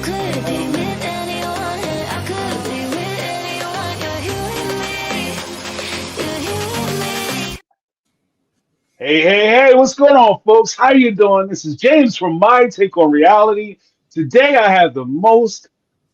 could be with anyone, I could be with anyone. You're here with me, you're here with me. Hey, what's going on, folks? How you doing? This is James from MyTakeOnReality. Today I have the most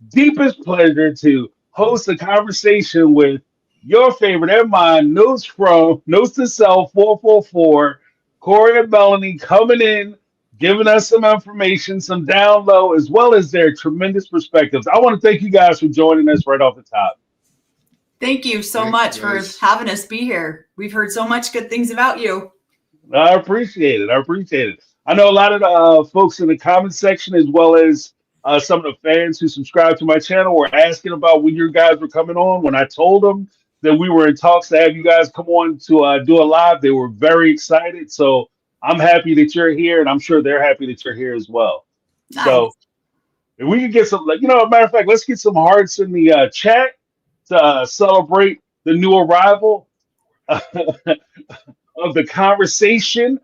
deepest pleasure to host a conversation with your favorite and mine, Notes to Self 444, Corey and Melanie coming in, giving us some information, some down low, as well as their tremendous perspectives. I want to thank you guys for joining us right off the top. Thank you so Thank much you, for guys. having us be here. We've heard so much good things about you. I appreciate it. I know a lot of the folks in the comment section, as well as some of the fans who subscribe to my channel, were asking about when you guys were coming on. When I told them that we were in talks to have you guys come on to do a live, they were very excited. So I'm happy that you're here, and I'm sure they're happy that you're here as well. Nice. So if we could get some, like, a matter of fact, let's get some hearts in the chat to celebrate the new arrival of the conversation.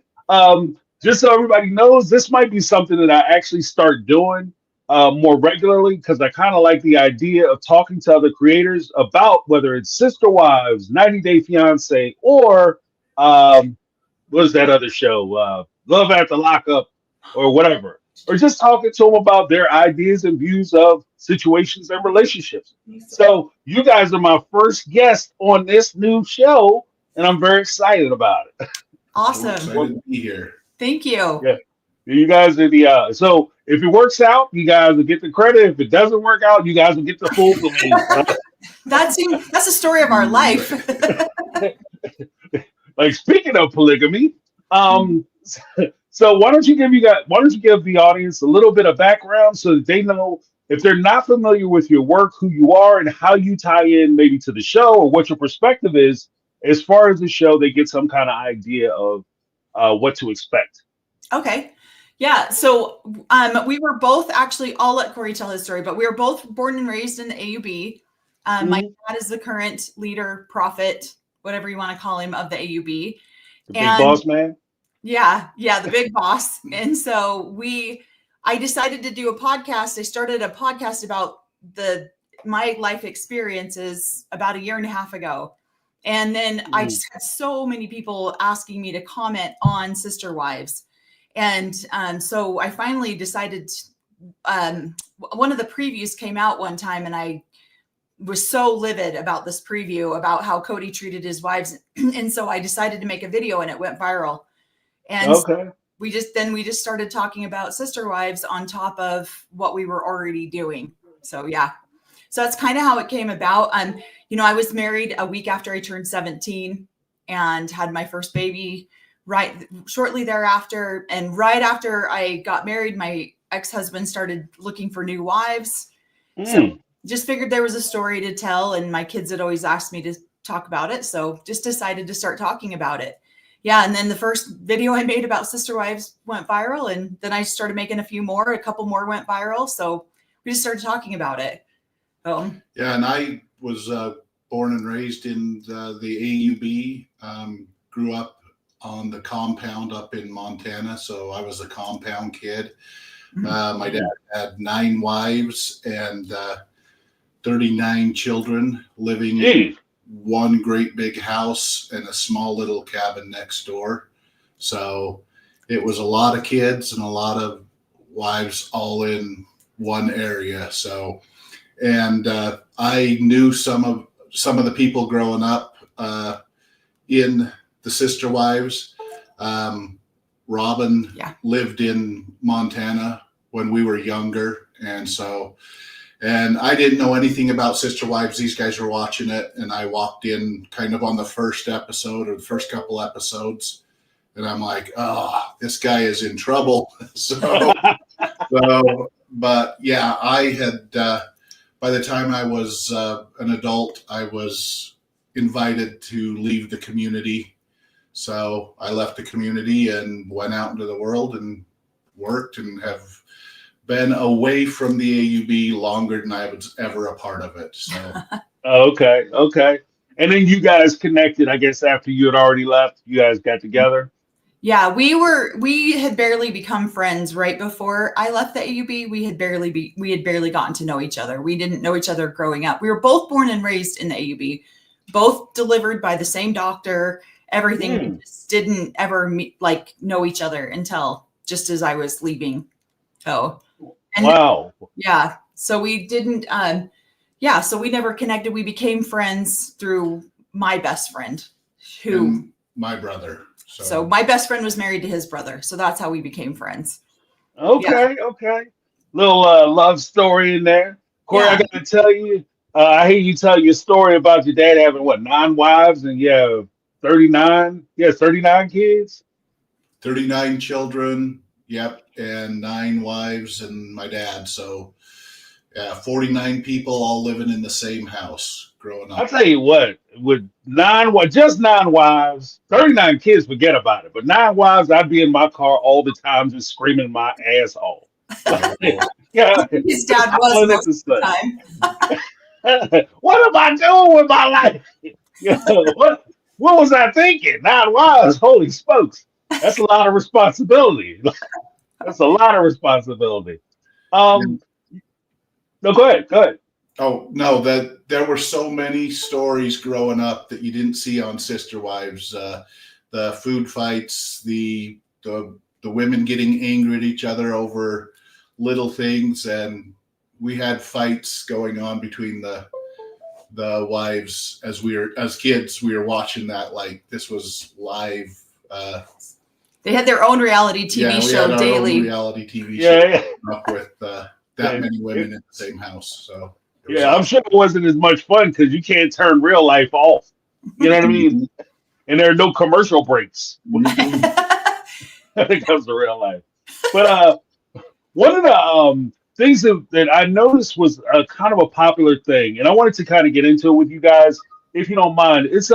Just so everybody knows, this might be something that I actually start doing more regularly, because I kind of like the idea of talking to other creators about whether it's Sister Wives, 90 Day Fiance, or what is that other show? Love After Lockup, or whatever. Or just talking to them about their ideas and views of situations and relationships. So you guys are my first guest on this new show, and I'm very excited about it. Awesome. Excited to be here. Thank you. Yeah. You guys are the so if it works out, you guys will get the credit. If it doesn't work out, you guys will get the full blame. That's the story of our life. Like, speaking of polygamy, so why don't you give the audience a little bit of background so that they know, if they're not familiar with your work, who you are and how you tie in maybe to the show, or what your perspective is as far as the show, they get some kind of idea of what to expect. Okay. Yeah. So we were both actually, I'll let Corey tell his story, but we were both born and raised in the AUB. My dad is the current leader, prophet, whatever you want to call him, of the AUB. The big boss man? Yeah, the big boss. And so I decided to do a podcast. I started a podcast about my life experiences about 1.5 years ago. And then I just had so many people asking me to comment on Sister Wives. And so I finally decided, one of the previews came out one time, and I was so livid about this preview about how Cody treated his wives. And so I decided to make a video, and it went viral. And so we just started talking about Sister Wives on top of what we were already doing. So yeah. So that's kind of how it came about. I was married a week after I turned 17 and had my first baby right shortly thereafter. And right after I got married, my ex-husband started looking for new wives. So just figured there was a story to tell, and my kids had always asked me to talk about it. So just decided to start talking about it. Yeah. And then the first video I made about Sister Wives went viral, and then I started making a couple more went viral. So we just started talking about it. Yeah, and I was born and raised in the AUB, grew up on the compound up in Montana, so I was a compound kid. My dad had 9 wives and 39 children, living in one great big house and a small little cabin next door. So it was a lot of kids and a lot of wives all in one area. So, and I knew some of the people growing up in the Sister Wives. Robin lived in Montana when we were younger, and I didn't know anything about Sister Wives. These guys were watching it, and I walked in kind of on the first episode or the first couple episodes, and I'm like, oh, this guy is in trouble. But yeah, I had, by the time I was an adult, I was invited to leave the community. So I left the community and went out into the world and worked, and have been away from the AUB longer than I was ever a part of it. So Okay. And then you guys connected, I guess, after you had already left. You guys got together. Yeah, we had barely become friends right before I left the AUB. We had barely gotten to know each other. We didn't know each other growing up. We were both born and raised in the AUB, both delivered by the same doctor, everything. We just didn't ever know each other until just as I was leaving. So, and wow. yeah, so we didn't so we never connected. We became friends through my best friend and my brother. So my best friend was married to his brother. So that's how we became friends. Okay, okay. Little love story in there. Corey, I got to tell you, I hear you tell your story about your dad having, what, 9 wives and 39? Yeah, 39 kids? 39 children, yep, and 9 wives and my dad. So, 49 people all living in the same house growing up. I'll tell you what, with just 9 wives, 39 kids, forget about it. But 9 wives, I'd be in my car all the time just screaming my ass off. Yeah. His dad was most of the time. What am I doing with my life? What was I thinking? 9 wives, holy smokes. That's a lot of responsibility. That's a lot of responsibility. No, go ahead. Oh, no, that there were so many stories growing up that you didn't see on Sister Wives. The food fights, the women getting angry at each other over little things, and we had fights going on between the wives as kids. We were watching that like this was live. They had their own reality TV show daily. Own reality TV show up with that many women in the same house. So I'm sure it wasn't as much fun because you can't turn real life off. You know what I mean? And there are no commercial breaks when it comes to real life. But one of the things that I noticed was kind of a popular thing, and I wanted to kind of get into it with you guys, if you don't mind. It's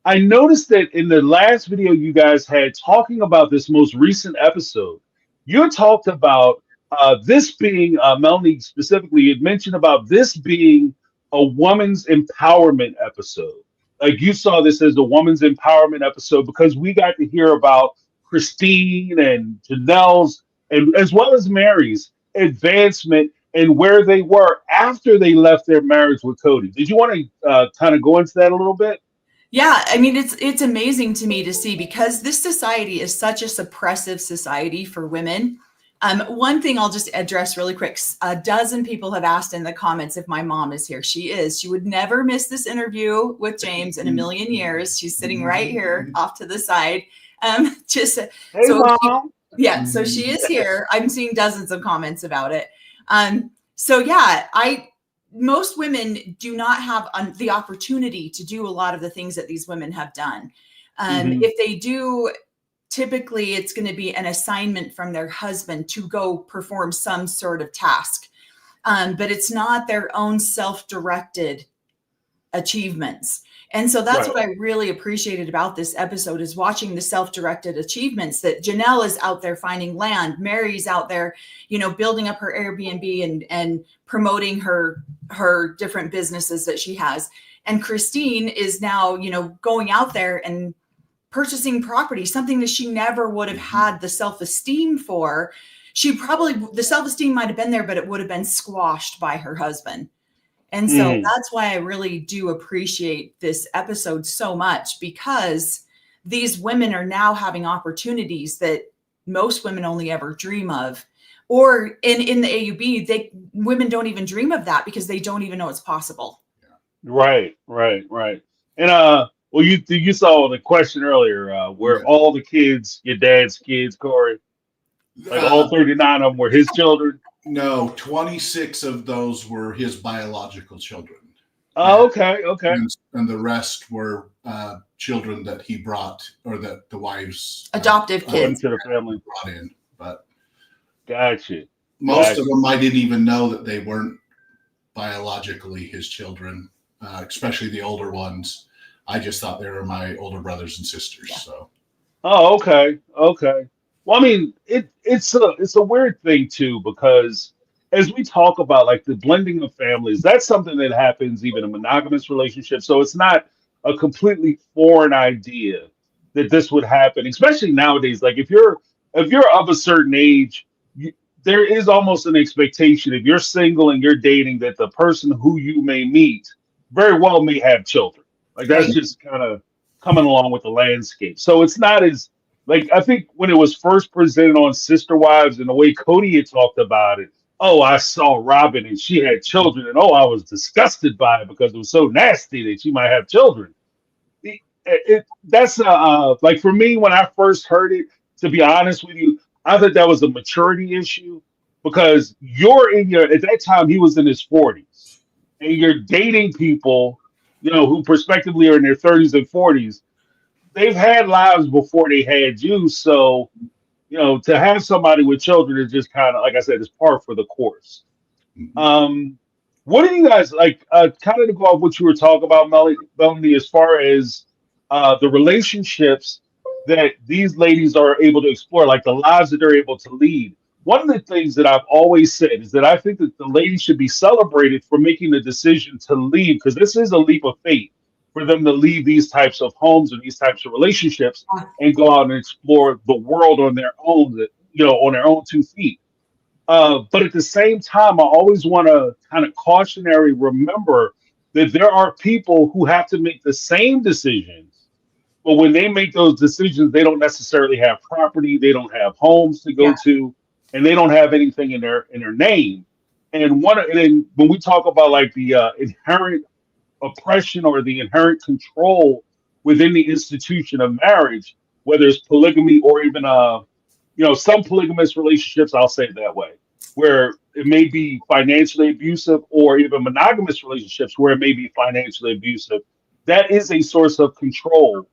I noticed that in the last video you guys had talking about this most recent episode, you talked about this being, Melanie specifically, had mentioned about this being a woman's empowerment episode. Like you saw this as a woman's empowerment episode because we got to hear about Christine and Janelle's, and as well as Mary's advancement and where they were after they left their marriage with Cody. Did you want to kind of go into that a little bit? Yeah, I mean, it's amazing to me to see because this society is such a suppressive society for women. One thing I'll just address really quick. A dozen people have asked in the comments if my mom is here. She is. She would never miss this interview with James in a million years. She's sitting right here off to the side. Hey, Mom. So she is here. I'm seeing dozens of comments about it. Most women do not have the opportunity to do a lot of the things that these women have done. If they do, typically it's going to be an assignment from their husband to go perform some sort of task. But it's not their own self-directed achievements. And so that's what I really appreciated about this episode is watching the self-directed achievements that Janelle is out there finding land. Mary's out there, building up her Airbnb and promoting her different businesses that she has. And Christine is now, going out there and purchasing property, something that she never would have had the self-esteem for. The self-esteem might have been there, but it would have been squashed by her husband. And so that's why I really do appreciate this episode so much because these women are now having opportunities that most women only ever dream of. Or in the AUB, women don't even dream of that because they don't even know it's possible. Right. And well, you saw the question earlier where all the kids, your dad's kids, Corey, like all 39 of them were his children. No, 26 of those were his biological children. Oh, okay. And the rest were children that he brought, or that the wives adoptive kids to the family brought in. But gotcha. Most of them, I didn't even know that they weren't biologically his children, especially the older ones. I just thought they were my older brothers and sisters. Yeah. So. Oh, okay. Well, I mean, it's a weird thing too, because as we talk about like the blending of families, that's something that happens even in monogamous relationships. So it's not a completely foreign idea that this would happen, especially nowadays. Like if you're of a certain age, there is almost an expectation if you're single and you're dating that the person who you may meet very well may have children. Like that's Right. just kind of coming along with the landscape. So it's not as like I think when it was first presented on Sister Wives and the way Cody had talked about it, oh, I saw Robin and she had children, and oh, I was disgusted by it because it was so nasty that she might have children. That's like for me when I first heard it. To be honest with you, I thought that was a maturity issue because you're in your at that time he was in his 40s and you're dating people, who prospectively are in their 30s and 40s. They've had lives before they had you, so to have somebody with children is just kind of like I said, it's par for the course. Mhm. What do you guys like? Kind of to go off what you were talking about, Melanie, as far as the relationships that these ladies are able to explore, like the lives that they're able to lead. One of the things that I've always said is that I think that the ladies should be celebrated for making the decision to leave, because this is a leap of faith for them to leave these types of homes or these types of relationships and go out and explore the world on their own, on their own 2 feet. But at the same time, I always want to kind of cautionary remember that there are people who have to make the same decisions, but when they make those decisions, they don't necessarily have property, they don't have homes to go Yeah. to, and they don't have anything in their name. And then when we talk about like the inherent oppression or the inherent control within the institution of marriage, whether it's polygamy or even some polygamous relationships, I'll say it that way, where it may be financially abusive, or even monogamous relationships where it may be financially abusive. That is a source of control.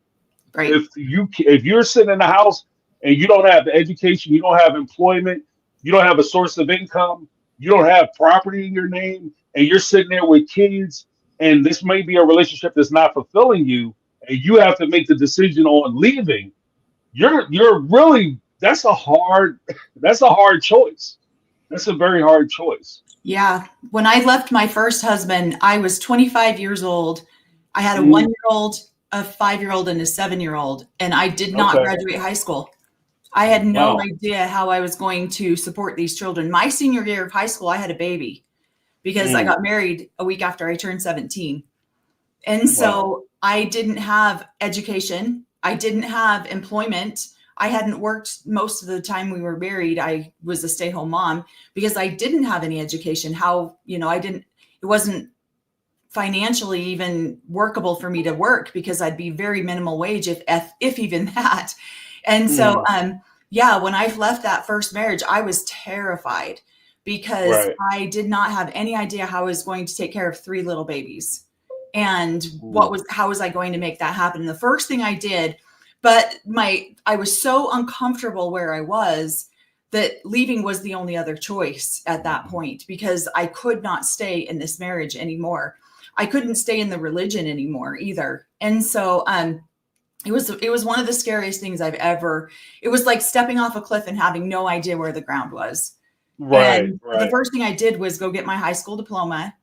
Right. If you're sitting in the house and you don't have education, you don't have employment, you don't have a source of income, you don't have property in your name, and you're sitting there with kids, and this may be a relationship that's not fulfilling you, and you have to make the decision on leaving, you're really that's a hard choice. That's a very hard choice. Yeah. When I left my first husband, I was 25 years old. I had a Mhm. 1-year-old, a 5-year-old, and a 7-year-old, and I did not Okay. graduate high school. I had no Wow. idea how I was going to support these children. My senior year of high school, I had a baby because I Mm. got married a week after I turned 17. And so Wow. I didn't have education. I didn't have employment. I hadn't worked most of the time we were married. I was a stay-home mom because I didn't have any education. It wasn't financially even workable for me to work because I'd be very minimal wage if even that. And so, when I left that first marriage, I was terrified because Right. I did not have any idea how I was going to take care of 3 little babies. And Mm. how was I going to make that happen? The first thing I did, but I was so uncomfortable where I was that leaving was the only other choice at that point because I could not stay in this marriage anymore. I couldn't stay in the religion anymore either. And so, it was one of the scariest things it was like stepping off a cliff and having no idea where the ground was. Right. And the Right. first thing I did was go get my high school diploma.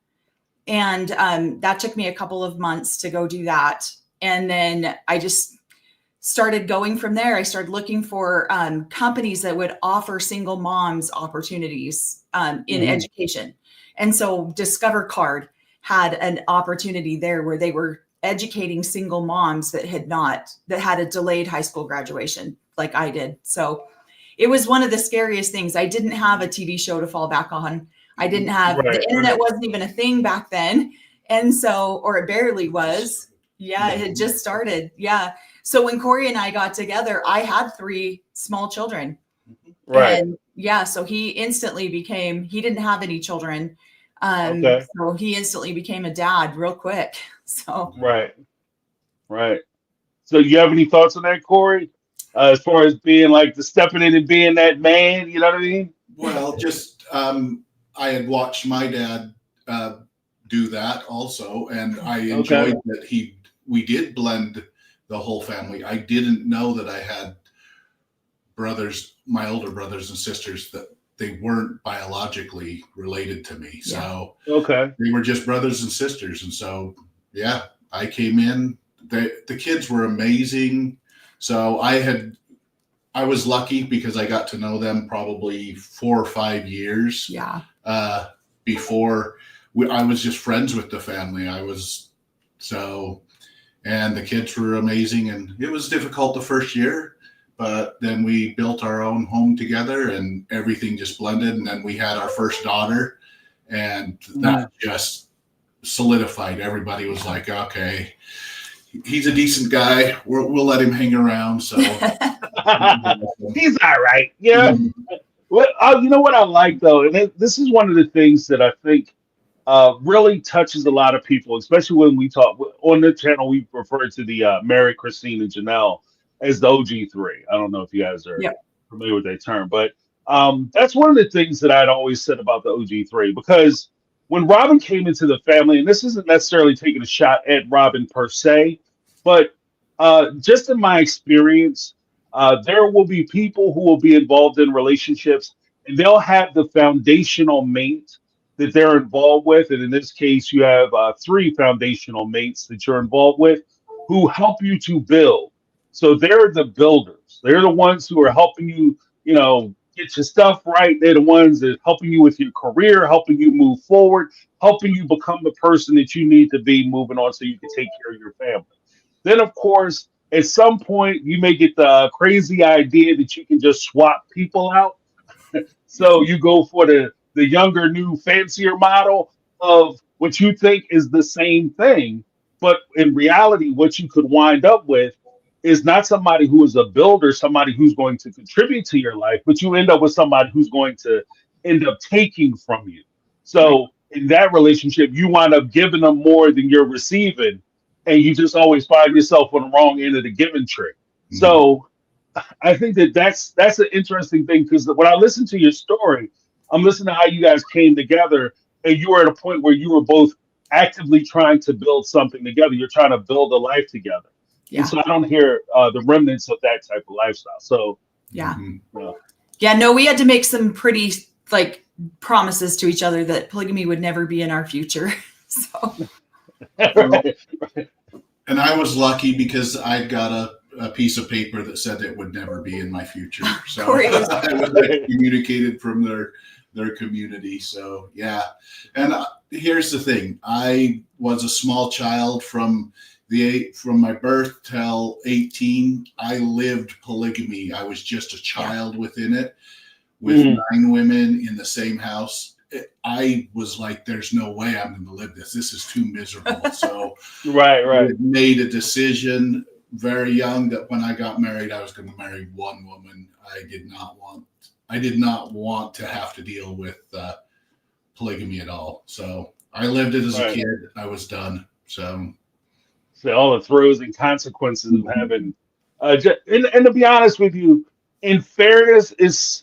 And that took me a couple of months to go do that. And then I just started going from there. I started looking for companies that would offer single moms opportunities in Mhm. education. And so Discover Card had an opportunity there where they were educating single moms that had a delayed high school graduation like I did. So it was one of the scariest things. I didn't have a TV show to fall back on. I didn't have the Right. internet Right. wasn't even a thing back then. And so, or it barely was. Yeah, it had just started. Yeah. So when Corey and I got together, I had 3 small children. Right. And so he didn't have any children. Okay. So he instantly became a dad real quick. So Right. Right. So you have any thoughts on that, Corey? As far as being like the stepping in and being that man, you know what I mean? Well, just I had watched my dad do that also, and I enjoyed that we did blend the whole family. I didn't know that I had brothers, my older brothers and sisters, that they weren't biologically related to me. So Okay. they were just brothers and sisters. And so, yeah, I came in. The kids were amazing. So I was lucky because I got to know them probably 4 or 5 years. Yeah. Before I was just friends with the family. And the kids were amazing, and it was difficult the first year, but then we built our own home together and everything just blended. And then we had our first daughter, and that just solidified. Everybody was like, okay, he's a decent guy. We'll let him hang around. So he's all right. Yeah. Well, you know what I like though, and this is one of the things that I think really touches a lot of people, especially when we talk on the channel. We refer to the Mary, Christine, and Janelle as the OG3. I don't know if you guys are familiar with that term, but that's one of the things that I'd always said about the OG3, because when Robin came into the family, and this isn't necessarily taking a shot at Robin per se, but just in my experience, there will be people who will be involved in relationships, and they'll have the foundational mate that they're involved with. And in this case, you have 3 foundational mates that you're involved with who help you to build. So they're the builders. They're the ones who are helping you, get your stuff right. They're the ones that are helping you with your career, helping you move forward, helping you become the person that you need to be moving on so you can take care of your family. Then, of course, at some point, you may get the crazy idea that you can just swap people out. So you go for the younger, new, fancier model of what you think is the same thing. But in reality, what you could wind up with is not somebody who is a builder, somebody who's going to contribute to your life, but you end up with somebody who's going to end up taking from you. So in that relationship, you wind up giving them more than you're receiving, and you just always find yourself on the wrong end of the giving trick. Mm-hmm. So I think that's an interesting thing, because when I listen to your story, I'm listening to how you guys came together, and you were at a point where you were both actively trying to build something together. You're trying to build a life together. Yeah. And so I don't hear the remnants of that type of lifestyle. So yeah. No, we had to make some pretty promises to each other that polygamy would never be in our future. So. And I was lucky because I got a piece of paper that said it would never be in my future. So I was communicated from their community. So yeah. And here's the thing. I was a small child from my birth till 18. I lived polygamy. I was just a child within it with 9 women in the same house. I was like, there's no way I'm going to live this. This is too miserable. So I made a decision very young that when I got married, I was going to marry one woman. I did not want to have to deal with polygamy at all. So I lived it as a kid. I was done. So all the throes and consequences of having, and to be honest with you, in fairness, is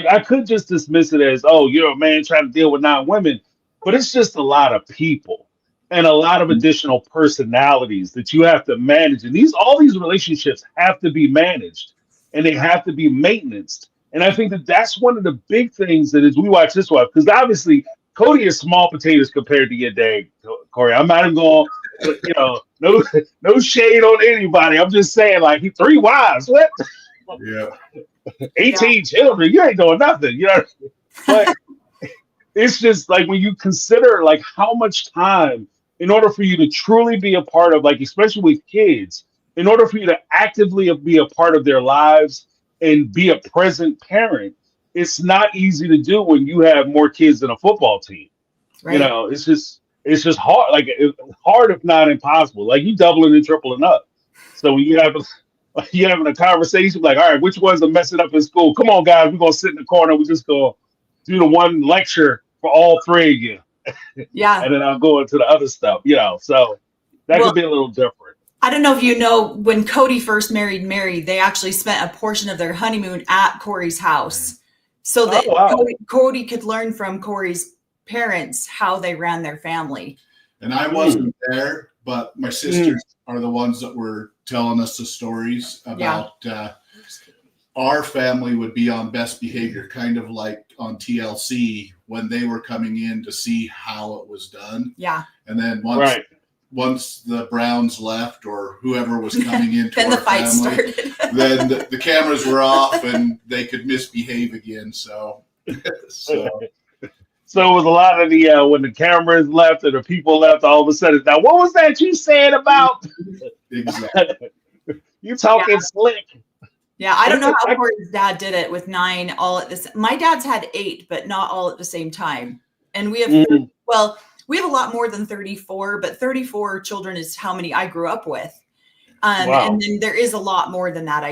I could just dismiss it as, oh, you're a man trying to deal with 9 women, but it's just a lot of people and a lot of additional personalities that you have to manage. And all these relationships have to be managed, and they have to be maintained. And I think that's one of the big things that as we watch this one, because obviously Cody is small potatoes compared to your dad, Corey. I'm not even going, no shade on anybody. I'm just saying, he 3 wives. What? Yeah. 18 children. You ain't doing nothing. But it's just when you consider how much time in order for you to truly be a part of, especially with kids, in order for you to actively be a part of their lives and be a present parent, it's not easy to do when you have more kids than a football team. Right. It's just hard. Hard if not impossible. You doubling and tripling up. So when you're having a conversation, all right, which ones are messing up in school? Come on, guys, we're gonna sit in the corner. We're just gonna do the one lecture for all 3 of you. Yeah. And then I'll go into the other stuff. So that could be a little different. I don't know if you know, when Cody first married Mary, they actually spent a portion of their honeymoon at Corey's house, so that Cody could learn from Corey's parents how they ran their family. And I wasn't there, but my sisters are the ones that were telling us the stories about our family would be on best behavior, kind of like on TLC when they were coming in to see how it was done. Yeah. And then once the Browns left or whoever was coming into Then our the fight family, started. then the cameras were off and they could misbehave again. So, So it was a lot of the when the cameras left and the people left, all of a sudden, now what was that you said about? exactly. You talking slick? Yeah, I don't know how I- Corey's dad did it with 9 all at this. My dad's had 8, but not all at the same time. And we have Mm. well, we have a lot more than 34, but 34 children is how many I grew up with. Wow. And then there is a lot more than that.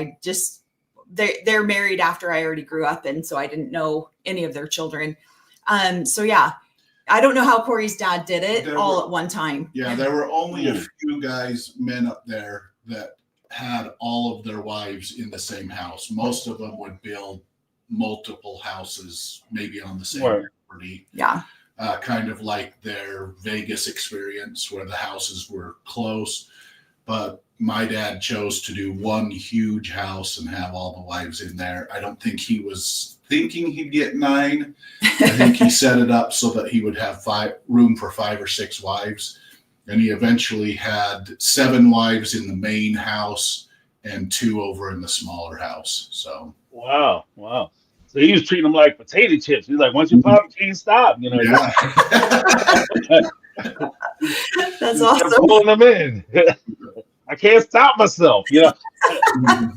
They're married after I already grew up, and so I didn't know any of their children. So yeah, I don't know how Corey's dad did it all at one time. Yeah, there were only a few men up there that had all of their wives in the same house. Most of them would build multiple houses, maybe on the same property. Yeah. Kind of like their Vegas experience where the houses were close. But my dad chose to do one huge house and have all the wives in there. I don't think he was thinking he'd get 9. I think he set it up so that he would have room for 5 or 6 wives. And he eventually had 7 wives in the main house and 2 over in the smaller house. So wow. So he was treating them like potato chips. He's like, once you pop, you can't stop. You know, yeah. That's kept awesome. pulling them in. I can't stop myself. You know.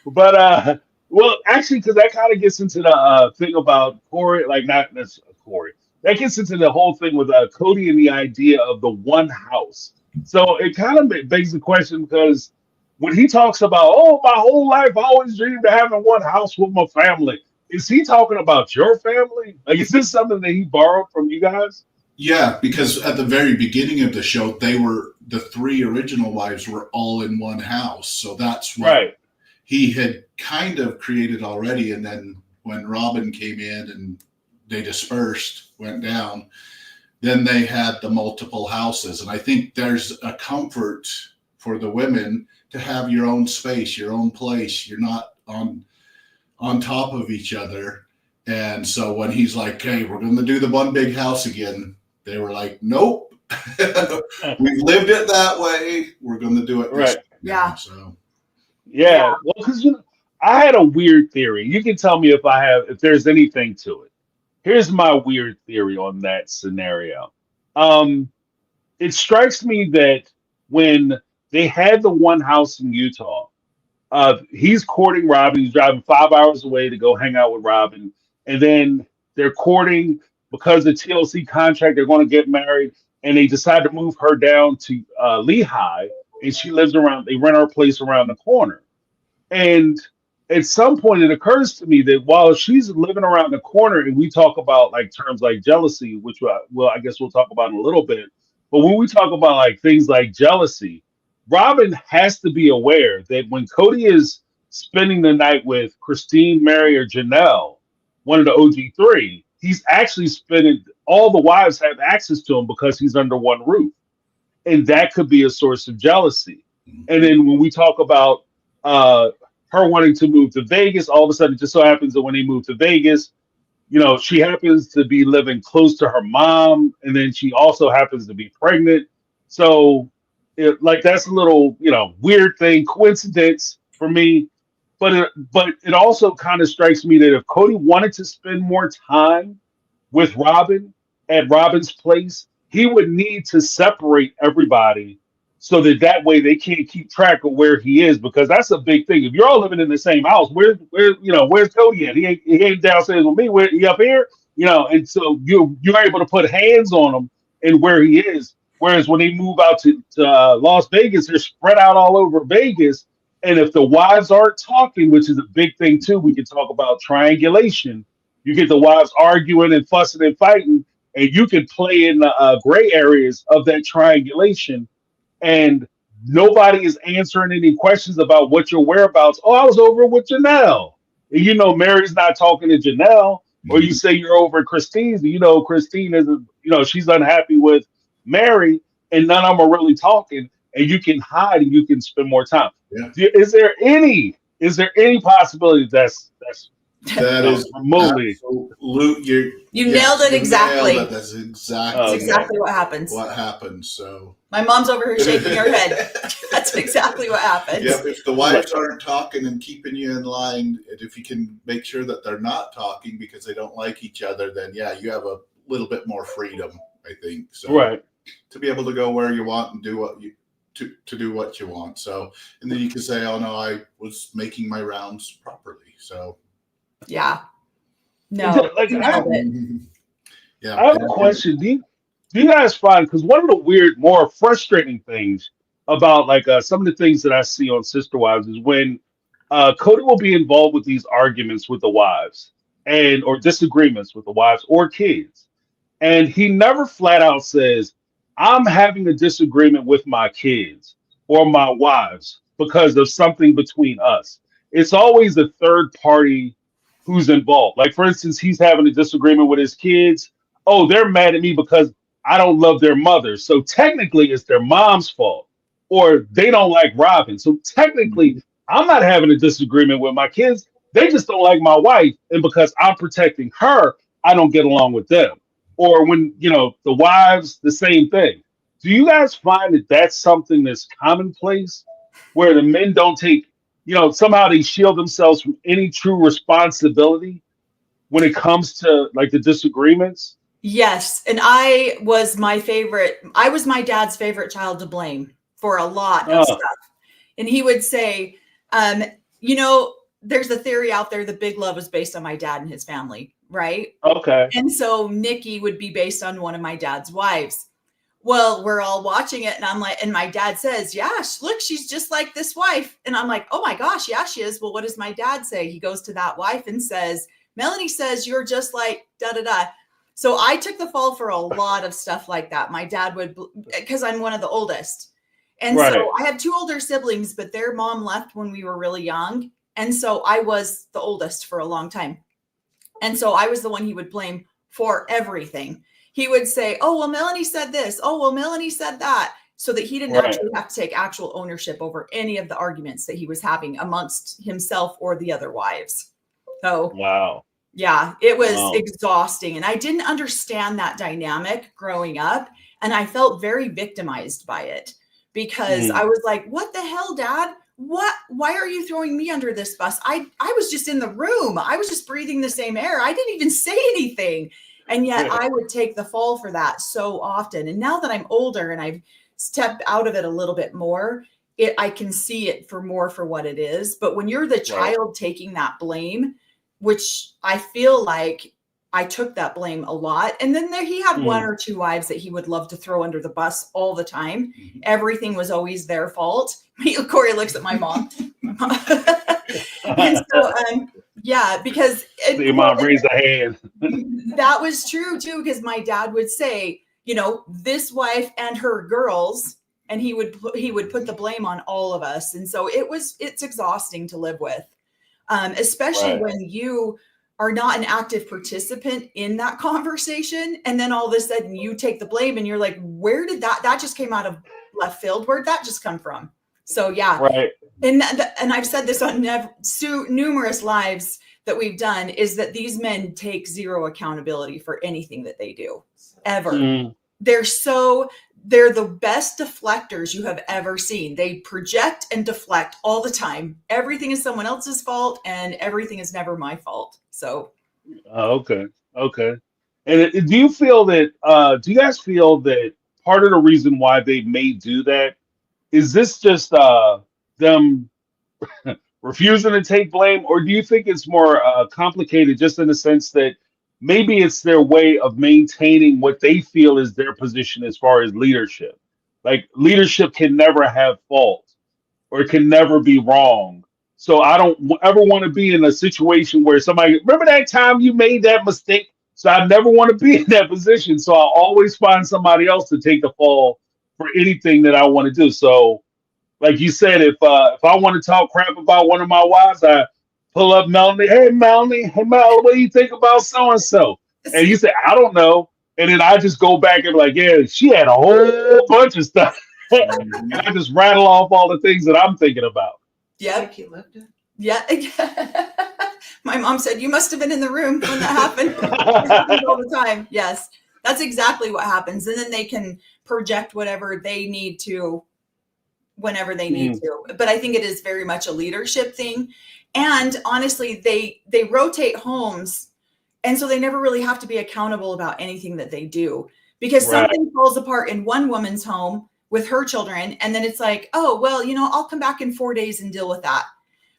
But well, actually, because that kind of gets into the thing about Corey, like not necessarily Corey. That gets into the whole thing with Cody and the idea of the one house. So it kind of begs the question because when he talks about, oh, my whole life I always dreamed of having one house with my family, is he talking about your family? Like, is this something that he borrowed from you guys? Yeah, because at the very beginning of the show, the 3 original wives were all in one house. So that's what he had kind of created already. And then when Robin came in and they dispersed, went down, then they had the multiple houses. And I think there's a comfort for the women to have your own space, your own place. You're not on top of each other. And so when he's like, hey, we're going to do the one big house again, they were like, nope, we've lived it that way. We're going to do it this way. Yeah. So Yeah. Well, because I had a weird theory. You can tell me if there's anything to it. Here's my weird theory on that scenario. It strikes me that when they had the one house in Utah, he's courting Robin. He's driving 5 hours away to go hang out with Robin. And then they're courting because of the TLC contract. They're going to get married. And they decide to move her down to Lehigh. And she lives they rent her place around the corner. And at some point, it occurs to me that while she's living around the corner, and we talk about like terms like jealousy, which I guess we'll talk about in a little bit. But when we talk about like things like jealousy, Robin has to be aware that when Cody is spending the night with Christine, Mary, or Janelle, one of the OG3, he's actually spending all the wives have access to him because he's under one roof. And that could be a source of jealousy. And then when we talk about her wanting to move to Vegas, all of a sudden it just so happens that when they move to Vegas, she happens to be living close to her mom, and then she also happens to be pregnant. So that's a little, weird thing, coincidence for me. But it also kind of strikes me that if Cody wanted to spend more time with Robin at Robin's place, he would need to separate everybody so that way they can't keep track of where he is, because that's a big thing. If you're all living in the same house, where's Cody at? He ain't downstairs with me. Where he up here? And so you're able to put hands on him and where he is. Whereas when they move out to Las Vegas, they're spread out all over Vegas. And if the wives aren't talking, which is a big thing too, we can talk about triangulation. You get the wives arguing and fussing and fighting, and you can play in the gray areas of that triangulation. And nobody is answering any questions about what your whereabouts. Oh, I was over with Janelle. And Mary's not talking to Janelle. Or you say you're over at Christine's. Christine is, she's unhappy with Mary, and none of them are really talking. And you can hide and you can spend more time. Yeah. Is there any possibility that's That is remotely. absolute. You nailed it exactly. Nailed it. That's exactly, exactly what happens. What happens. So my mom's over here shaking her head. That's exactly what happens. Yep. If the wives aren't talking and keeping you in line, and if you can make sure that they're not talking because they don't like each other, then yeah, you have a little bit more freedom, I think. So right. To be able to go where you want and do what you to do what you want. So, and then you can say, oh no, I was making my rounds properly. So yeah. No, like, you nailed it. Yeah. I have a question. Do you guys find, because one of the weird, more frustrating things about like some of the things that I see on Sister Wives is when Cody will be involved with these arguments with the wives or disagreements with the wives or kids. And he never flat out says, I'm having a disagreement with my kids or my wives because of something between us. It's always a third party who's involved. Like, for instance, he's having a disagreement with his kids. Oh, they're mad at me because I don't love their mother. So technically, it's their mom's fault. Or they don't like Robin. So technically, I'm not having a disagreement with my kids. They just don't like my wife. And because I'm protecting her, I don't get along with them. Or when, the wives, the same thing. Do you guys find that that's something that's commonplace where the men don't take, somehow they shield themselves from any true responsibility when it comes to like the disagreements? Yes. And I was my dad's favorite child to blame for a lot of stuff. And he would say, there's a theory out there that Big Love was based on my dad and his family, right? Okay. And so Nikki would be based on one of my dad's wives. Well, we're all watching it and I'm like, and my dad says, yeah, look, she's just like this wife. And I'm like, oh my gosh, yeah, she is. Well, what does my dad say? He goes to that wife and says, Melanie says you're just like da-da-da. So I took the fall for a lot of stuff like that. My dad would, because I'm one of the oldest. And so I have two older siblings, but their mom left when we were really young. And so I was the oldest for a long time. And so I was the one he would blame for everything. He would say, oh, well, Melanie said this. Oh, well, Melanie said that. So that he didn't actually have to take actual ownership over any of the arguments that he was having amongst himself or the other wives. So, wow. Yeah, it was exhausting. And I didn't understand that dynamic growing up. And I felt very victimized by it because I was like, what the hell, Dad? Why are you throwing me under this bus? I was just in the room. I was just breathing the same air. I didn't even say anything. And yet I would take the fall for that so often. And now that I'm older and I've stepped out of it a little bit more, I can see it for what it is. But when you're the child taking that blame, which I feel like I took that blame a lot. And then he had one or two wives that he would love to throw under the bus all the time. Everything was always their fault. Corey looks at my mom. And so, because your mom raised a hand. That was true too, because my dad would say, this wife and her girls, and he would put the blame on all of us. And so it's exhausting to live with. Especially when you are not an active participant in that conversation. And then all of a sudden you take the blame and you're like, where did that just came out of left field? Where'd that just come from? So yeah. Right. And I've said this on numerous lives that we've done is that these men take zero accountability for anything that they do ever. They're the best deflectors you have ever seen. They project and deflect all the time. Everything is someone else's fault and everything is never my fault. So. Okay. And do you feel that, do you guys feel that part of the reason why they may do that, is this just them refusing to take blame? Or do you think it's more complicated just in the sense that maybe it's their way of maintaining what they feel is their position as far as leadership? Like leadership can never have fault or it can never be wrong. So I don't ever want to be in a situation where somebody, remember that time you made that mistake? So I never want to be in that position. So I'll always find somebody else to take the fall for anything that I want to do. So like you said, if I want to talk crap about one of my wives, I pull up Melanie. Hey, Melanie, what do you think about so-and-so? And you say, I don't know. And then I just go back and be like, yeah, she had a whole bunch of stuff. And I just rattle off all the things that I'm thinking about. Yeah. Like you lived it. Yeah. My mom said, you must have been in the room when that happened. It happens all the time. Yes, that's exactly what happens. And then they can project whatever they need to whenever they need to. But I think it is very much a leadership thing. And honestly, they rotate homes. And so they never really have to be accountable about anything that they do, because something falls apart in one woman's home with her children. And then it's like, oh, well, I'll come back in 4 days and deal with that.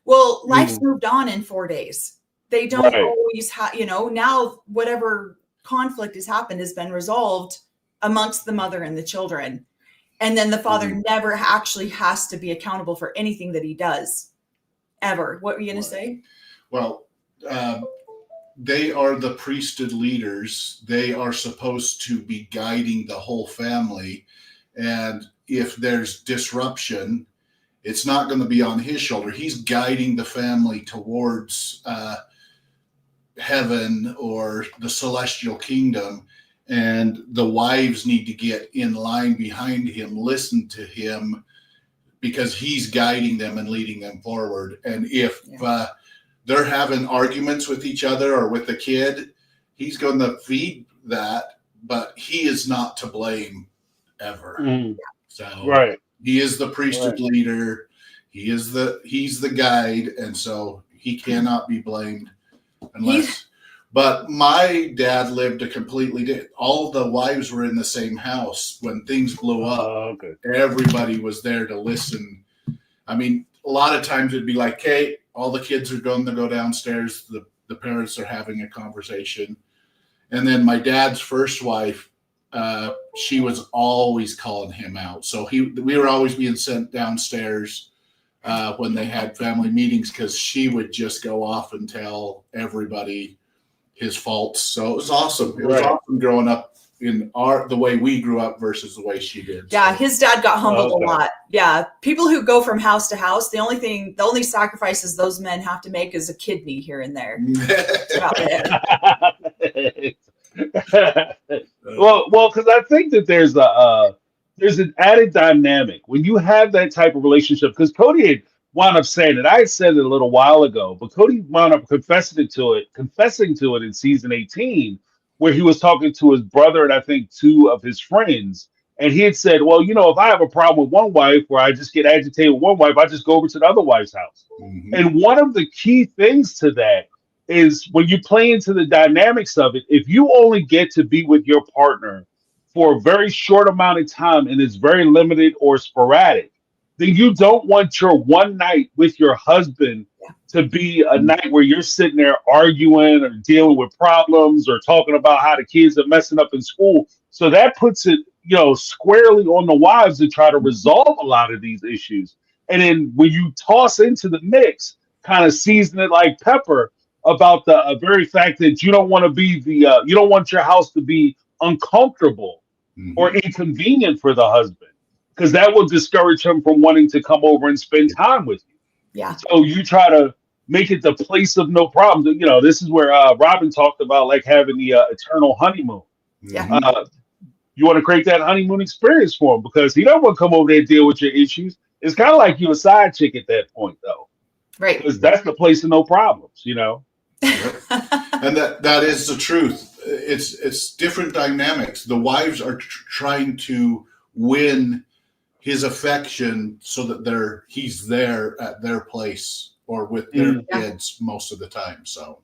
Well, life's moved on in 4 days. They don't always have, now whatever conflict has happened has been resolved amongst the mother and the children. And then the father never actually has to be accountable for anything that he does, ever. What were you going to say? Well, they are the priesthood leaders. They are supposed to be guiding the whole family. And if there's disruption, it's not going to be on his shoulder. He's guiding the family towards heaven or the celestial kingdom. And the wives need to get in line behind him, listen to him, because he's guiding them and leading them forward. And if they're having arguments with each other or with the kid, he's going to feed that, but he is not to blame ever. So he is the priesthood leader. He's the guide. And so he cannot be blamed unless, but my dad lived a completely different, all the wives were in the same house when things blew up. Everybody was there to listen. I mean, a lot of times it'd be like, hey, all the kids are going to go downstairs. The parents are having a conversation. And then my dad's first wife, she was always calling him out. So we were always being sent downstairs when they had family meetings, because she would just go off and tell everybody his faults. So it was awesome. It was awesome growing up in the way we grew up versus the way she did. Yeah, so his dad got humbled a lot. Yeah, people who go from house to house, the only sacrifices those men have to make is a kidney here and there. Well, because I think that there's an added dynamic when you have that type of relationship. Because Cody had wound up saying it. I had said it a little while ago, but Cody wound up confessing to it in season 18, where he was talking to his brother and I think two of his friends. And he had said, well, if I have a problem with one wife where I just get agitated with one wife, I just go over to the other wife's house. And one of the key things to that is when you play into the dynamics of it, if you only get to be with your partner for a very short amount of time and it's very limited or sporadic, then you don't want your one night with your husband to be a night where you're sitting there arguing or dealing with problems or talking about how the kids are messing up in school. So that puts it, squarely on the wives to try to resolve a lot of these issues. And then when you toss into the mix, kind of season it like pepper, about the very fact that you don't want to be you don't want your house to be uncomfortable or inconvenient for the husband, because that will discourage him from wanting to come over and spend time with you. Yeah. So you try to make it the place of no problem. This is where Robin talked about like having the eternal honeymoon. Yeah. You want to create that honeymoon experience for him, because he don't want to come over there and deal with your issues. It's kind of like you a side chick at that point, though. Right. Because that's the place of no problems, And that is the truth. It's different dynamics. The wives are trying to win his affection so that he's there at their place or with their kids most of the time. So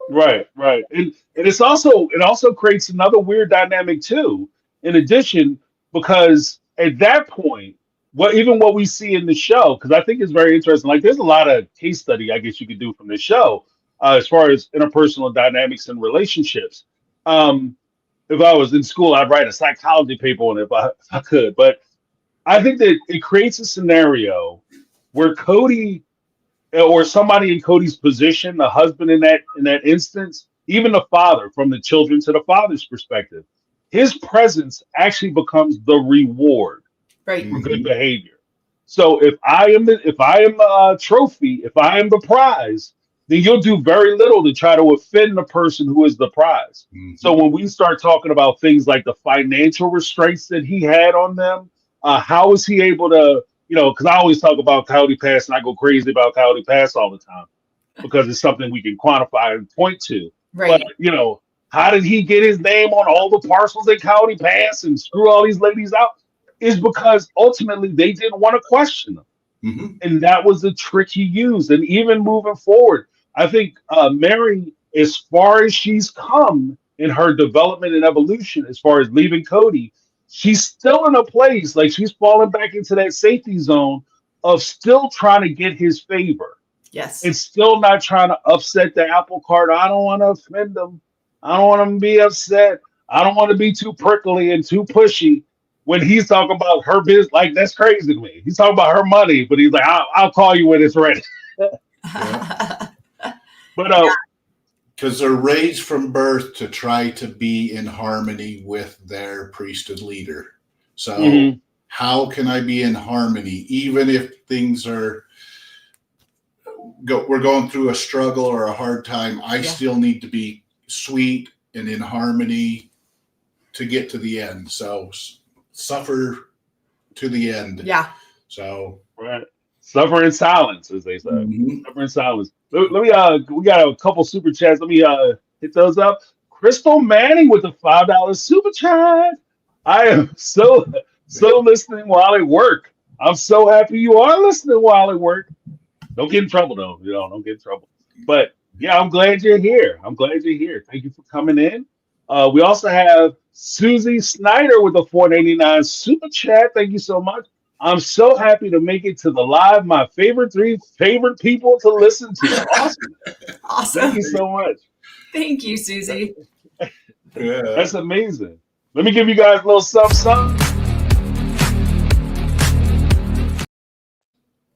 right. And it also creates another weird dynamic too, in addition, because at that point, what we see in the show, because I think it's very interesting. Like, there's a lot of case study, I guess you could do from the show, as far as interpersonal dynamics and relationships. If I was in school, I'd write a psychology paper on it if I could. But I think that it creates a scenario where Cody, or somebody in Cody's position, the husband in that instance, even the father, from the children to the father's perspective, his presence actually becomes the reward for good behavior. So if I am the trophy, if I am the prize, then you'll do very little to try to offend the person who is the prize. So when we start talking about things like the financial restraints that he had on them, how is he able to, because I always talk about Coyote Pass and I go crazy about Coyote Pass all the time because it's something we can quantify and point to. But, Right. how did he get his name on all the parcels at Coyote Pass and screw all these ladies out? Is because ultimately they didn't want to question them. Mm-hmm. And that was the trick he used. And even moving forward, I think Mary, as far as she's come in her development and evolution, as far as leaving Cody, she's still in a place like she's falling back into that safety zone of still trying to get his favor. Yes. It's still not trying to upset the apple cart. I don't want to offend them. I don't want them to be upset. I don't want to be too prickly and too pushy. When he's talking about her business, like that's crazy to me. He's talking about her money, but he's like, I'll call you when it's ready. But because they're raised from birth to try to be in harmony with their priesthood leader. So how can I be in harmony, even if things are we're going through a struggle or a hard time? I still need to be sweet and in harmony to get to the end. So suffer to the end. Yeah. So right. Suffer in silence, as they say. Mhm. Suffer in silence. Let me we got a couple super chats. Let me hit those up. Crystal Manning with the $5 super chat. I am so listening while at work. I'm so happy you are listening while at work. Don't get in trouble though. Don't get in trouble. But yeah, I'm glad you're here. Thank you for coming in. We also have Susie Snyder with a $4.89 super chat. Thank you so much. I'm so happy to make it to the live. My three favorite people to listen to. Awesome. Awesome. Thank you so much. Thank you, Susie. Yeah. That's amazing. Let me give you guys a little something.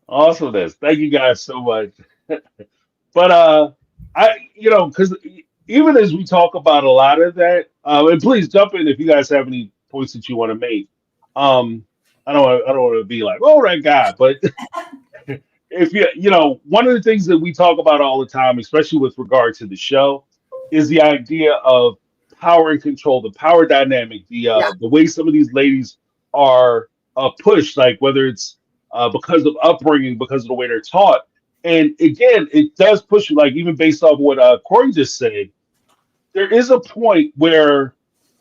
Awesomeness. Thank you guys so much. But because even as we talk about a lot of that, and please jump in if you guys have any points that you want to make. I don't want to be like, oh, that guy, but if one of the things that we talk about all the time, especially with regard to the show, is the idea of power and control, the power dynamic, the way some of these ladies are pushed, like whether it's because of upbringing, because of the way they're taught. And again, it does push you, like even based off what Corey just said, there is a point where,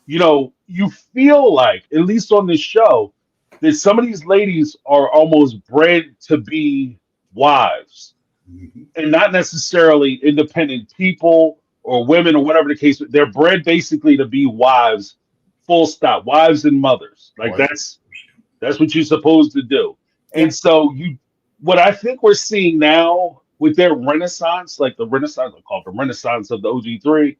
you feel like, at least on this show, that some of these ladies are almost bred to be wives Mhm. and not necessarily independent people or women or whatever the case. They're bred basically to be wives, full stop, wives and mothers. Like Right. that's what you're supposed to do. And so what I think we're seeing now with their renaissance, like the renaissance, I call it the renaissance of the OG3,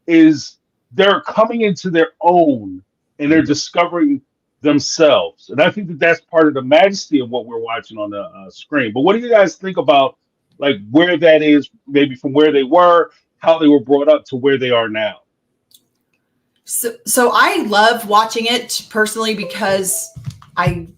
is they're coming into their own and they're discovering themselves. And I think that that's part of the majesty of what we're watching on the screen. But what do you guys think about like where that is, maybe from where they were, how they were brought up to where they are now? So I love watching it personally because I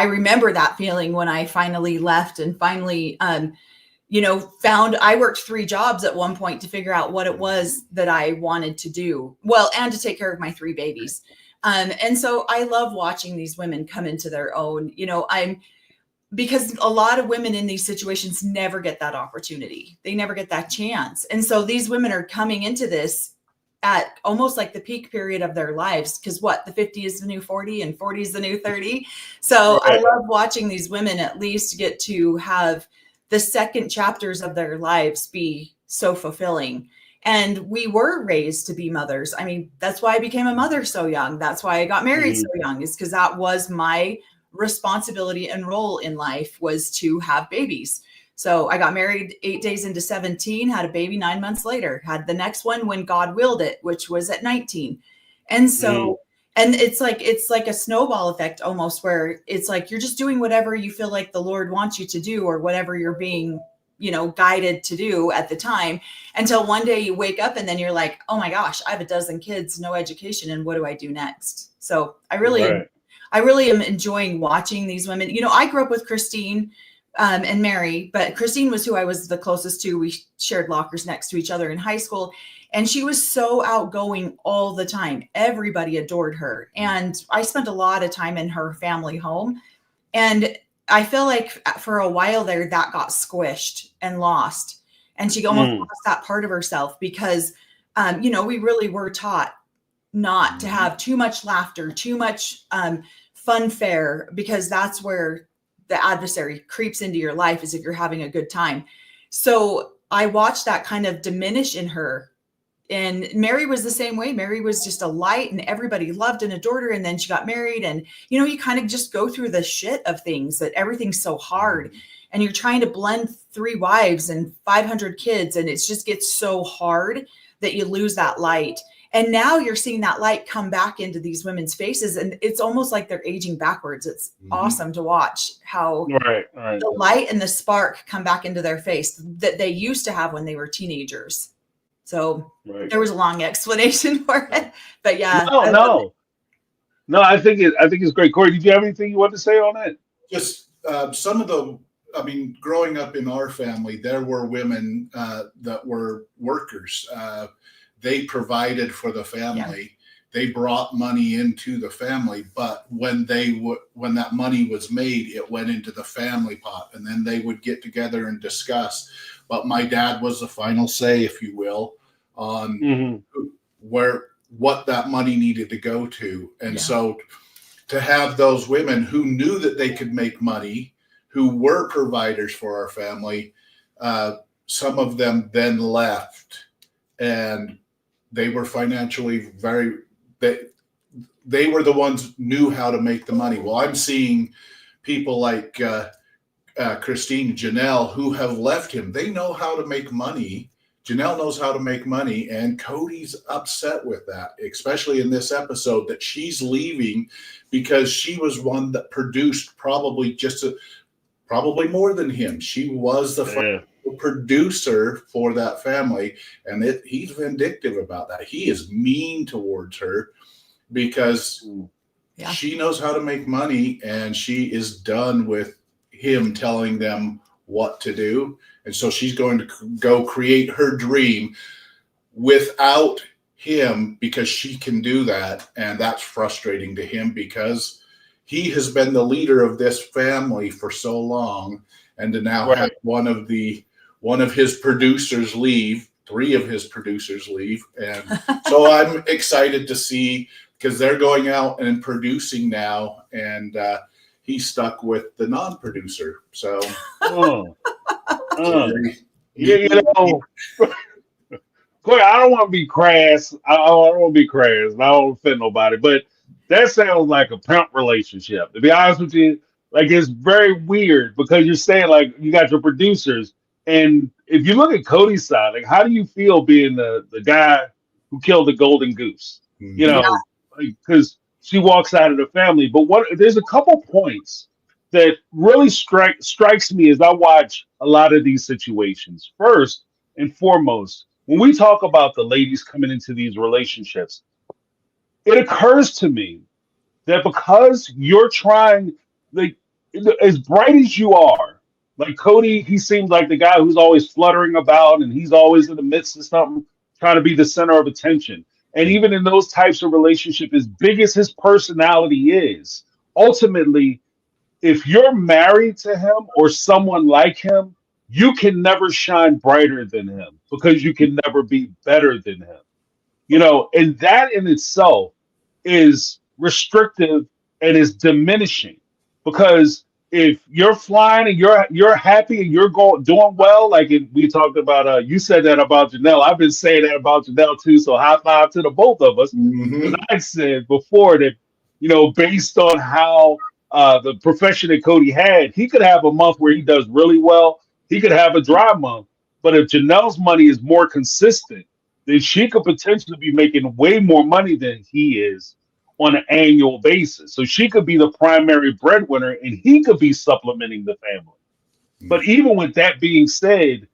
remember that feeling when I finally left and finally found I worked 3 jobs at one point to figure out what it was that I wanted to do. Well, and to take care of my 3 babies. And so I love watching these women come into their own. Because a lot of women in these situations never get that opportunity. They never get that chance. And so these women are coming into this at almost like the peak period of their lives. Because the 50 is the new 40 and 40 is the new 30. So Right. I love watching these women at least get to have the second chapters of their lives be so fulfilling. And we were raised to be mothers. I mean, that's why I became a mother so young. That's why I got married so young, is because that was my responsibility and role in life, was to have babies. So I got married 8 days into 17, had a baby 9 months later, had the next one when God willed it, which was at 19. And so, and it's like a snowball effect almost, where it's like, you're just doing whatever you feel like the Lord wants you to do, or whatever you're being, guided to do at the time, until one day you wake up and then you're like, oh my gosh, I have a dozen kids, no education. And what do I do next? So I really am enjoying watching these women. I grew up with Christine and Mary, but Christine was who I was the closest to. We shared lockers next to each other in high school, and she was so outgoing all the time. Everybody adored her. And I spent a lot of time in her family home. And I feel like for a while there, that got squished and lost. And she almost lost that part of herself because, we really were taught not to have too much laughter, too much funfare, because that's where the adversary creeps into your life, is if you're having a good time. So I watched that kind of diminish in her. And Mary was the same way. Mary was just a light and everybody loved and adored her. And then she got married and, you kind of just go through the shit of things, that everything's so hard and you're trying to blend 3 wives and 500 kids. And it just gets so hard that you lose that light. And now you're seeing that light come back into these women's faces. And it's almost like they're aging backwards. It's awesome to watch how the light and the spark come back into their face that they used to have when they were teenagers. So there was a long explanation for it, but yeah. No, I think it's great. Corey, did you have anything you want to say on it? Just growing up in our family, there were women that were workers. They provided for the family. Yeah. They brought money into the family, but when that money was made, it went into the family pot, and then they would get together and discuss. But my dad was the final say, if you will, on what that money needed to go to. And so to have those women who knew that they could make money, who were providers for our family, some of them then left, and they were financially they were the ones knew how to make the money. Well, I'm seeing people like Christine, Janelle, who have left him. They know how to make money. Janelle knows how to make money, and Cody's upset with that, especially in this episode, that she's leaving because she was one that produced probably more than him. She was the producer for that family, and he's vindictive about that. He is mean towards her because she knows how to make money, and she is done with him telling them what to do. And so she's going to go create her dream without him because she can do that. And that's frustrating to him because he has been the leader of this family for so long. And to now have one of his producers leave, 3 of his producers leave. And so I'm excited to see, because they're going out and producing now. And he's stuck with the non-producer. So, Corey, I don't want to be crass. I don't want to be crass. I don't offend nobody, but that sounds like a pimp relationship. To be honest with you, like it's very weird because you're saying like you got your producers, and if you look at Cody's side, like how do you feel being the guy who killed the golden goose? Because she walks out of the family. But there's a couple points that really strikes me as I watch a lot of these situations. First and foremost, when we talk about the ladies coming into these relationships, it occurs to me that because you're trying, like, as bright as you are, like Cody, he seems like the guy who's always fluttering about and he's always in the midst of something, trying to be the center of attention. And even in those types of relationships, as big as his personality is, ultimately, if you're married to him or someone like him, you can never shine brighter than him because you can never be better than him. And that in itself is restrictive and is diminishing, because if you're flying and you're happy and you're doing well, like we talked about, you said that about Janelle. I've been saying that about Janelle too. So high five to the both of us. And I said before that, based on how the profession that Cody had, he could have a month where he does really well. He could have a dry month. But if Janelle's money is more consistent, then she could potentially be making way more money than he is on an annual basis. So she could be the primary breadwinner and he could be supplementing the family. But even with that being said,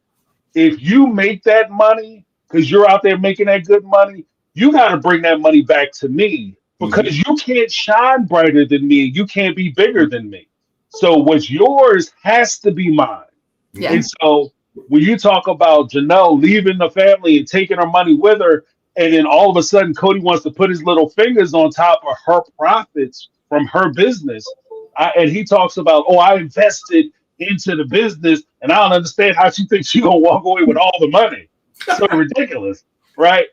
if you make that money because you're out there making that good money, you got to bring that money back to me, because you can't shine brighter than me. You can't be bigger than me. So what's yours has to be mine. Yeah. And so when you talk about Janelle leaving the family and taking her money with her, and then all of a sudden Cody wants to put his little fingers on top of her profits from her business, And he talks about, oh, I invested into the business, and I don't understand how she thinks she's gonna walk away with all the money. So ridiculous, right?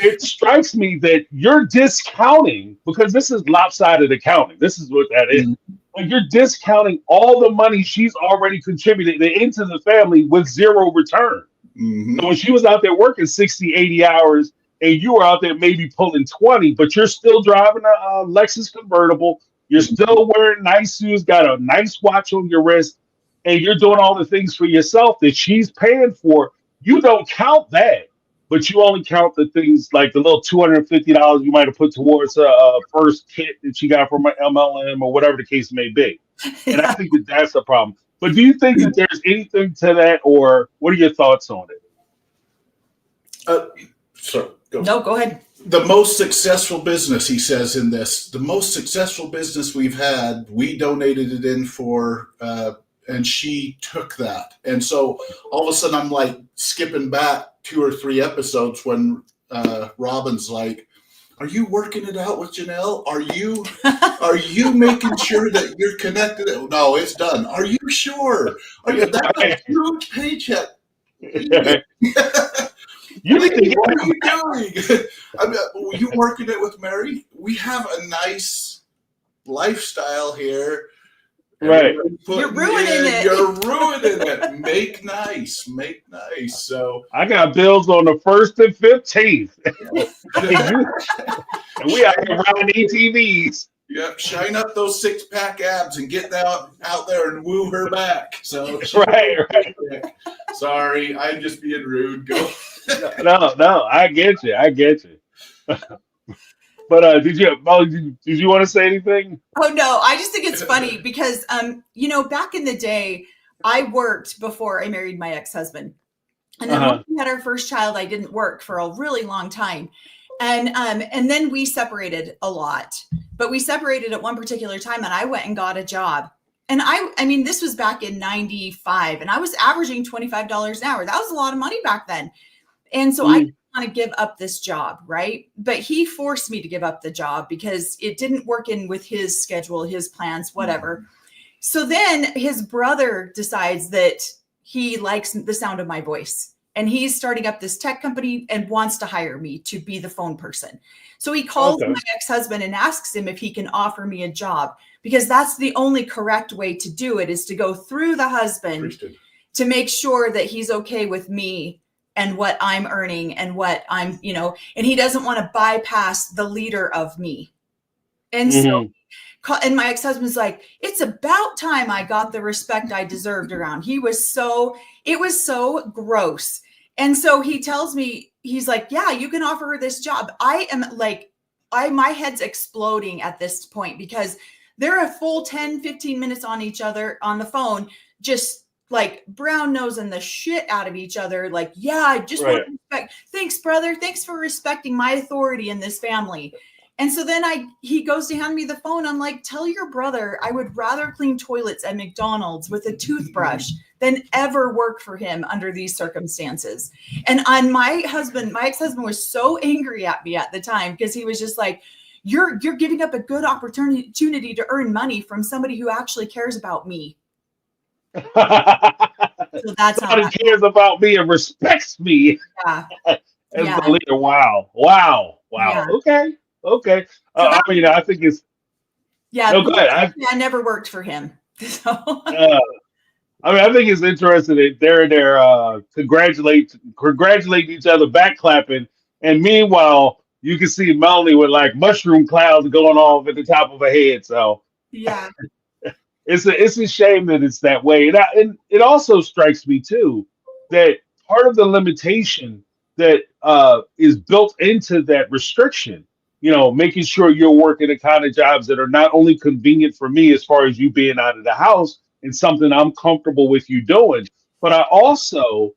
It strikes me that you're discounting, because this is lopsided accounting. This is what that is. Like, you're discounting all the money she's already contributed into the family with zero return. So when she was out there working 60, 80 hours, and you were out there maybe pulling 20, but you're still driving a Lexus convertible, you're still wearing nice shoes, got a nice watch on your wrist, and you're doing all the things for yourself that she's paying for, you don't count that. But you only count the things like the little $250 you might have put towards a first kit that she got from an MLM or whatever the case may be. And I think that that's the problem. But do you think that there's anything to that, or what are your thoughts on it? No, go ahead. The most successful business, he says in this, the most successful business we've had, we donated it in for, and she took that. And so all of a sudden I'm like skipping back 2 or 3 episodes when Robin's like, are you working it out with Janelle? Are you making sure that you're connected? No, it's done. Are you sure? That's a huge paycheck. What are you doing? I mean, were you working it with Mary? We have a nice lifestyle here. Right. You're ruining it. You're ruining it. Make nice. So I got bills on the 1st and 15th. And we out here riding ATVs. Yep, shine up those 6-pack abs and get out there and woo her back. So right. Sorry, I'm just being rude. Go. No, I get you. But did you want to say anything? Oh no, I just think it's funny because back in the day, I worked before I married my ex-husband, and then when we had our first child, I didn't work for a really long time, and then we separated a lot. But we separated at one particular time, and I went and got a job, and I mean this was back in '95, and I was averaging $25 an hour. That was a lot of money back then, and so I want to give up this job, right? But he forced me to give up the job because it didn't work in with his schedule, his plans, whatever. So then his brother decides that he likes the sound of my voice, and he's starting up this tech company and wants to hire me to be the phone person. So he calls my ex-husband and asks him if he can offer me a job, because that's the only correct way to do it, is to go through the husband to make sure that he's okay with me and what I'm earning and what I'm, and he doesn't want to bypass the leader of me. And so, and my ex-husband's like, it's about time I got the respect I deserved around. It was so gross. And so he tells me, he's like, yeah, you can offer her this job. I am like, my head's exploding at this point because they're a full 10, 15 minutes on each other on the phone, just like brown nosing the shit out of each other. Like, yeah, I just want to respect. Thanks, brother. Thanks for respecting my authority in this family. And so then he goes to hand me the phone. I'm like, tell your brother I would rather clean toilets at McDonald's with a toothbrush than ever work for him under these circumstances. And my ex-husband was so angry at me at the time because he was just like, you're giving up a good opportunity to earn money from somebody who actually cares about me. So that's somebody cares about me and respects me. Yeah. As the leader. Wow. Yeah. Okay. I mean, I think it's. Yeah. No, go ahead. I never worked for him. So. I mean, I think it's interesting that they're congratulating each other, back clapping, and meanwhile, you can see Melanie with like mushroom clouds going off at the top of her head. So yeah, it's a shame that it's that way. And it also strikes me too that part of the limitation that is built into that restriction, making sure you're working the kind of jobs that are not only convenient for me as far as you being out of the house and something I'm comfortable with you doing, but I also,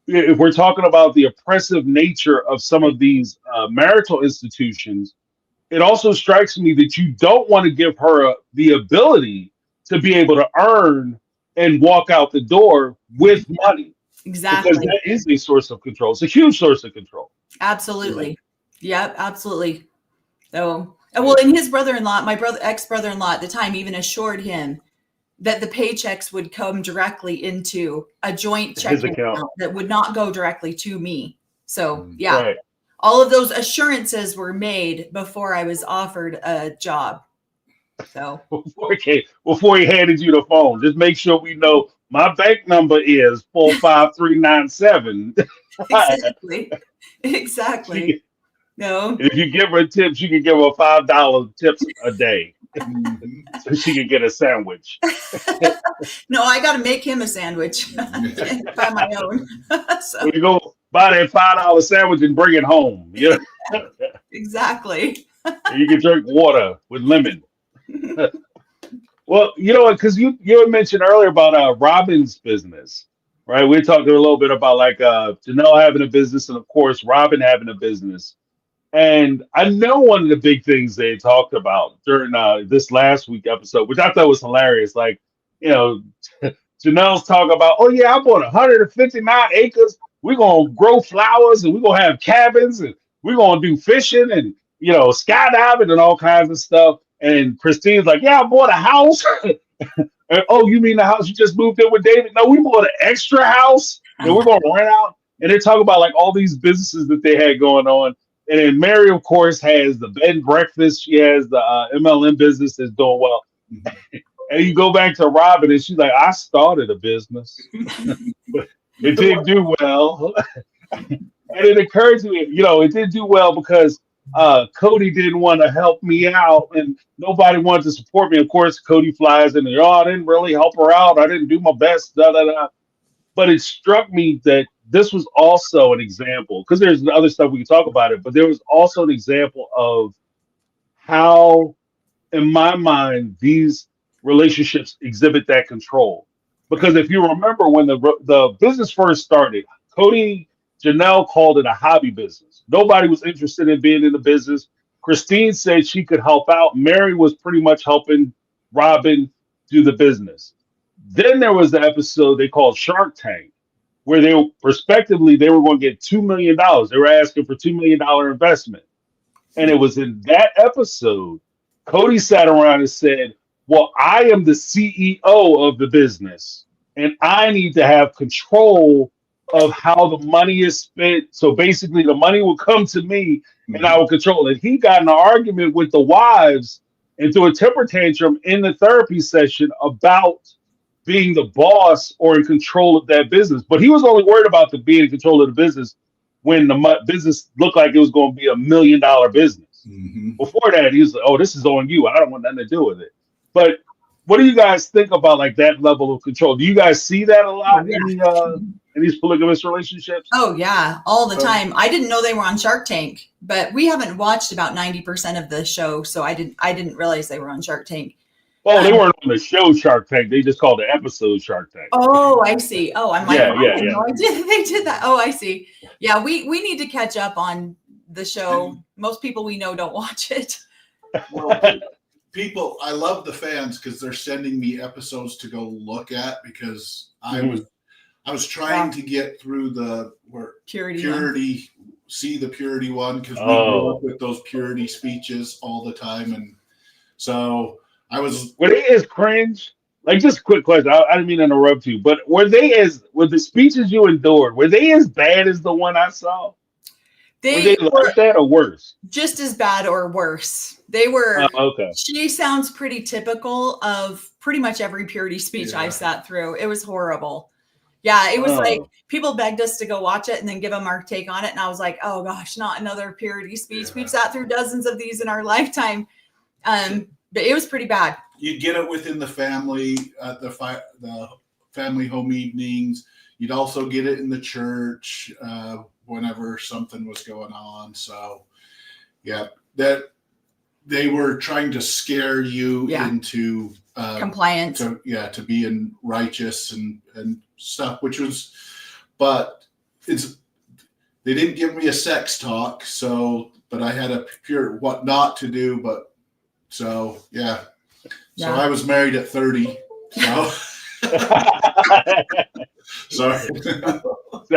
if we're talking about the oppressive nature of some of these marital institutions, it also strikes me that you don't want to give her the ability to be able to earn and walk out the door with money. Exactly. Because that is a source of control. It's a huge source of control. Absolutely. Yep, absolutely. So Well, and his brother-in-law, my ex-brother-in-law at the time, even assured him that the paychecks would come directly into a joint His checking account. account that would not go directly to me. So yeah, Right. all of those assurances were made before I was offered a job. So Before he handed you the phone, just make sure we know my bank number is 45397. exactly. No, If you give her tips, you can give her $5 tips a day, so she can get a sandwich. no, I got to make him a sandwich by my own. So When you go buy that $5 sandwich and bring it home, you know, exactly. and you can drink water with lemon. Well, you know what? Because you had mentioned earlier about Robin's business, right? We talked a little bit about like Janelle having a business, and of course Robin having a business. And I know one of the big things they talked about during this last week episode, which I thought was hilarious. Like, you know, Janelle's talking about, oh yeah, I bought 159 acres. We're gonna grow flowers, and we're gonna have cabins, and we're gonna do fishing, and skydiving, and all kinds of stuff. And Christine's like, yeah, I bought a house. And, oh, you mean the house you just moved in with David? No, we bought an extra house, and we're gonna rent out. And they're talking about like all these businesses that they had going on. And then Mary, of course, has the bed and breakfast. She has the MLM business that's doing well. And you go back to Robin, and she's like, I started a business. But it didn't do well. And it occurred to me, it didn't do well because Cody didn't want to help me out, and nobody wanted to support me. Of course, Cody flies in, and I didn't really help her out. I didn't do my best. Da, da, da. But it struck me that this was also an example, because there's other stuff we can talk about it, but there was also an example of how, in my mind, these relationships exhibit that control. Because if you remember when the business first started, Janelle called it a hobby business. Nobody was interested in being in the business. Christine said she could help out. Mary was pretty much helping Robin do the business. Then there was the episode they called Shark Tank, where they were going to get $2 million. They were asking for $2 million investment. And it was in that episode, Cody sat around and said, well, I am the CEO of the business, and I need to have control of how the money is spent. So basically the money will come to me, and I will control it. He got in an argument with the wives and threw a temper tantrum in the therapy session about being the boss or in control of that business. But he was only worried about being in control of the business when the business looked like it was going to be $1 million business. Before that, he was like, oh, this is on you. I don't want nothing to do with it. But what do you guys think about like that level of control? Do you guys see that a lot in these polygamous relationships? Oh yeah, all the time. I didn't know they were on Shark Tank, but we haven't watched about 90% of the show, so I didn't realize they were on Shark Tank. Oh, they weren't on the show Shark Tank. They just called the episode Shark Tank. Oh, I see. Oh, I'm like, Yeah. They did that. Oh, I see. Yeah, we need to catch up on the show. Most people we know don't watch it. Well, I love the fans because they're sending me episodes to go look at, because I was trying to get through the purity, see the purity one, because we grew up with those purity speeches all the time, and so were they as cringe? Like, just a quick question. I didn't mean to interrupt you, but were the speeches you endured, were they as bad as the one I saw? Were they like that or worse? Just as bad or worse. They were. Okay. She sounds pretty typical of pretty much every purity speech I sat through. It was horrible. Yeah, it was like people begged us to go watch it and then give them our take on it. And I was like, oh gosh, not another purity speech. Yeah. We've sat through dozens of these in our lifetime. But it was pretty bad. You'd get it within the family at the family home evenings. You'd also get it in the church whenever something was going on. So, yeah, that they were trying to scare you into compliance. To being righteous and stuff, but they didn't give me a sex talk. So, but I had a pure what not to do, So I was married at 30. So sorry.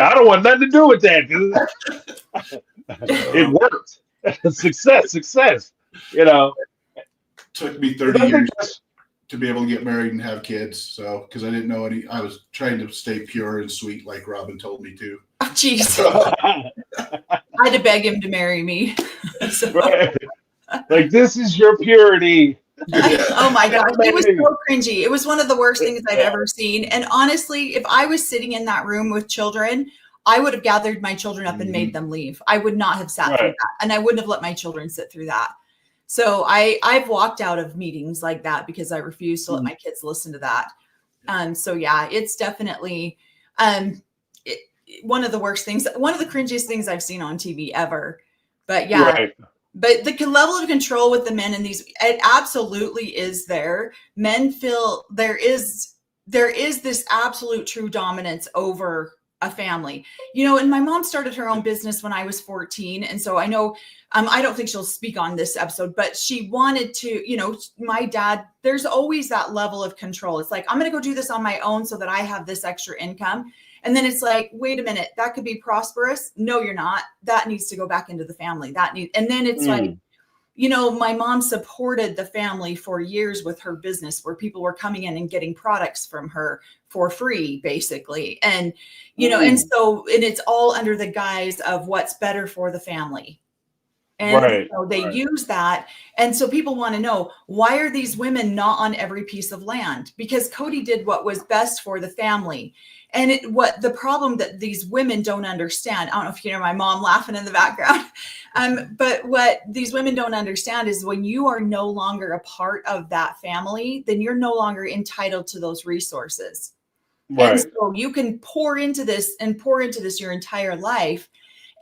I don't want nothing to do with that. It worked. Success. You know, Took me but 30 I think years that's to be able to get married and have kids. So, because I didn't know any, I was trying to stay pure and sweet, like Robin told me to. Oh, jeez. I had to beg him to marry me. So, right. Like this is your purity. oh my gosh, it was Maybe. so cringy. It was one of the worst things I've ever seen. And honestly, if I was sitting in that room with children, I would have gathered my children up and made them leave. I would not have sat through Right. that, and I wouldn't have let my children sit through that. So I've walked out of meetings like that because I refuse to let my kids listen to that. So yeah, it's definitely one of the worst things, one of the cringiest things I've seen on TV ever. But yeah, Right. but the level of control with the men in these, it absolutely is there. Men feel there is this absolute true dominance over a family, you know. And my mom started her own business when I was 14. And so I know, I don't think she'll speak on this episode, but she wanted to, you know, my dad, there's always that level of control. It's like, I'm going to go do this on my own so that I have this extra income. And then it's like, wait a minute, that could be prosperous. No, you're not. That needs to go back into the family. And then it's like, you know, my mom supported the family for years with her business where people were coming in and getting products from her for free, basically. And, you know, and so, and it's all under the guise of what's better for the family. And so they use that. And so people want to know, why are these women not on every piece of land? Because Cody did what was best for the family. And what the problem that these women don't understand, I don't know if you hear my mom laughing in the background, but what these women don't understand is when you are no longer a part of that family, then you're no longer entitled to those resources. Right. And so you can pour into this your entire life.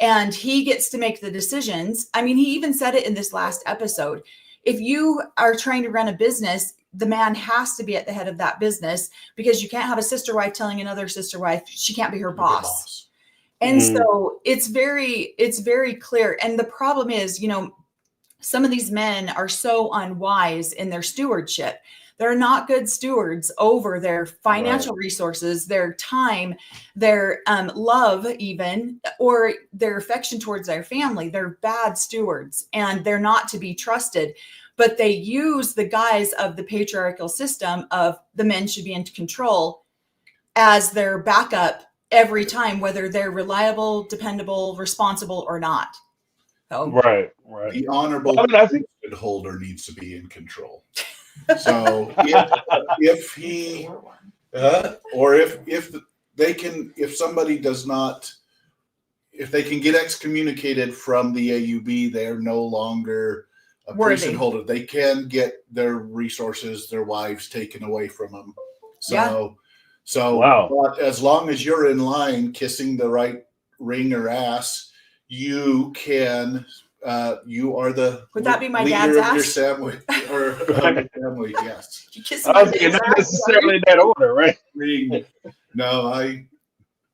And he gets to make the decisions. I mean, he even said it in this last episode. If you are trying to run a business, the man has to be at the head of that business, because you can't have a sister wife telling another sister wife she can't be her boss. And so it's very clear. And the problem is, you know, some of these men are so unwise in their stewardship. They're not good stewards over their financial resources, their time, their love, even, or their affection towards their family. They're bad stewards, and they're not to be trusted. But they use the guise of the patriarchal system of the men should be in control as their backup every time, whether they're reliable, dependable, responsible, or not. So, right. The honorable I think holder needs to be in control. So if he or if they can, if somebody does not, if they can get excommunicated from the AUB, they're no longer a priesthood holder. They can get their resources, their wives taken away from them. So but as long as you're in line kissing the right ring or ass, you can. You are the would that be my leader dad's of your ass? family, or of your family? Yes. You kiss I was thinking not necessarily in that order, right? No,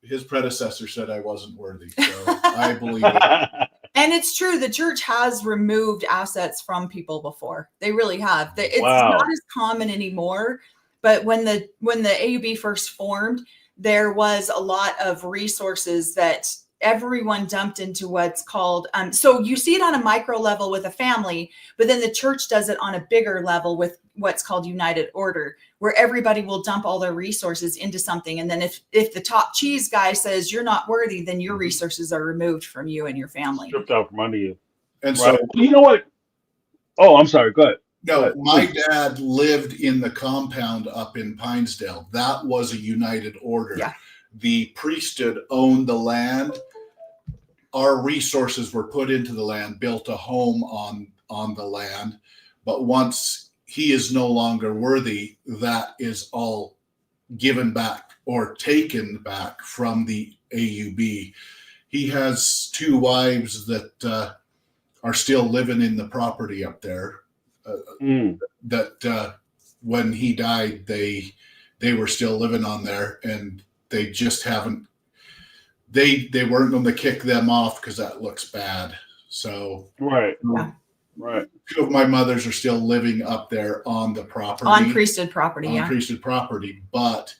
his predecessor said I wasn't worthy, so I believe it. And it's true. The church has removed assets from people before. They really have. It's not as common anymore. But when the AUB first formed, there was a lot of resources that everyone dumped into what's called, so you see it on a micro level with a family, but then the church does it on a bigger level with what's called united order, where everybody will dump all their resources into something. And then if the top cheese guy says you're not worthy, then your resources are removed from you and your family. Stripped out from under you. And so, you know what? Oh, I'm sorry. Go ahead. No, my dad lived in the compound up in Pinesdale. That was a united order. Yeah. The priesthood owned the land. Our resources were put into the land, built a home on the land. But once he is no longer worthy, that is all given back or taken back from the AUB. He has 2 wives that are still living in the property up there. That when he died, they were still living on there, and they just haven't. They weren't going to kick them off because that looks bad. So right. 2 of my mothers are still living up there on the property, on priesthood property, priesthood property, but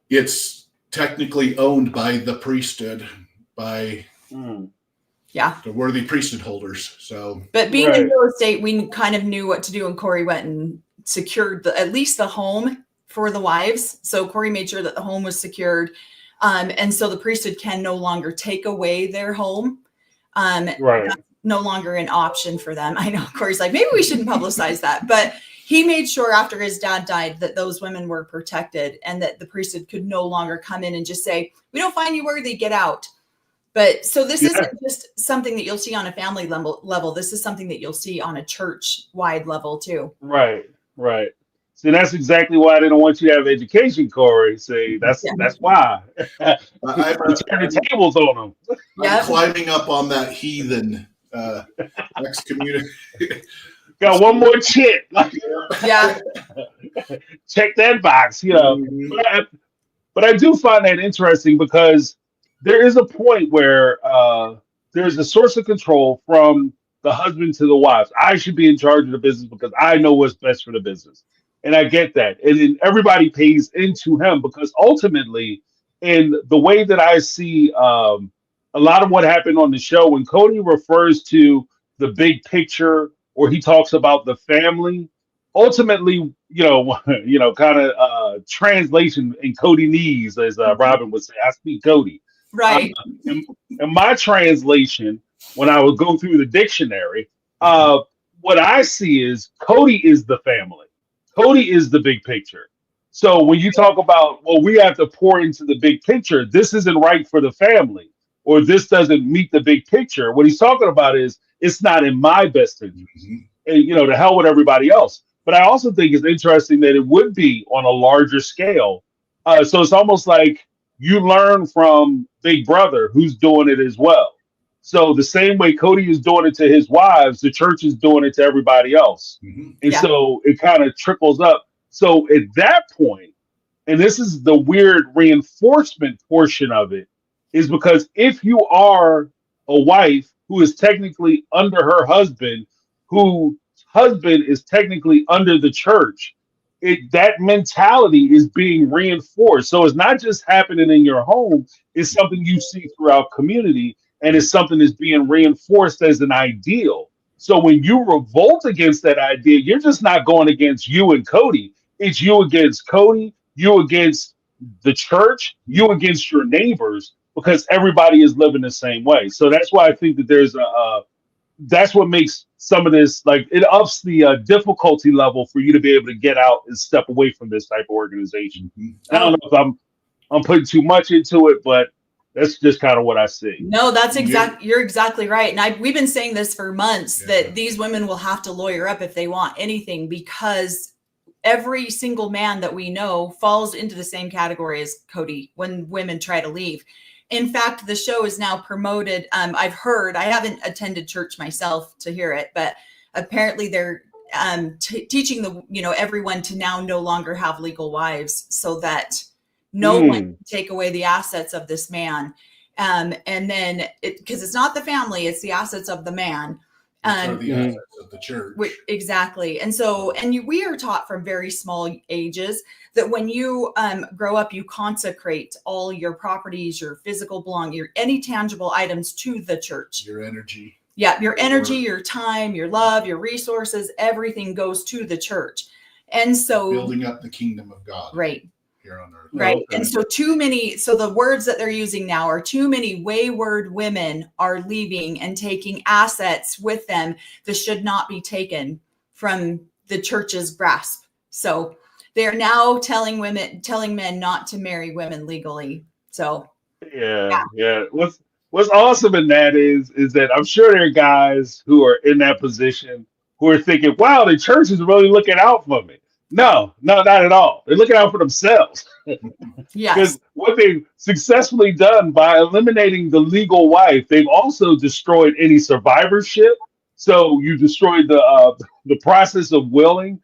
it's technically owned by the priesthood. Yeah. the worthy priesthood holders. So, But being in Right. real estate, we kind of knew what to do, and Corey went and secured at least the home for the wives. So Corey made sure that the home was secured. And so the priesthood can no longer take away their home. Right. That's no longer an option for them. I know Corey's like, maybe we shouldn't publicize that, but he made sure after his dad died that those women were protected and that the priesthood could no longer come in and just say, we don't find you worthy, get out. But so this Yeah. isn't just something that you'll see on a family level. This is something that you'll see on a church-wide level too. Right. Right. See, that's exactly why I didn't want you to have education, Corey. See, that's why. I'm Turn the tables on them. Yep. climbing up on that heathen excommunity. Got one more chit. Yeah. Check that box, you know. Mhm. But I do find that interesting because there is a point where there's a source of control from the husband to the wives. I should be in charge of the business because I know what's best for the business. And I get that. And then everybody pays into him because ultimately, in the way that I see a lot of what happened on the show, when Cody refers to the big picture or he talks about the family, ultimately, kind of translation in Cody knees, as Robin would say, I speak Cody. Right. In my translation, when I would go through the dictionary, what I see is Cody is the family. Cody is the big picture. So when you talk about, well, we have to pour into the big picture, this isn't right for the family, or this doesn't meet the big picture. What he's talking about is it's not in my best interest. Mhm. And, to hell with everybody else. But I also think it's interesting that it would be on a larger scale. So it's almost like you learn from Big Brother, who's doing it as well. So the same way Cody is doing it to his wives, the church is doing it to everybody else. Mhm. And Yeah. so it kind of trickles up. So at that point, and this is the weird reinforcement portion of it, is because if you are a wife who is technically under her husband, whose husband is technically under the church, that mentality is being reinforced. So it's not just happening in your home, it's something you see throughout community, and it's something that's being reinforced as an ideal. So when you revolt against that idea, you're just not going against you and Cody. It's you against Cody, you against the church, you against your neighbors, because everybody is living the same way. So that's why I think that there's that's what makes some of this, like, it ups the difficulty level for you to be able to get out and step away from this type of organization. Mhm. I don't know if I'm putting too much into it, but that's just kind of what I see. No, that's you're exactly right. And we've been saying this for months, Yeah. that these women will have to lawyer up if they want anything, because every single man that we know falls into the same category as Cody when women try to leave. In fact, the show is now promoted. I've heard, I haven't attended church myself to hear it, but apparently they're teaching everyone to now no longer have legal wives, so that no one can take away the assets of this man. And then because it's not the family, it's the assets of the man. These are the assets of the church. Exactly. And so, we are taught from very small ages that when you grow up, you consecrate all your properties, your physical belongings, any tangible items to the church. Your energy. Yeah, your energy, your time, your love, your resources, everything goes to the church. And so Building up the kingdom of God. Right. Here on earth. Right. Okay. And so the words that they're using now are too many wayward women are leaving and taking assets with them that should not be taken from the church's grasp. So they're now telling men not to marry women legally. So Yeah. What's awesome in that is that I'm sure there are guys who are in that position who are thinking, wow, the church is really looking out for me. No, not at all. They're looking out for themselves. yes. Because what they've successfully done by eliminating the legal wife, they've also destroyed any survivorship. So you destroyed the process of willing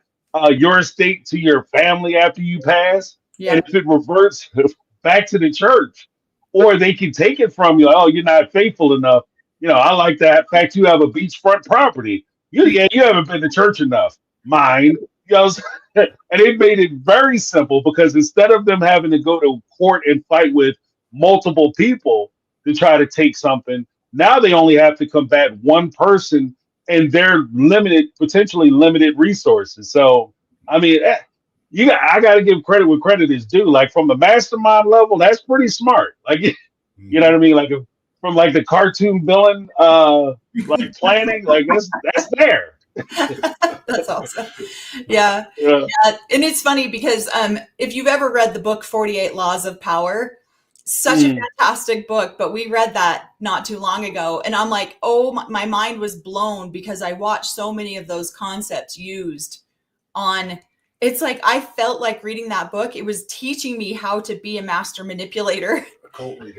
your estate to your family after you pass. Yeah. And if it reverts back to the church, or they can take it from you, oh, you're not faithful enough. I like that fact you have a beachfront property. You haven't been to church enough. Mine. And it made it very simple, because instead of them having to go to court and fight with multiple people to try to take something, Now they only have to combat one person and their potentially limited resources. So, I mean, I got to give credit where credit is due. Like from the mastermind level, that's pretty smart. Like, you know what I mean? Like from like the cartoon villain, like planning, like that's there. That's awesome. Yeah. Yeah. And it's funny because if you've ever read the book 48 Laws of Power, such a fantastic book, but we read that not too long ago. And I'm like, oh, my mind was blown because I watched so many of those concepts used on. It's like I felt like reading that book. It was teaching me how to be a master manipulator.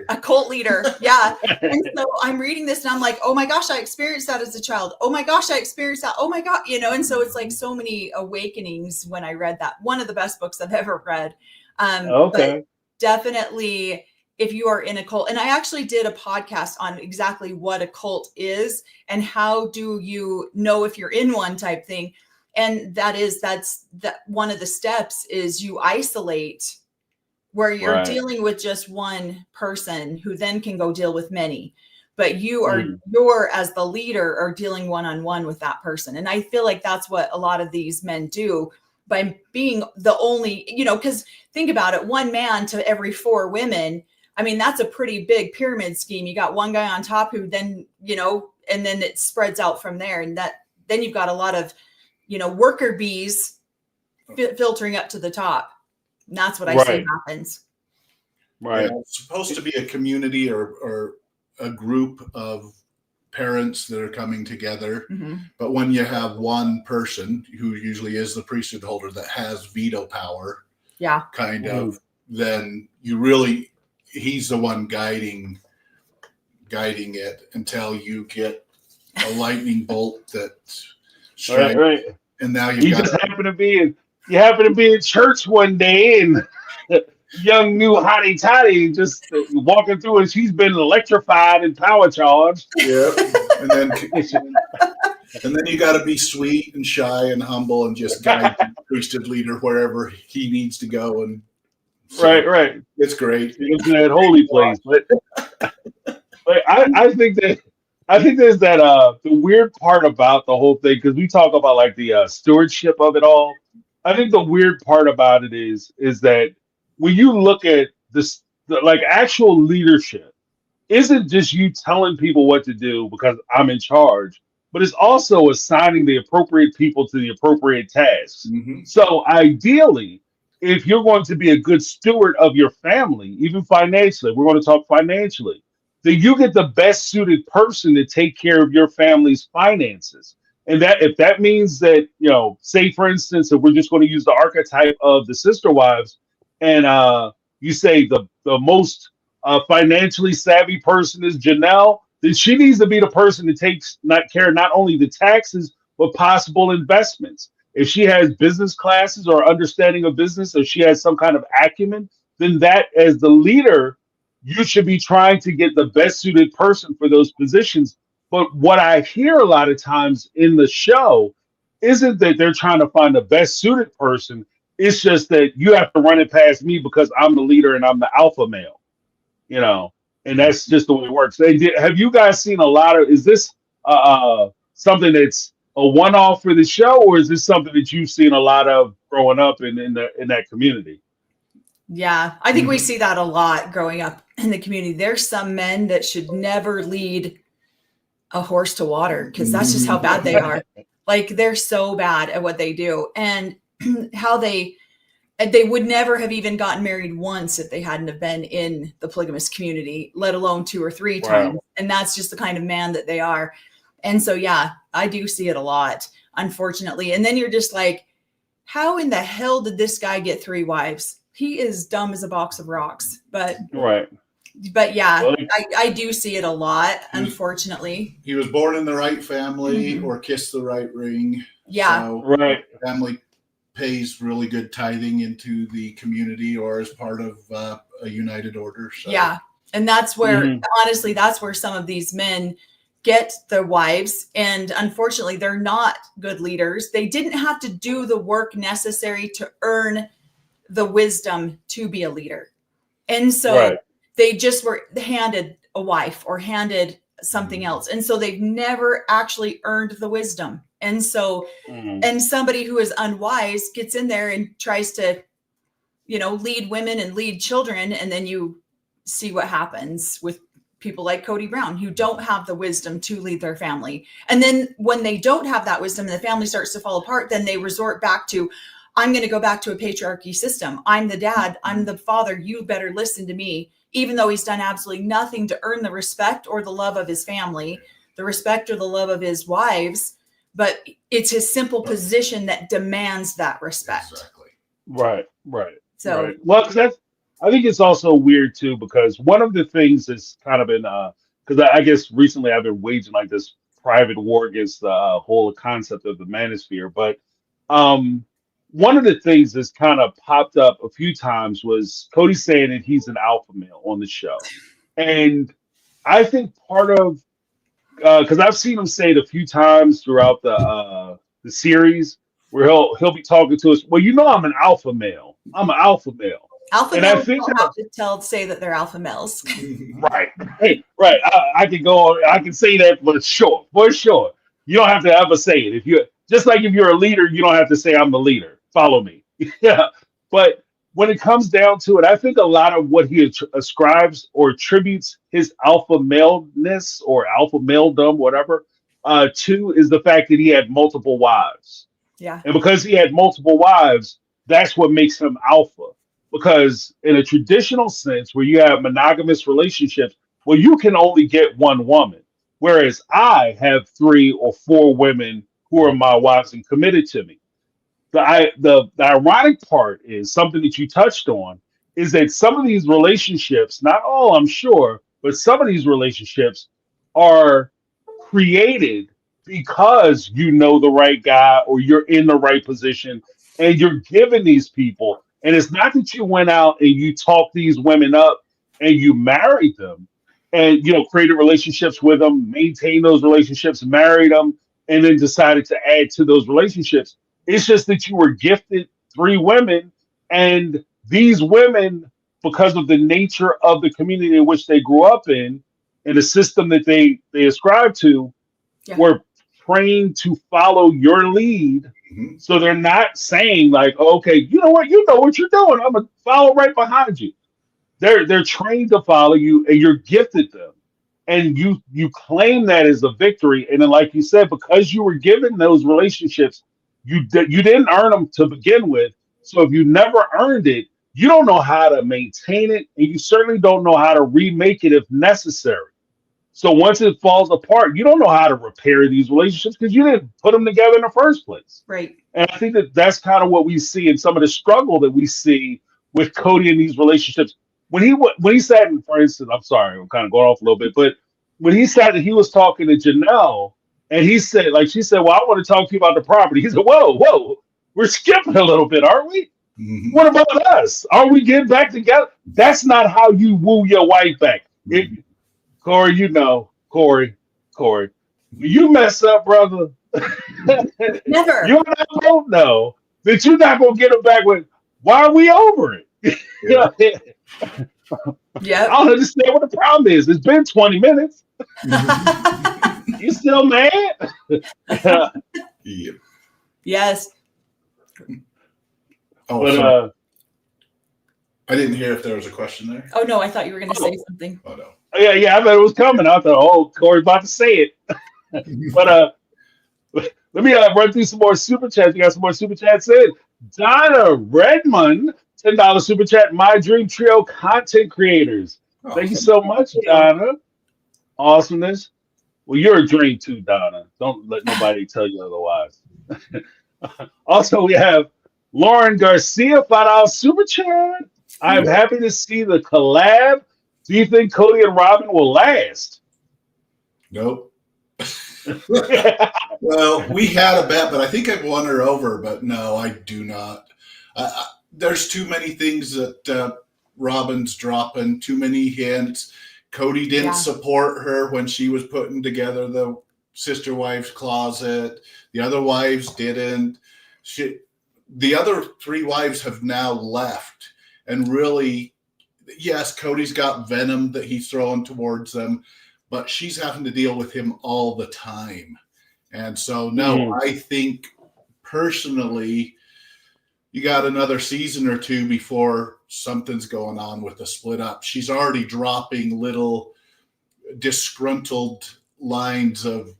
A cult leader. Yeah. And so I'm reading this and I'm like, oh my gosh, I experienced that as a child. Oh my gosh, I experienced that. Oh my God. And so it's like so many awakenings when I read that. One of the best books I've ever read. Okay. But definitely if you are in a cult, and I actually did a podcast on exactly what a cult is and how do you know if you're in one type thing. And that's one of the steps is you isolate where you're dealing with just one person who then can go deal with many, but you're as the leader are dealing one-on-one with that person. And I feel like that's what a lot of these men do by being the only, because think about it, one man to every 4 women. I mean, that's a pretty big pyramid scheme. You got one guy on top who then, and then it spreads out from there. And then you've got a lot of, worker bees filtering up to the top. And that's what I see happens. Right. It's supposed to be a community or a group of parents that are coming together. Mm-hmm. But when you have one person who usually is the priesthood holder that has veto power, kind of, then he's the one guiding it until you get a lightning bolt that strikes. Right. And now you happen to be in church one day and young new hottie toddy just walking through and she's been electrified and power charged. Yeah. And then you got to be sweet and shy and humble and just guide the priesthood leader wherever he needs to go. And so right. It's great. Into that holy place. But I think there's that the weird part about the whole thing, because we talk about like the stewardship of it all. I think the weird part about it is that when you look at this, like actual leadership isn't just you telling people what to do because I'm in charge, but it's also assigning the appropriate people to the appropriate tasks. Mm-hmm. So ideally, if you're going to be a good steward of your family, even financially, we're going to talk financially, then you get the best suited person to take care of your family's finances. And that if that means that, say, for instance, if we're just going to use the archetype of the sister wives, and you say the most financially savvy person is Janelle, then she needs to be the person that takes care of not only the taxes, but possible investments. If she has business classes or understanding of business, or she has some kind of acumen, then that as the leader, you should be trying to get the best suited person for those positions. But what I hear a lot of times in the show isn't that they're trying to find the best suited person. It's just that you have to run it past me because I'm the leader and I'm the alpha male, and that's just the way it works. Have you guys seen a lot of, is this something that's a one-off for the show, or is this something that you've seen a lot of growing up in that community? Yeah, I think we see that a lot growing up in the community. There's some men that should never lead a horse to water because that's just how bad they are. Like they're so bad at what they do, and how they would never have even gotten married once if they hadn't have been in the polygamous community, let alone 2 or 3 times. And that's just the kind of man that they are. And so, yeah, I do see it a lot, unfortunately. And then you're just like, how in the hell did this guy get 3 wives? He is dumb as a box of rocks. But yeah, I do see it a lot, unfortunately. He was born in the right family or kissed the right ring. Yeah. So family pays really good tithing into the community or as part of a united order. So. Yeah. And that's where, honestly, that's where some of these men get their wives. And unfortunately, they're not good leaders. They didn't have to do the work necessary to earn the wisdom to be a leader. And so they just were handed a wife or handed something else. And so they've never actually earned the wisdom. And so, and somebody who is unwise gets in there and tries to, lead women and lead children. And then you see what happens with people like Cody Brown, who don't have the wisdom to lead their family. And then when they don't have that wisdom and the family starts to fall apart, then they resort back to, I'm going to go back to a patriarchy system. I'm the dad. I'm the father. You better listen to me, even though he's done absolutely nothing to earn the respect or the love of his family, the respect or the love of his wives. But it's his simple position that demands that respect. Exactly. Right. So, right. Well, because I think it's also weird too, because one of the things that's kind of been, because I guess recently I've been waging like this private war against the whole concept of the manosphere. But one of the things that's kind of popped up a few times was Cody saying that he's an alpha male on the show. And I think part of, because I've seen him say it a few times throughout the series, where he'll be talking to us. Well, I'm an alpha male. I'm an alpha male. Alpha and males I think don't have to say that they're alpha males. Right. Right. I can go. I can say that for sure. For sure. You don't have to ever say it. If you're a leader, you don't have to say I'm the leader. Follow me. Yeah. But when it comes down to it, I think a lot of what he ascribes or attributes his alpha maleness or alpha maledom, whatever, to is the fact that he had multiple wives. Yeah. And because he had multiple wives, that's what makes him alpha. Because in a traditional sense, where you have monogamous relationships, well, you can only get one woman. Whereas I have 3 or 4 women who are my wives and committed to me. The ironic part is something that you touched on is that some of these relationships, not all, I'm sure, but some of these relationships are created because you know the right guy or you're in the right position and you're given these people. And it's not that you went out and you talked these women up and you married them and, created relationships with them, maintained those relationships, married them, and then decided to add to those relationships. It's just that you were gifted 3 women, and these women, because of the nature of the community in which they grew up in, and the system that they ascribe to, were trained to follow your lead. So they're not saying like, okay, you know what you're doing. I'm gonna follow right behind you. They're trained to follow you, and you're gifted them, and you claim that as a victory. And then, like you said, because you were given those relationships, you didn't earn them to begin with. So if you never earned it, you don't know how to maintain it, and you certainly don't know how to remake it if necessary. So once it falls apart, you don't know how to repair these relationships because you didn't put them together in the first place. Right. And I think that that's kind of what we see in some of the struggle that we see with Cody in these relationships. When he sat, for instance, I'm sorry, I'm kind of going off a little bit, but when he sat and he was talking to Janelle, and she said, well, I want to talk to you about the property. He said, whoa, we're skipping a little bit, aren't we? Mm-hmm. What about us? Are we getting back together? That's not how you woo your wife back. Corey, when you mess up, brother, never. You and I both know that you're not going to get them back with, why are we over it? Yeah. I don't understand what the problem is. It's been 20 minutes. You still mad? Yeah. Yes. Oh, but I didn't hear if there was a question there. Oh no, I thought you were going to say something. Oh no. Yeah, I thought it was coming. I thought, Corey's about to say it. But let me run through some more super chats. We got some more super chats in. Donna Redmond, $10 super chat. My Dream Trio content creators. Thank you so much, Donna. Awesomeness. Well, you're a dream too, Donna. Don't let nobody tell you otherwise. Also, we have Lauren Garcia, $5 super chat. I'm happy to see the collab. Do you think Cody and Robin will last? Nope. Well, we had a bet, but I think I've won her over. But no, I do not. There's too many things that Robin's dropping, too many hints. Cody didn't support her when she was putting together the sister wives closet. The other wives didn't. The other 3 wives have now left. And really, yes, Cody's got venom that he's throwing towards them. but she's having to deal with him all the time. And so, no, I think personally, you got another season or two before something's going on with the split up. She's already dropping little disgruntled lines of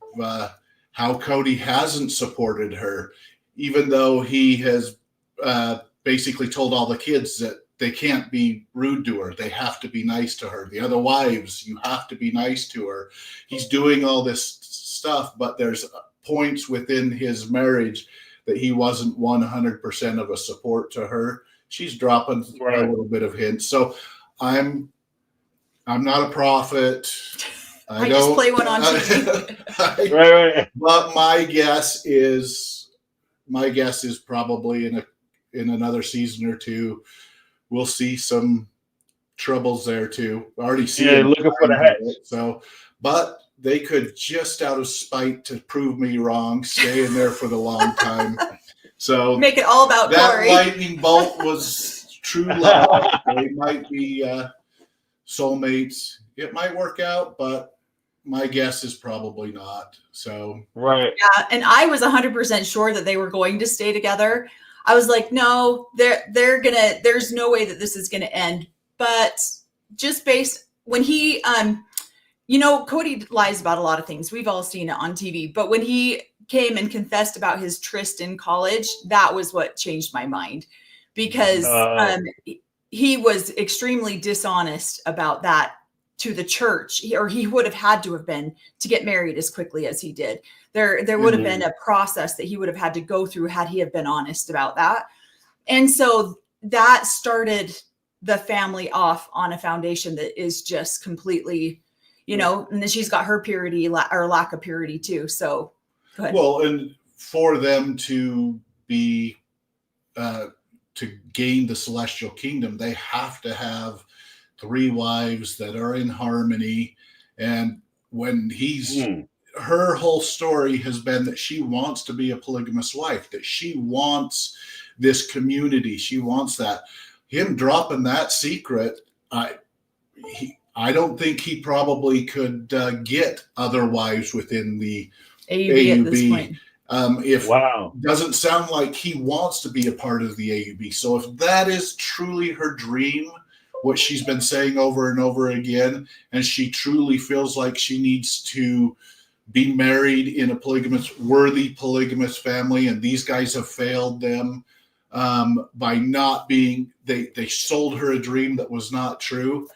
how Cody hasn't supported her, even though he has basically told all the kids that they can't be rude to her. They have to be nice to her. The other wives, you have to be nice to her. He's doing all this stuff, but there's points within his marriage that he wasn't 100% of a support to her. She's dropping a little bit of hints. So I'm not a prophet. I just play one on TV. Right. But my guess is probably in another season or two, we'll see some troubles there too. Already see it. Looking for the hatch. So, but they could, just out of spite to prove me wrong, stay in there for the long time. So make it all about that Corey. lightning bolt was true love. They might be soulmates. It might work out, but my guess is probably not. So right. Yeah, and I was 100% sure that they were going to stay together. I was like, no, they're gonna. There's no way that this is gonna end. But just based when he Cody lies about a lot of things. We've all seen it on TV. But when he came and confessed about his tryst in college, that was what changed my mind, because he was extremely dishonest about that to the church, or he would have had to have been to get married as quickly as he did. There would have been a process that he would have had to go through had he have been honest about that. And so that started the family off on a foundation that is just completely, and then she's got her purity or lack of purity too. So go ahead. Well, and for them to be to gain the celestial kingdom, they have to have 3 wives that are in harmony. And when her whole story has been that she wants to be a polygamous wife, that she wants this community, she wants that. Him dropping that secret, I don't think he probably could get other wives within the AUB. At this point. Doesn't sound like he wants to be a part of the AUB. So if that is truly her dream, what she's been saying over and over again, and she truly feels like she needs to be married in a worthy polygamous family, and these guys have failed them by not being, they sold her a dream that was not true.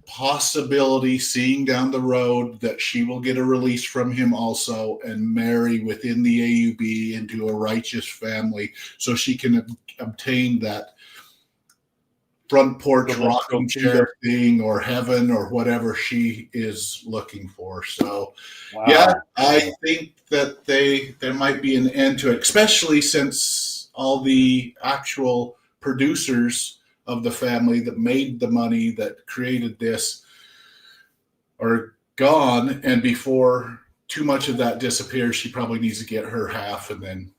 Possibility, seeing down the road, that she will get a release from him also and marry within the AUB into a righteous family, so she can obtain that front porch rocking chair thing, or heaven, or whatever she is looking for. So yeah, I think that there might be an end to it, especially since all the actual producers of the family that made the money, that created this, are gone. And before too much of that disappears, she probably needs to get her half and then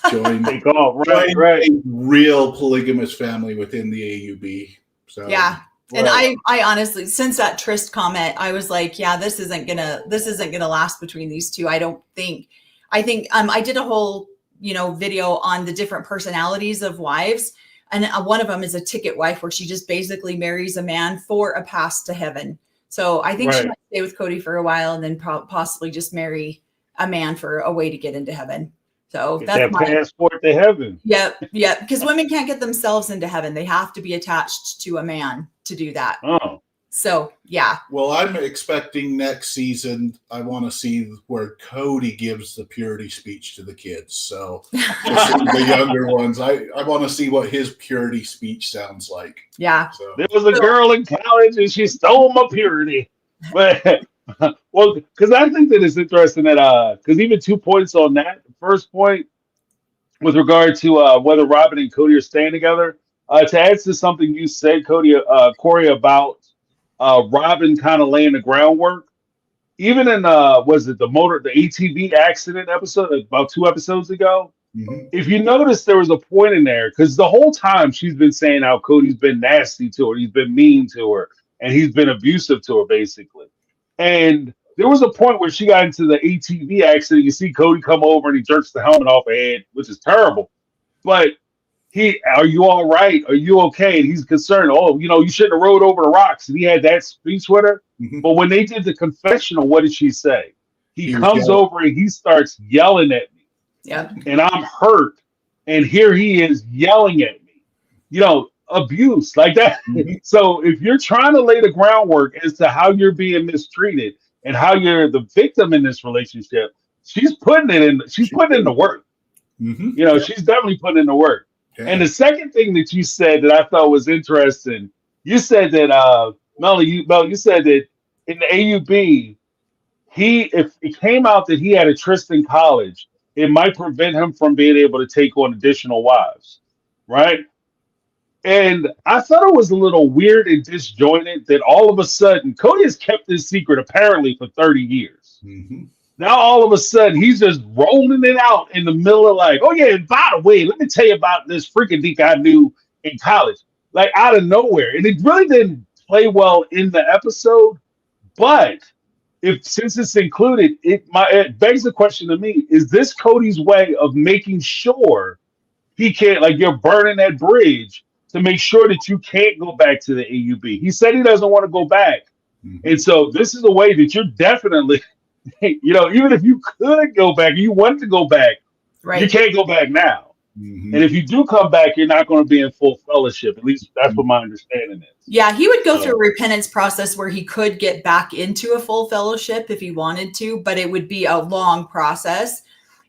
join a real polygamous family within the AUB. So yeah. And I honestly, since that tryst comment, I was like, yeah, this isn't gonna last between these two. I think I did a whole video on the different personalities of wives, and one of them is a ticket wife, where she just basically marries a man for a pass to heaven. So I think she might stay with Cody for a while and then possibly just marry a man for a way to get into heaven. So that's my passport to heaven. Yep. Because women can't get themselves into heaven. They have to be attached to a man to do that. Oh. So yeah. Well, I'm expecting next season, I want to see where Cody gives the purity speech to the kids. So the younger ones, I want to see what his purity speech sounds like. Yeah. So. There was a girl in college and she stole my purity. But well, because I think that it's interesting that because even 2 points on that. First point with regard to whether Robin and Cody are staying together. To add to something you said, Corey, about Robin kind of laying the groundwork. Even in was it the ATV accident episode about 2 episodes ago? Mm-hmm. If you notice, there was a point in there, because the whole time she's been saying how Cody's been nasty to her, he's been mean to her, and he's been abusive to her, basically. And there was a point where she got into the ATV accident. You see Cody come over and he jerks the helmet off her head, which is terrible. But are you all right? Are you okay? And he's concerned. Oh, you shouldn't have rode over the rocks. And he had that speech with her. Mhm. But when they did the confessional, what did she say? He was comes yelling. over and he starts yelling at me. Yeah. And I'm hurt. And here he is yelling at me. Abuse like that. Mhm. So if you're trying to lay the groundwork as to how you're being mistreated and how you're the victim in this relationship, she's putting it in. She's putting in the work. Mhm. She's definitely putting in the work. Yeah. And the second thing that you said that I thought was interesting, you said that Melanie, you said that in the AUB, if it came out that he had a tryst in college, it might prevent him from being able to take on additional wives, right? And I thought it was a little weird and disjointed that all of a sudden Cody has kept this secret apparently for 30 years. Mhm. Now all of a sudden he's just rolling it out in the middle of like, oh yeah, and by the way, let me tell you about this freaking geek I knew in college, like out of nowhere. And it really didn't play well in the episode, but since it's included, it begs the question to me: is this Cody's way of making sure he can't, like, you're burning that bridge to make sure that you can't go back to the AUB? He said he doesn't want to go back, and so this is a way that you're definitely, even if you could go back, you want to go back, Right. you can't go back now. Mhm. And if you do come back, you're not going to be in full fellowship. At least that's what my understanding is. Yeah, he would go through a repentance process where he could get back into a full fellowship if he wanted to, but it would be a long process.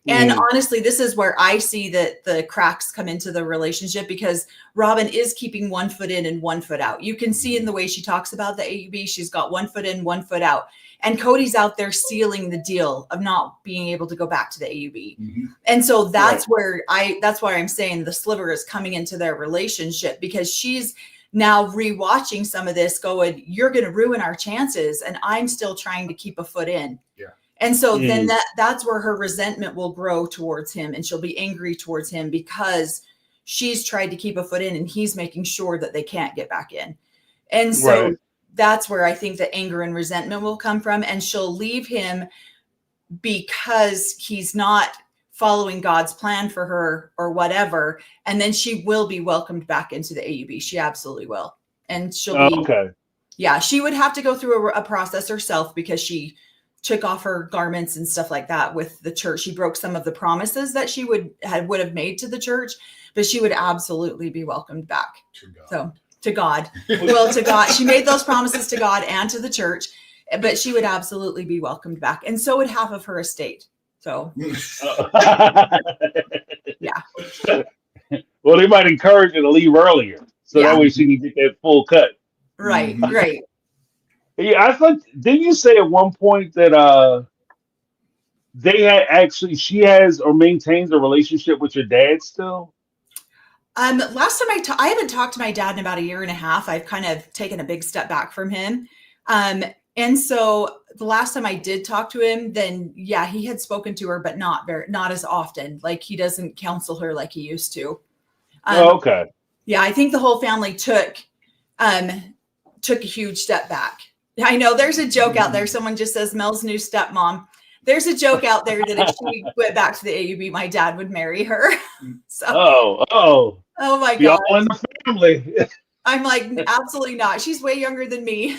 And honestly, this is where I see that the cracks come into the relationship, because Robin is keeping one foot in and one foot out. You can see in the way she talks about the AUB, she's got one foot in, one foot out. And Cody's out there sealing the deal of not being able to go back to the AUB. Mhm. And so that's where that's why I'm saying the sliver is coming into their relationship, because she's now rewatching some of this going, you're going to ruin our chances. And I'm still trying to keep a foot in. Yeah. And so then that's where her resentment will grow towards him, and she'll be angry towards him because she's tried to keep a foot in and he's making sure that they can't get back in. And so that's where I think the anger and resentment will come from. And she'll leave him because he's not following God's plan for her or whatever. And then she will be welcomed back into the AUB. She absolutely will. And she'll be, yeah, she would have to go through a process herself, because she took off her garments and stuff like that with the church. She broke some of the promises that she would have made to the church, but she would absolutely be welcomed back. To God. Well, to God. She made those promises to God and to the church, but she would absolutely be welcomed back. And so would half of her estate. So, yeah. Well, they might encourage her to leave earlier, so that way she can get that full cut. Right, right. Yeah, I thought, didn't you say at one point that she has or maintains a relationship with your dad still? Last time I haven't talked to my dad in about a year and a half. I've kind of taken a big step back from him. And so the last time I did talk to him, then yeah, he had spoken to her, but not as often. Like, he doesn't counsel her like he used to. Okay. Yeah, I think the whole family took a huge step back. I know there's a joke out there. Someone just says Mel's new stepmom. There's a joke out there that if she went back to the AUB, my dad would marry her. So, oh my God. Y'all in the family. I'm like, absolutely not. She's way younger than me.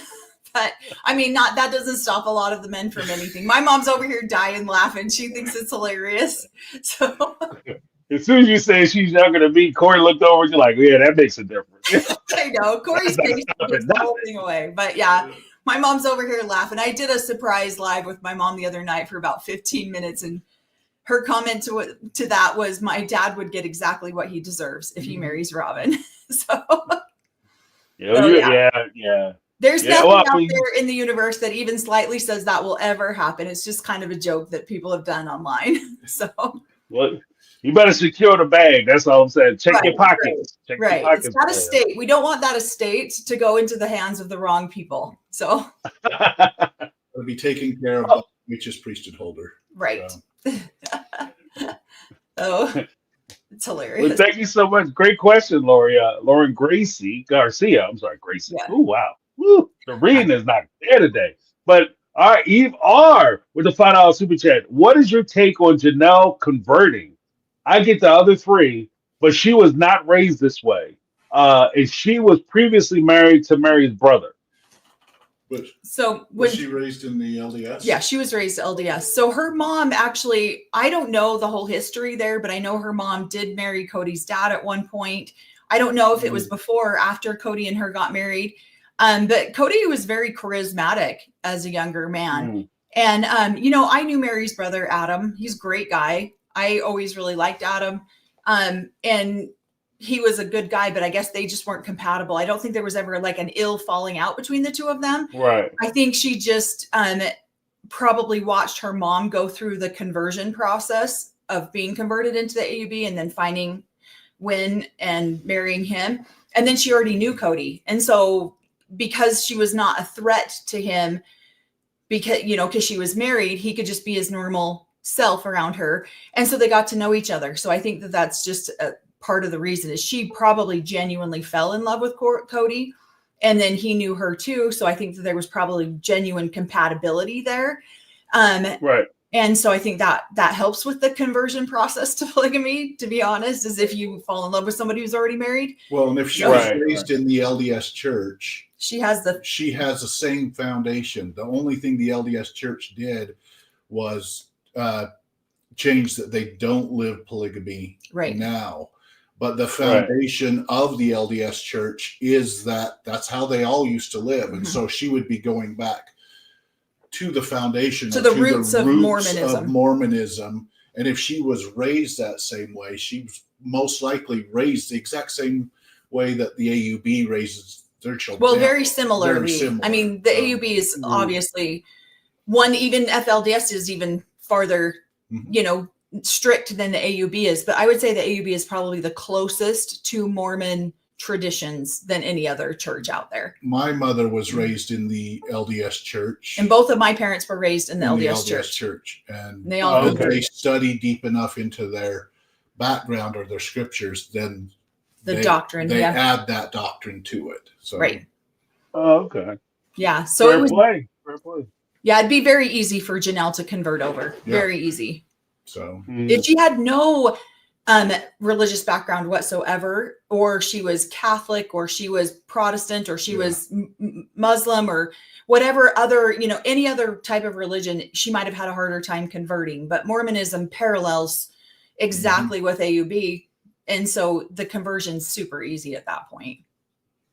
But I mean, that doesn't stop a lot of the men from anything. My mom's over here dying laughing. She thinks it's hilarious. So as soon as you say she's younger than me, Corey looked over and you're like, yeah, that makes a difference. I know. Corey's face gives the whole thing away. But yeah, my mom's over here laughing. I did a surprise live with my mom the other night for about 15 minutes. And her comment to that was, my dad would get exactly what he deserves if he marries Robin. So yeah. There's nothing out there in the universe that even slightly says that will ever happen. It's just kind of a joke that people have done online. So, well, you better secure the bag. That's all I'm saying. Check your pockets. Check your pockets. It's that estate. We don't want that estate to go into the hands of the wrong people. So, it'll be taken care of by the righteous priesthood holder. Right. So. It's hilarious. Well, thank you so much. Great question, Lauren Garcia. I'm sorry, Gracie. Yeah. Oh, wow. Woo, the reading is not there today. But All right, Eve R with the $5 super chat. What is your take on Janelle converting? I get the other three, but she was not raised this way. And she was previously married to Mary's brother. But So was she raised in the LDS? Yeah, she was raised LDS. So her mom actually, I don't know the whole history there, but I know her mom did marry Cody's dad at one point. I don't know if it was before or after Cody and her got married. But Cody was very charismatic as a younger man. And, I knew Mary's brother, Adam. He's a great guy. I always really liked Adam. And he was a good guy, but I guess they just weren't compatible. I don't think there was ever like an ill falling out between the two of them. Right. I think she just probably watched her mom go through the conversion process of being converted into the AUB and then finding Wynn and marrying him. And then she already knew Cody. And so because she was not a threat to him, because she was married, he could just be his normal self around her. And so they got to know each other. So I think that that's just a part of the reason is she probably genuinely fell in love with Cody. And then he knew her too. So I think that there was probably genuine compatibility there. Right. And so I think that helps with the conversion process to polygamy, to be honest, is if you fall in love with somebody who's already married. Well, and if she was raised in the LDS church, she has the same foundation. The only thing the LDS church did was change that they don't live polygamy now. But the foundation of the LDS church is that's how they all used to live. And so she would be going back to the foundation, to the roots of Mormonism. And if she was raised that same way, she was most likely raised the exact same way that the AUB raises their children. Well, very similarly. I mean, the AUB is obviously one, even FLDS is even farther, strict than the AUB is. But I would say the AUB is probably the closest to Mormon traditions than any other church out there. My mother was raised in the LDS church. And both of my parents were raised in the LDS church. And they all they study deep enough into their background or their scriptures, then the doctrine. They add that doctrine to it. So right. Oh, okay. Yeah. So Fair play. Yeah, it'd be very easy for Janelle to convert over. Yeah. Very easy. So if she had no religious background whatsoever, or she was Catholic, or she was Protestant, or she was Muslim, or whatever other, any other type of religion, she might have had a harder time converting. But Mormonism parallels exactly with AUB. And so the conversion's super easy at that point,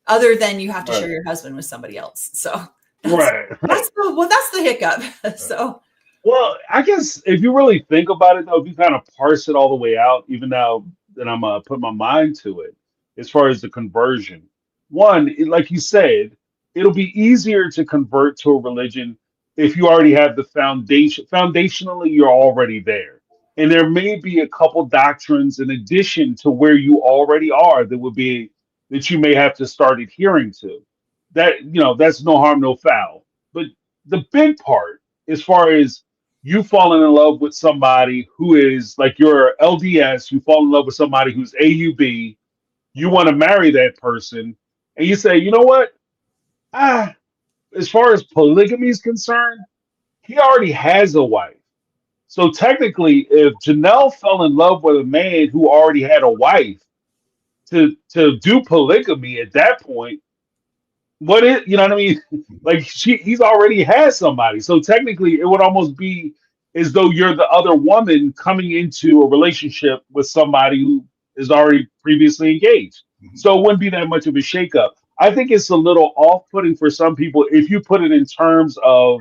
other than you have to share your husband with somebody else. So that's the hiccup. So. Well, I guess if you really think about it, though, if you kind of parse it all the way out, even now that I'm put my mind to it, as far as the conversion, one, like you said, it'll be easier to convert to a religion if you already have the foundation. Foundationally, you're already there. And there may be a couple doctrines in addition to where you already are that you may have to start adhering to. That, that's no harm, no foul. But the big part, as far as you falling in love with somebody who is like your LDS, you fall in love with somebody who's AUB, you want to marry that person, and you say, you know what? As far as polygamy is concerned, he already has a wife. So technically, if Janelle fell in love with a man who already had a wife, to do polygamy at that point, what I mean? Like he's already has somebody. So technically it would almost be as though you're the other woman coming into a relationship with somebody who is already previously engaged. So it wouldn't be that much of a shakeup. I think it's a little off-putting for some people if you put it in terms of,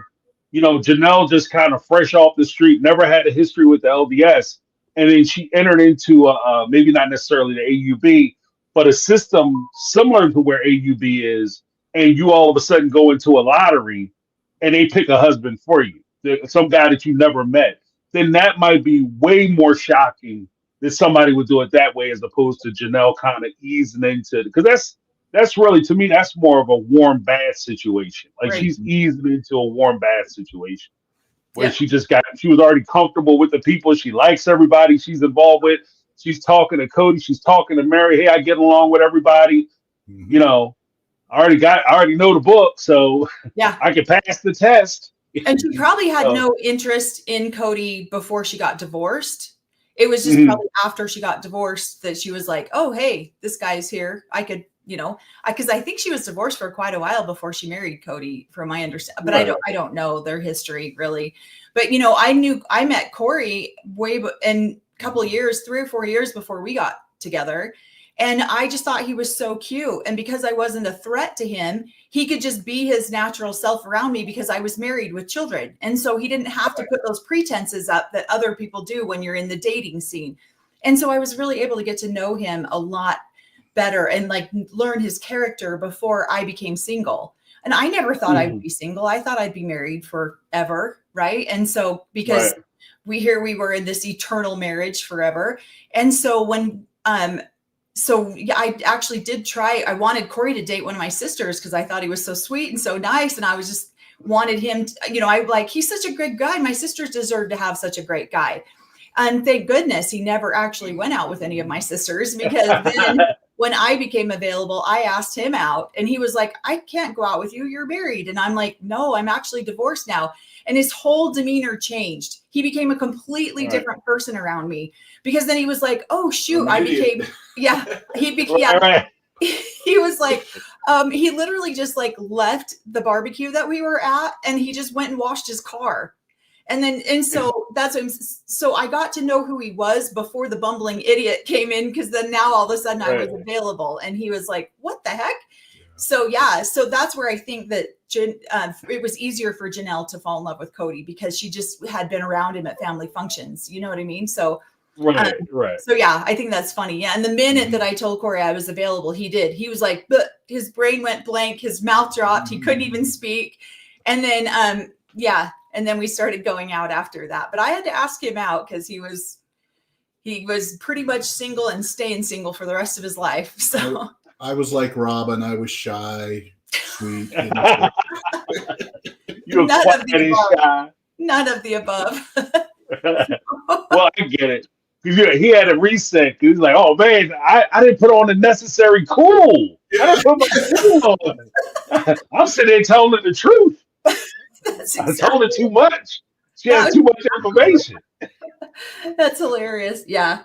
Janelle just kind of fresh off the street, never had a history with the LDS, and then she entered into maybe not necessarily the AUB, but a system similar to where AUB is, and you all of a sudden go into a lottery and they pick a husband for you, some guy that you never met, then that might be way more shocking that somebody would do it that way as opposed to Janelle kind of easing into it. Because that's really, to me, that's more of a warm bath situation. Like she's easing into a warm bath situation where she was already comfortable with the people. She likes everybody she's involved with. She's talking to Cody. She's talking to Mary. Hey, I get along with everybody. I already know the book, so I can pass the test. And she probably had Oh. no interest in Cody before she got divorced. It was just Mhm. probably after she got divorced that she was like, oh, hey, this guy's here. I could, because I think she was divorced for quite a while before she married Cody, from my understanding. But Right. I don't know their history really. But I met Corey in a couple of years, 3 or 4 years before we got together. And I just thought he was so cute. And because I wasn't a threat to him, he could just be his natural self around me because I was married with children. And so he didn't have to put those pretenses up that other people do when you're in the dating scene. And so I was really able to get to know him a lot better and like learn his character before I became single. And I never thought I would be single. I thought I'd be married forever. Right. And so because we were in this eternal marriage forever. And so when, I actually did try. I wanted Corey to date one of my sisters because I thought he was so sweet and so nice. And I was just wanted him to, he's such a great guy. My sisters deserve to have such a great guy. And thank goodness he never actually went out with any of my sisters, because then when I became available, I asked him out and he was like, I can't go out with you. You're married. And I'm like, no, I'm actually divorced now. And his whole demeanor changed. He became a completely different person around me, because then he was like, oh, shoot, I became, he was like, he literally just like left the barbecue that we were at and he just went and washed his car. And so so I got to know who he was before the bumbling idiot came in, because then now all of a sudden I was available and he was like, what the heck? So that's where I think that it was easier for Janelle to fall in love with Cody, because she just had been around him at family functions. You know what I mean? So right. So yeah, I think that's funny. Yeah. And the minute that I told Corey I was available, he was like, but his brain went blank, his mouth dropped, he couldn't even speak. And then and then we started going out after that. But I had to ask him out because he was pretty much single and staying single for the rest of his life. So I was like Robin. I was shy, sweet. You were quiet and shy. None of the above. Well, I get it. He had a reset. He was like, oh, man, I didn't put on the necessary cool. I didn't put my cool on. I'm sitting there telling her the truth. I told her too much. She had too much information. That's hilarious. Yeah.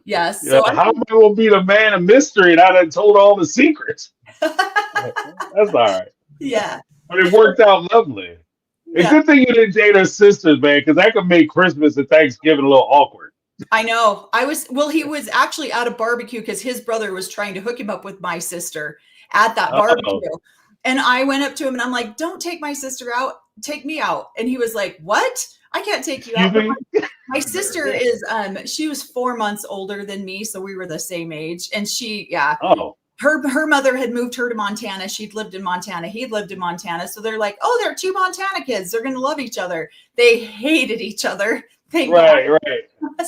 Yes. Yeah, so how am I going to be the man of mystery and I done told all the secrets? That's all right. Yeah. But it worked out lovely. It's a good thing you didn't date her sisters, man, because that could make Christmas and Thanksgiving a little awkward. I know. He was actually at a barbecue because his brother was trying to hook him up with my sister at that barbecue. And I went up to him and I'm like, don't take my sister out. Take me out. And he was like, what? I can't take you out. My sister is, she was 4 months older than me. So we were the same age. And her mother had moved her to Montana. She'd lived in Montana. He'd lived in Montana. So they're like, oh, they're 2 Montana kids. They're going to love each other. They hated each other. Right.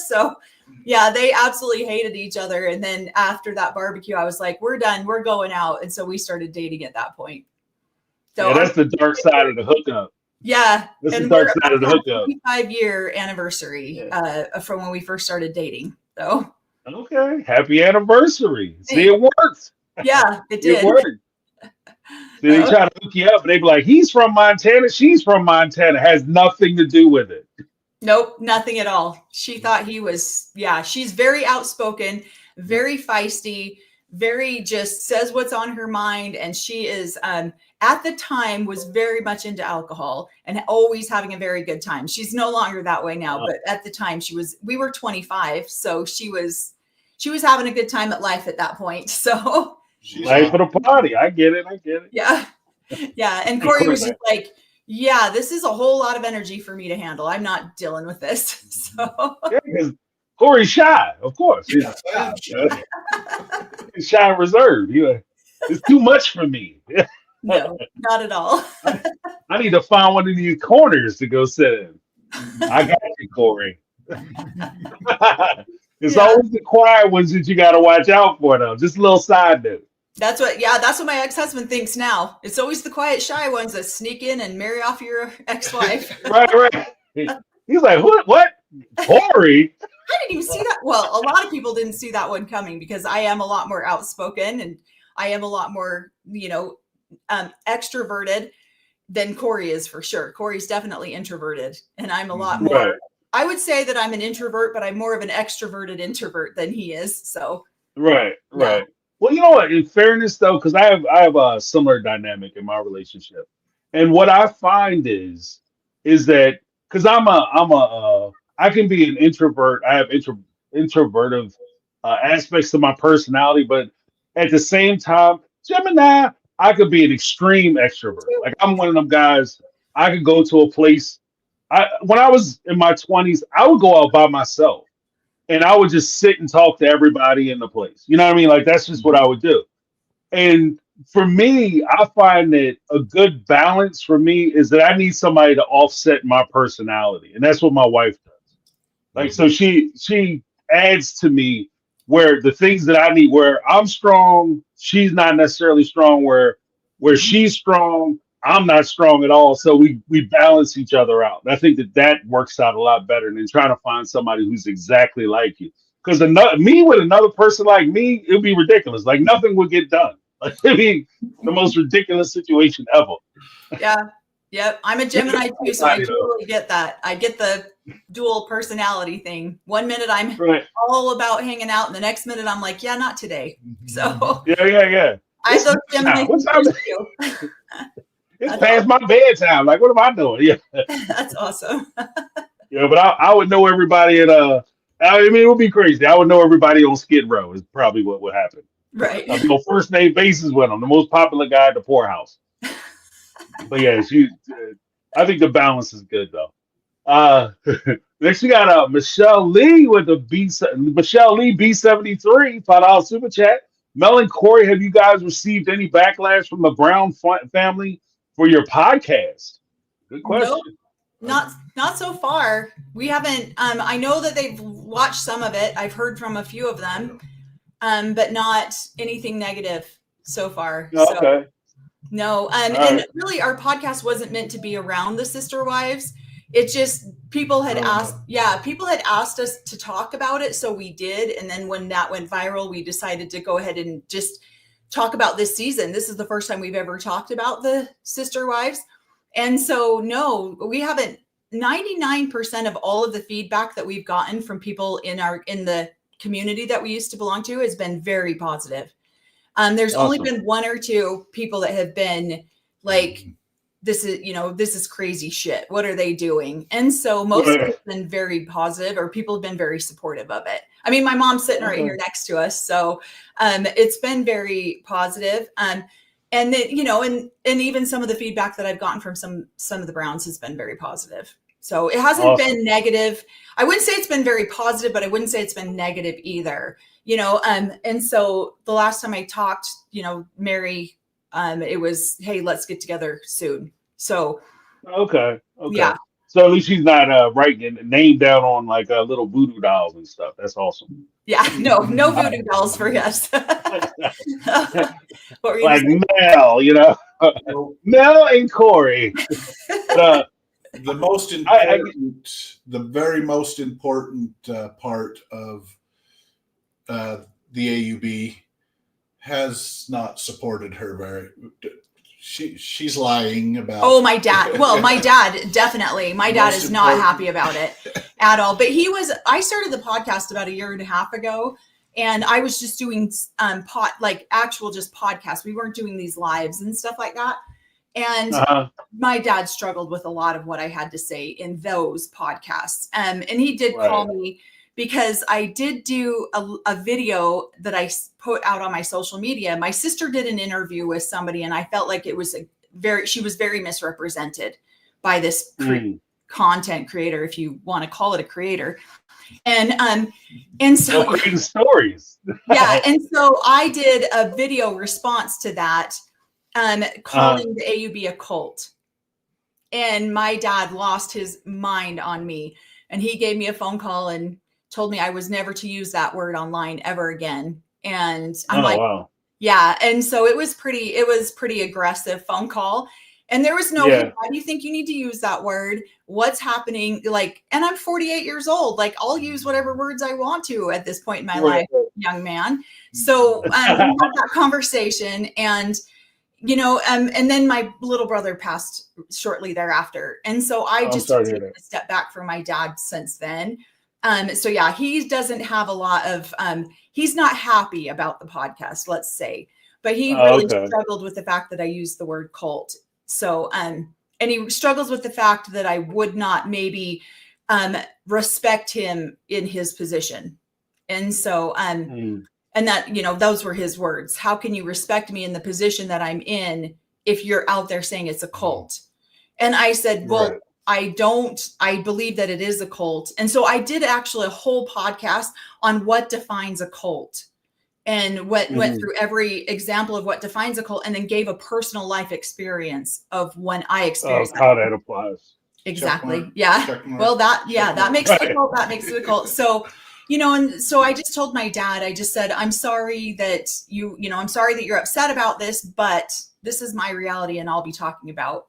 So yeah, they absolutely hated each other. And then after that barbecue, I was like, we're done. We're going out. And so we started dating at that point. So that's the dark side of the hookup. Yeah. That's the dark side of the hookup. 25-year anniversary from when we first started dating. So okay. Happy anniversary. See, it worked. Yeah, it did. It worked. See, they try to hook you up and they be like, he's from Montana, she's from Montana. Has nothing to do with it. Nope, nothing at all. She thought he was, she's very outspoken, very feisty, very just says what's on her mind. And she is, at the time, was very much into alcohol and always having a very good time. She's no longer that way now, but at the time we were 25. So she was having a good time at life at that point. So life for the party. I get it. Yeah. Yeah. And Corey was just like, yeah, this is a whole lot of energy for me to handle. I'm not dealing with this. So because Corey's shy, of course. He's shy and reserved. It's too much for me. No, not at all. I need to find one of these corners to go sit in. I got you, Corey. It's always the quiet ones that you got to watch out for, though. Just a little side note. That's what my ex-husband thinks now. It's always the quiet, shy ones that sneak in and marry off your ex-wife. Right. He's like, what? Corey? I didn't even see that. Well, a lot of people didn't see that one coming because I am a lot more outspoken and I am a lot more, extroverted. than Corey is for sure. Corey's definitely introverted, and I'm a lot more. Right. I would say that I'm an introvert, but I'm more of an extroverted introvert than he is. So Right. yeah. Right. Well, you know what? In fairness, though, because I have a similar dynamic in my relationship, and what I find is that because I can be an introvert. I have introvertive aspects to my personality, but at the same time, Gemini, I could be an extreme extrovert. Like I'm one of them guys. I could go to a place. When I was in my 20s, I would go out by myself and I would just sit and talk to everybody in the place. You know what I mean? Like that's just what I would do. And for me, I find that a good balance for me is that I need somebody to offset my personality, and that's what my wife does. Like so, she adds to me where the things that I need, where I'm strong, she's not necessarily strong. Where she's strong, I'm not strong at all. So we balance each other out. And I think that works out a lot better than trying to find somebody who's exactly like you. Because me with another person like me, it'd be ridiculous. Like nothing would get done. Like it'd be the most ridiculous situation ever. Yeah. Yep. I'm a Gemini too, so I totally get that. I get the dual personality thing. One minute I'm Right. all about hanging out, and the next minute I'm like, yeah, not today. So Yeah. I have those Gemini What time features too. It's past my bedtime. Like, what am I doing? Yeah. That's awesome. Yeah, but I would know everybody at I mean it would be crazy. I would know everybody on Skid Row is probably what would happen. Right. I'd be on first name basis with them, the most popular guy at the poorhouse. But yeah, I think the balance is good though. Next we got Michelle Lee with Michelle Lee B73 $5 super chat. Melanie Corey, have you guys received any backlash from the Brown family for your podcast? Good question. Nope. Not so far. We haven't. I know that they've watched some of it. I've heard from a few of them, but not anything negative so far. Okay. So, no. And right. really, our podcast wasn't meant to be around the sister wives. It just people had asked. Yeah, people had asked us to talk about it, so we did. And then when that went viral, we decided to go ahead and just talk about this season. This is the first time we've ever talked about the sister wives. And so, no, we haven't. 99% of all of the feedback that we've gotten from people in the community that we used to belong to has been very positive. There's only been one or two people that have been like, this is crazy shit. What are they doing? And so most of it's been very positive, or people have been very supportive of it. I mean, my mom's sitting right here next to us. So it's been very positive. And then, and even some of the feedback that I've gotten from some of the Browns has been very positive. So it hasn't been negative. I wouldn't say it's been very positive, but I wouldn't say it's been negative either. And so the last time I talked, Mary, it was, hey, let's get together soon. So okay. Yeah. So at least she's not writing a name down on like little voodoo dolls and stuff. That's awesome. Yeah, no voodoo dolls for us. Like Mel, Mel and Corey. The most important, the very most important part of the AUB has not supported her very. She's lying about. Oh, my dad. Well, my dad definitely. My dad is not happy about it at all. But I started the podcast about 1.5 years ago, and I was just doing actual just podcasts. We weren't doing these lives and stuff like that. And my dad struggled with a lot of what I had to say in those podcasts. And he did call me because I did do a video that I put out on my social media. My sister did an interview with somebody, and I felt like it was she was very misrepresented by this content creator, if you want to call it a creator. And so creating stories. Yeah. And so I did a video response to that, calling the AUB a cult. And my dad lost his mind on me, and he gave me a phone call and told me I was never to use that word online ever again. And I'm wow. Yeah. And so it was pretty aggressive phone call. And there was no, why do you think you need to use that word? What's happening? And I'm 48 years old. I'll use whatever words I want to at this point in my life, young man. So we had that conversation, and and then my little brother passed shortly thereafter. And so I I'm just sorry to hear taken that. a step back from my dad since then. So yeah, he doesn't have a lot of, he's not happy about the podcast, let's say, but he really Okay. struggled with the fact that I used the word cult. So, and he struggles with the fact that I would not maybe respect him in his position. And so, and that, those were his words. How can you respect me in the position that I'm in if you're out there saying it's a cult? And I said, well, Right. I believe that it is a cult. And so I did actually a whole podcast on what defines a cult and went through every example of what defines a cult and then gave a personal life experience of when I experienced How that applies. Exactly. Check Yeah. mark. Well, that Check makes mark. it a cult. That makes it a cult. So, and so I just told my dad, I just said, I'm sorry that I'm sorry that you're upset about this, but this is my reality and I'll be talking about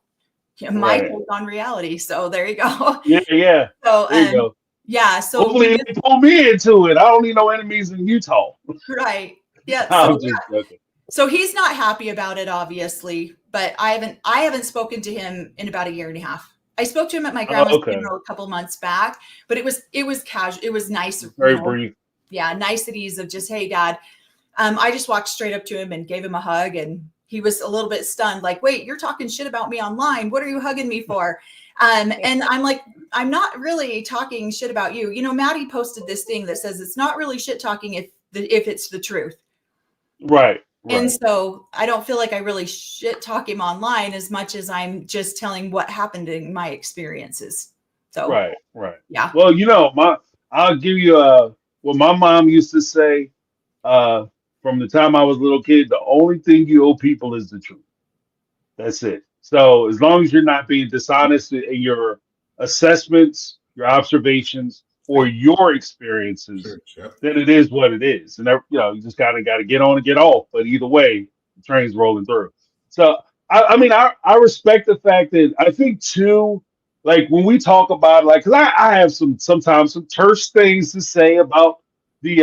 my take on reality. So there you go. Yeah. So, There you go. yeah. So hopefully they pull me into it. I don't need no enemies in Utah. right. Yeah. I'm So, just joking. so he's not happy about it, obviously, but I haven't spoken to him in about a year and a half. I spoke to him at my grandma's funeral a couple months back, but it was casual. It was nice. Very brief. Yeah. Niceties of just, hey, Dad. I just walked straight up to him and gave him a hug, and he was a little bit stunned, like, wait, you're talking shit about me online. What are you hugging me for? And I'm like, I'm not really talking shit about you. Maddie posted this thing that says it's not really shit talking if it's the truth. Right. And so I don't feel like I really shit talk him online as much as I'm just telling what happened in my experiences. So Right. yeah. Well, I'll give you what my mom used to say from the time I was a little kid. The only thing you owe people is the truth. That's it. So as long as you're not being dishonest in your assessments, your observations, or your experiences, then it is what it is. And you just gotta get on and get off. But either way, the train's rolling through. So I respect the fact that I think too, like when we talk about because I have sometimes some terse things to say about the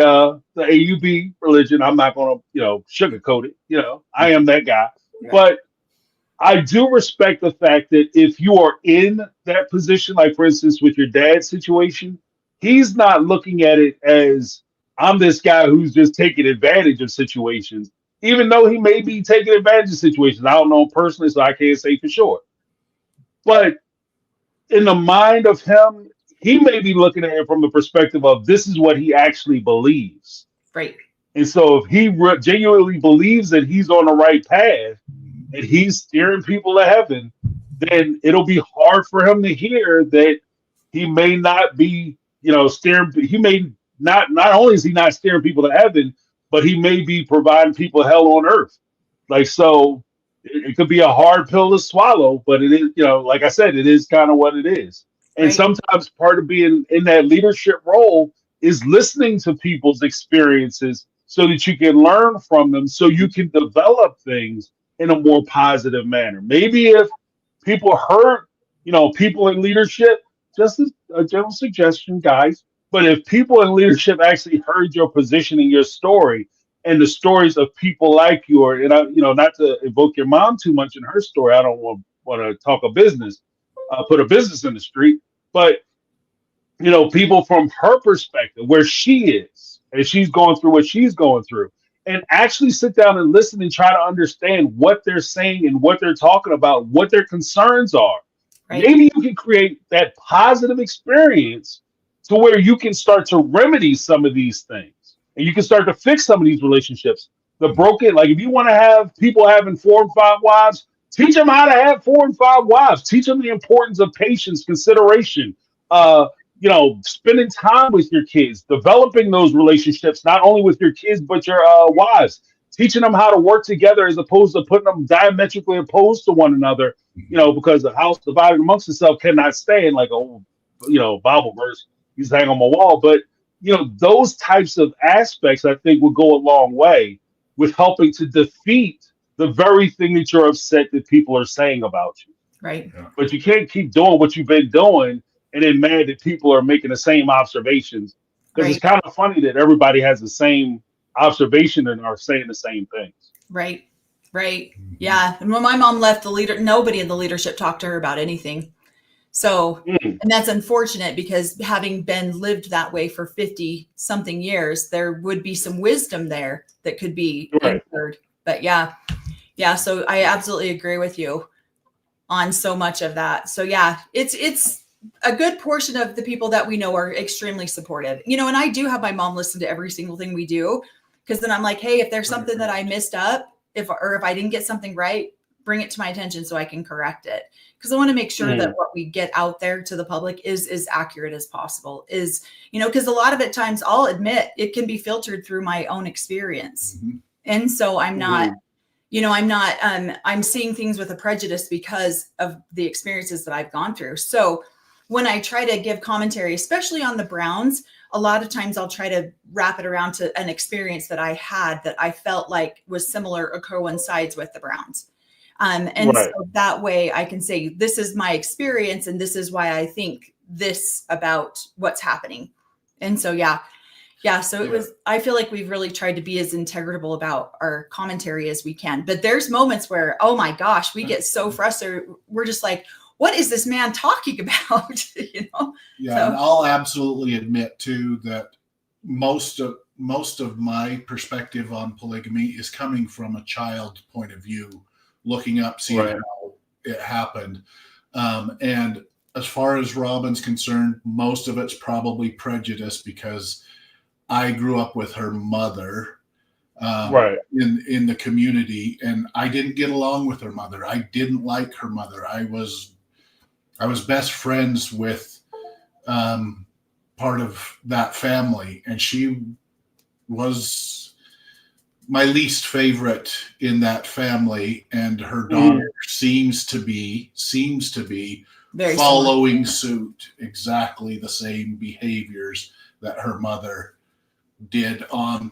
AUB religion. I'm not gonna sugarcoat it. I am that guy, but I do respect the fact that if you are in that position, like for instance with your dad's situation, he's not looking at it as I'm this guy who's just taking advantage of situations, even though he may be taking advantage of situations. I don't know him personally, so I can't say for sure. But in the mind of him, he may be looking at it from the perspective of this is what he actually believes. Right. And so if he genuinely believes that he's on the right path, and he's steering people to heaven, then it'll be hard for him to hear that he may not be, steering. He may not only is he not steering people to heaven, but he may be providing people hell on earth. Like, so it could be a hard pill to swallow, but it is, like I said, it is kind of what it is. And Right. sometimes part of being in that leadership role is listening to people's experiences so that you can learn from them, so you can develop things in a more positive manner. Maybe if people heard, people in leadership, just as a general suggestion, guys, but if people in leadership actually heard your position and your story and the stories of people like you, and not to evoke your mom too much in her story, I don't want to talk a business, put a business in the street, but people from her perspective, where she is, and she's going through what she's going through, and actually sit down and listen and try to understand what they're saying and what they're talking about, what their concerns are. Right. Maybe you can create that positive experience to where you can start to remedy some of these things and you can start to fix some of these relationships. The broken, like if you want to have people having 4 and 5 wives, teach them how to have 4 and 5 wives. Teach them the importance of patience, consideration, spending time with your kids, developing those relationships, not only with your kids, but your wives, teaching them how to work together as opposed to putting them diametrically opposed to one another, because the house divided amongst itself cannot stand, like Bible verse you hang on my wall. But, those types of aspects, I think, will go a long way with helping to defeat the very thing that you're upset that people are saying about you. Right. But you can't keep doing what you've been doing and then mad that people are making the same observations, because it's kind of funny that everybody has the same observation and are saying the same things. Right. Right. Yeah. And when my mom left nobody in the leadership talked to her about anything. So, and that's unfortunate because having been lived that way for 50 something years, there would be some wisdom there that could be inferred. But yeah. So I absolutely agree with you on so much of that. So yeah, it's a good portion of the people that we know are extremely supportive, and I do have my mom listen to every single thing we do. Cause then I'm like, hey, if there's something that I missed up, if I didn't get something right, bring it to my attention so I can correct it. Cause I want to make sure that what we get out there to the public is as accurate as possible cause a lot of it times I'll admit it can be filtered through my own experience. And so I'm not, I'm seeing things with a prejudice because of the experiences that I've gone through. So when I try to give commentary, especially on the Browns, a lot of times I'll try to wrap it around to an experience that I had that I felt like was similar or coincides with the Browns. So that way I can say, this is my experience and this is why I think this about what's happening. And so, so I feel like we've really tried to be as integral about our commentary as we can. But there's moments where, oh my gosh, we get so frustrated. We're just like, what is this man talking about? Yeah, so. And I'll absolutely admit too that most of my perspective on polygamy is coming from a child point of view, looking up, seeing how it happened. And as far as Robin's concerned, most of it's probably prejudice because I grew up with her mother in the community, and I didn't get along with her mother. I didn't like her mother. I was best friends with part of that family, and she was my least favorite in that family. And her daughter seems to be very following suit, exactly the same behaviors that her mother did on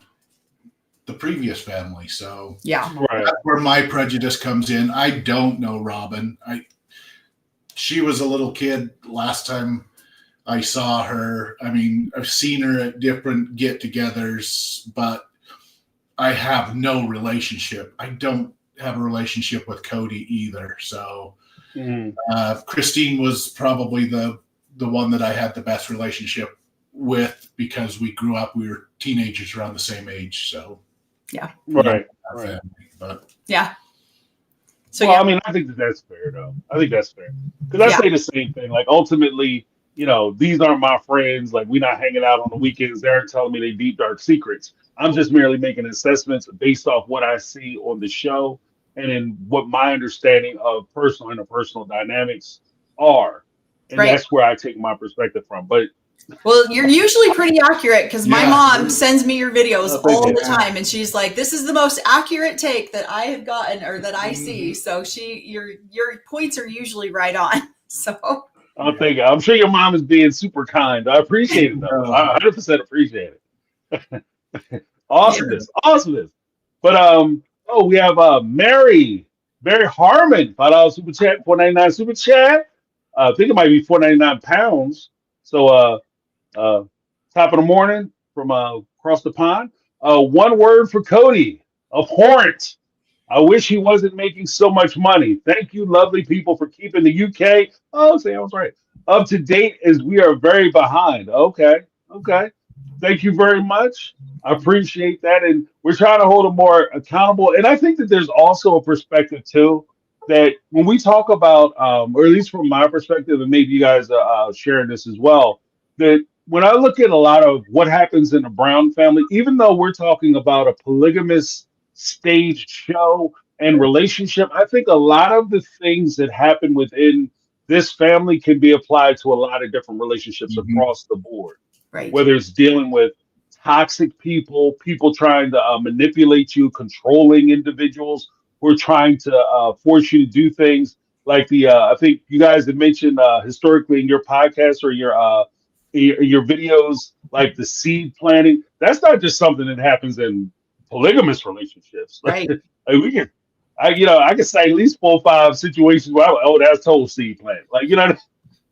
the previous family. So that's where my prejudice comes in. I don't know Robin. She was a little kid last time I saw her. I mean, I've seen her at different get-togethers, but I have no relationship. I don't have a relationship with Cody either. So Christine was probably the one that I had the best relationship with because we grew up, we were teenagers around the same age. So but So well, I mean, I think that's fair, though. I think that's fair because I say the same thing. Like, ultimately, these aren't my friends. Like, we're not hanging out on the weekends. They aren't telling me their deep, dark secrets. I'm just merely making assessments based off what I see on the show and in what my understanding of personal and interpersonal dynamics are. And that's where I take my perspective from. But well, you're usually pretty accurate because my mom sends me your videos all the time, and she's like, "This is the most accurate take that I have gotten or that I see." So your points are usually right on. So I'm sure your mom is being super kind. I appreciate it, though. I 100% appreciate it. Awesomeness. But we have Mary Harmon, $5 super chat, $4.99 super chat. I think it might be 4.99 pounds. So top of the morning from across the pond. One word for Cody: abhorrent. I wish he wasn't making so much money. Thank you, lovely people, for keeping the UK Sam's right up to date as we are very behind. Okay. Thank you very much. I appreciate that, and we're trying to hold them more accountable. And I think that there's also a perspective too that when we talk about, or at least from my perspective, and maybe you guys are sharing this as well, that when I look at a lot of what happens in the Brown family, even though we're talking about a polygamous staged show and relationship, I think a lot of the things that happen within this family can be applied to a lot of different relationships across the board. Right. Whether it's dealing with toxic people trying to manipulate you, controlling individuals who are trying to force you to do things like I think you guys had mentioned historically in your podcast or your videos, like the seed planting. That's not just something that happens in polygamous relationships. Right. Like we can, I can say at least 4 or 5 situations where that's total seed plant. Like,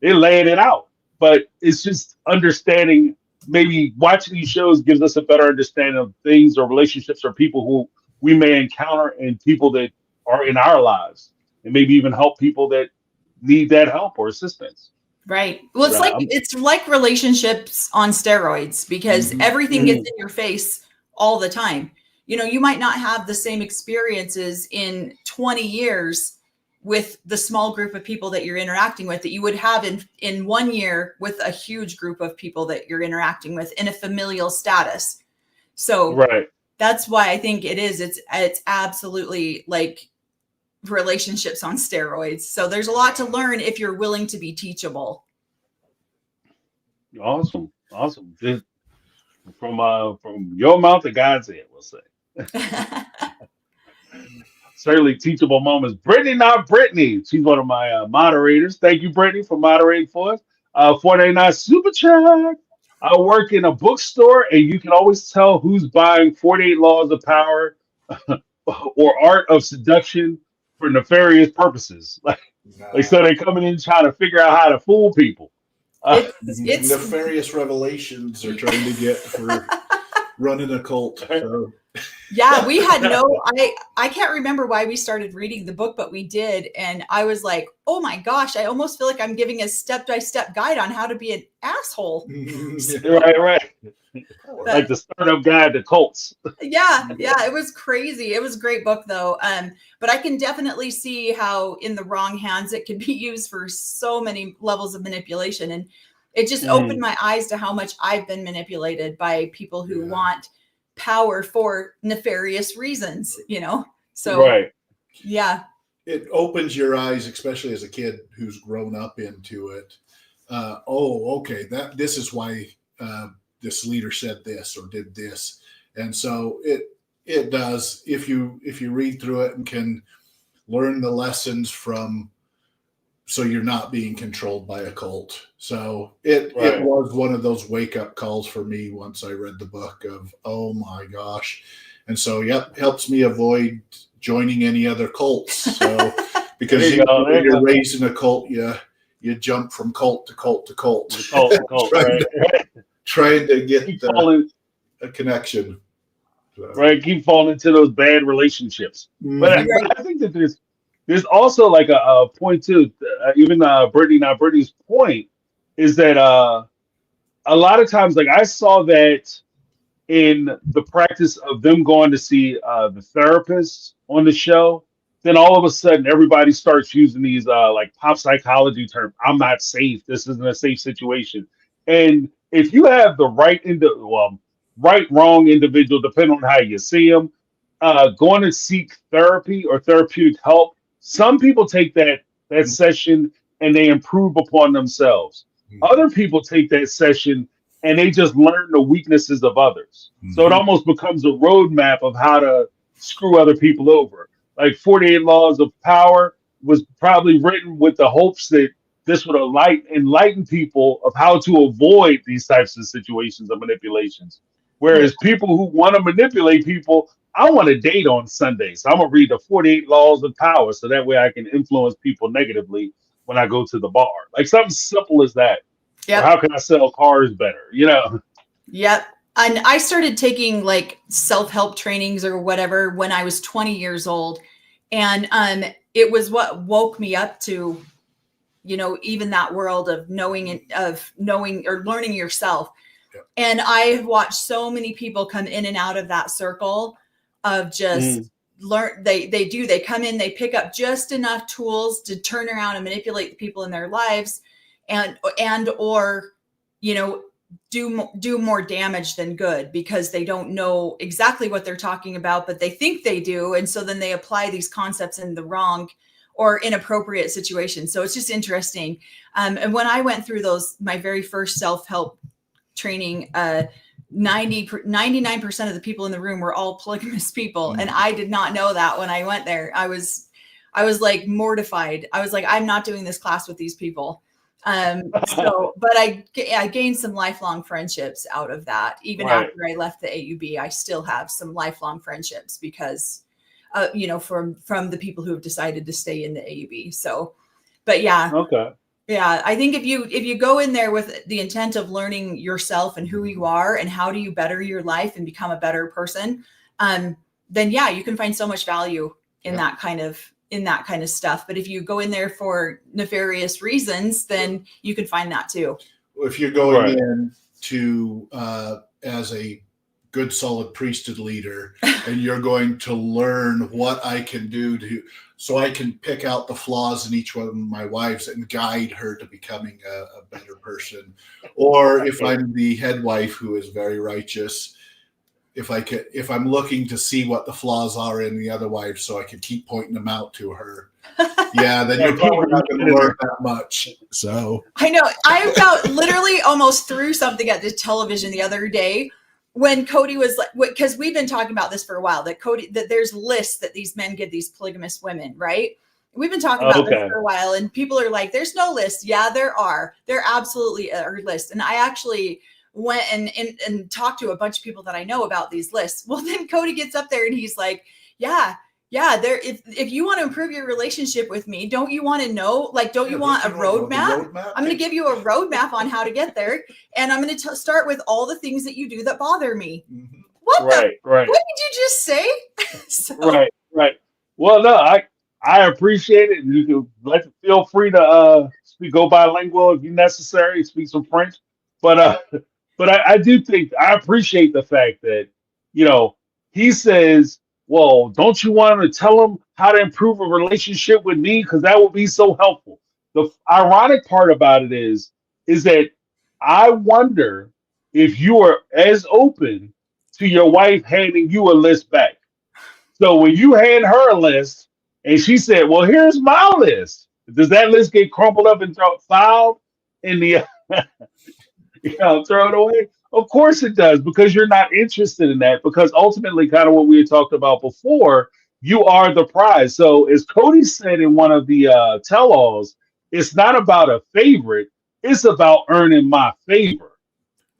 they're laying it out. But it's just understanding, maybe watching these shows gives us a better understanding of things or relationships or people who we may encounter and people that are in our lives, and maybe even help people that need that help or assistance. Right. Well, Right. it's like relationships on steroids, because everything gets in your face all the time. You know, you might not have the same experiences in 20 years with the small group of people that you're interacting with that you would have in 1 year with a huge group of people that you're interacting with in a familial status. So Right. that's why I think it's absolutely like relationships on steroids. So there's a lot to learn if you're willing to be teachable. Awesome. Just from your mouth to God's ear, we'll say. Certainly teachable moments. Brittany, not Brittany. She's one of my moderators. Thank you, Brittany, for moderating for us. 499 Super Chat. I work in a bookstore, and you can always tell who's buying 48 Laws of Power or Art of Seduction for nefarious purposes. Like so they're coming in trying to figure out how to fool people. It's nefarious revelations are trying to get for running a cult. So. Yeah, we had I can't remember why we started reading the book, but we did. And I was like, oh my gosh, I almost feel like I'm giving a step-by-step guide on how to be an asshole. Right. Like the startup guide to cults. Yeah, it was crazy. It was a great book though. But I can definitely see how in the wrong hands it could be used for so many levels of manipulation. And it just opened my eyes to how much I've been manipulated by people who want power for nefarious reasons, you know? So, right. Yeah. It opens your eyes, especially as a kid who's grown up into it. Okay, this is why this leader said this or did this. And so it does, if you read through it and can learn the lessons from, so you're not being controlled by a cult. So it was one of those wake up calls for me once I read the book of, oh my gosh. And so, helps me avoid joining any other cults. So because you're raised in a cult, you jump from cult to cult to cult. Trying to get a connection. So. Right. Keep falling into those bad relationships. But I think that there's also like a point too, even Brittany, not Brittany's point, is that a lot of times, like I saw that in the practice of them going to see the therapist on the show, then all of a sudden everybody starts using these like pop psychology terms. I'm not safe. This isn't a safe situation. And if you have the wrong individual, depending on how you see them, going to seek therapy or therapeutic help, some people take that session and they improve upon themselves. Other people take that session and they just learn the weaknesses of others. So it almost becomes a roadmap of how to screw other people over. Like 48 Laws of Power was probably written with the hopes that this would enlighten people of how to avoid these types of situations of manipulations. Whereas people who want to manipulate people, I want to date on Sunday. So I'm going to read the 48 Laws of Power so that way I can influence people negatively when I go to the bar. Like something simple as that. Yep. Or how can I sell cars better? You know? Yep. And I started taking like self-help trainings or whatever when I was 20 years old. And it was what woke me up to, you know, even that world of knowing or learning yourself. Yep. And I've watched so many people come in and out of that circle of just learn. They come in, they pick up just enough tools to turn around and manipulate the people in their lives or, you know, do more damage than good because they don't know exactly what they're talking about, but they think they do. And so then they apply these concepts in the wrong or inappropriate situations. So it's just interesting. And when I went through my very first self-help training, 99% of the people in the room were all polygamous people. And I did not know that when I went there. I was like mortified. I was like, I'm not doing this class with these people. But I gained some lifelong friendships out of that. Even after I left the AUB, I still have some lifelong friendships because, you know, from the people who have decided to stay in the AUB. So, but yeah. Okay. Yeah. I think if you go in there with the intent of learning yourself and who you are and how do you better your life and become a better person, then yeah, you can find so much value in that kind of stuff. But if you go in there for nefarious reasons, then you can find that too. If you're going in to as a good solid priesthood leader and you're going to learn what I can do so I can pick out the flaws in each one of my wives and guide her to becoming a better person. Or if I'm the head wife who is very righteous, if I'm looking to see what the flaws are in the other wife so I can keep pointing them out to her, then you're probably not going to learn that much. So I know. I about literally almost threw something at the television the other day when Cody was like, because we've been talking about this for a while, that there's lists that these men give these polygamous women, right? We've been talking about this for a while, and people are like, there's no list. Yeah, there are. There absolutely are lists. And I actually went and talked to a bunch of people that I know about these lists. Well, then Cody gets up there and he's like, yeah, there. If you want to improve your relationship with me, don't you want to know? Like, don't you want a roadmap? I'm going to give you a roadmap on how to get there, and I'm going to start with all the things that you do that bother me. Mhm. What Right. did you just say? Right. Well, no, I appreciate it, and you can feel free to go bilingual if necessary, speak some French. But I do think I appreciate the fact that he says, well, don't you want to tell him how to improve a relationship with me? Because that will be so helpful. The ironic part about it is that I wonder if you are as open to your wife handing you a list back. So when you hand her a list and she said, well, here's my list, does that list get crumpled up and filed in the, throw it away? Of course it does, because you're not interested in that, because ultimately, kind of what we had talked about before, you are the prize. So as Cody said in one of the tell-alls, it's not about a favorite, it's about earning my favor.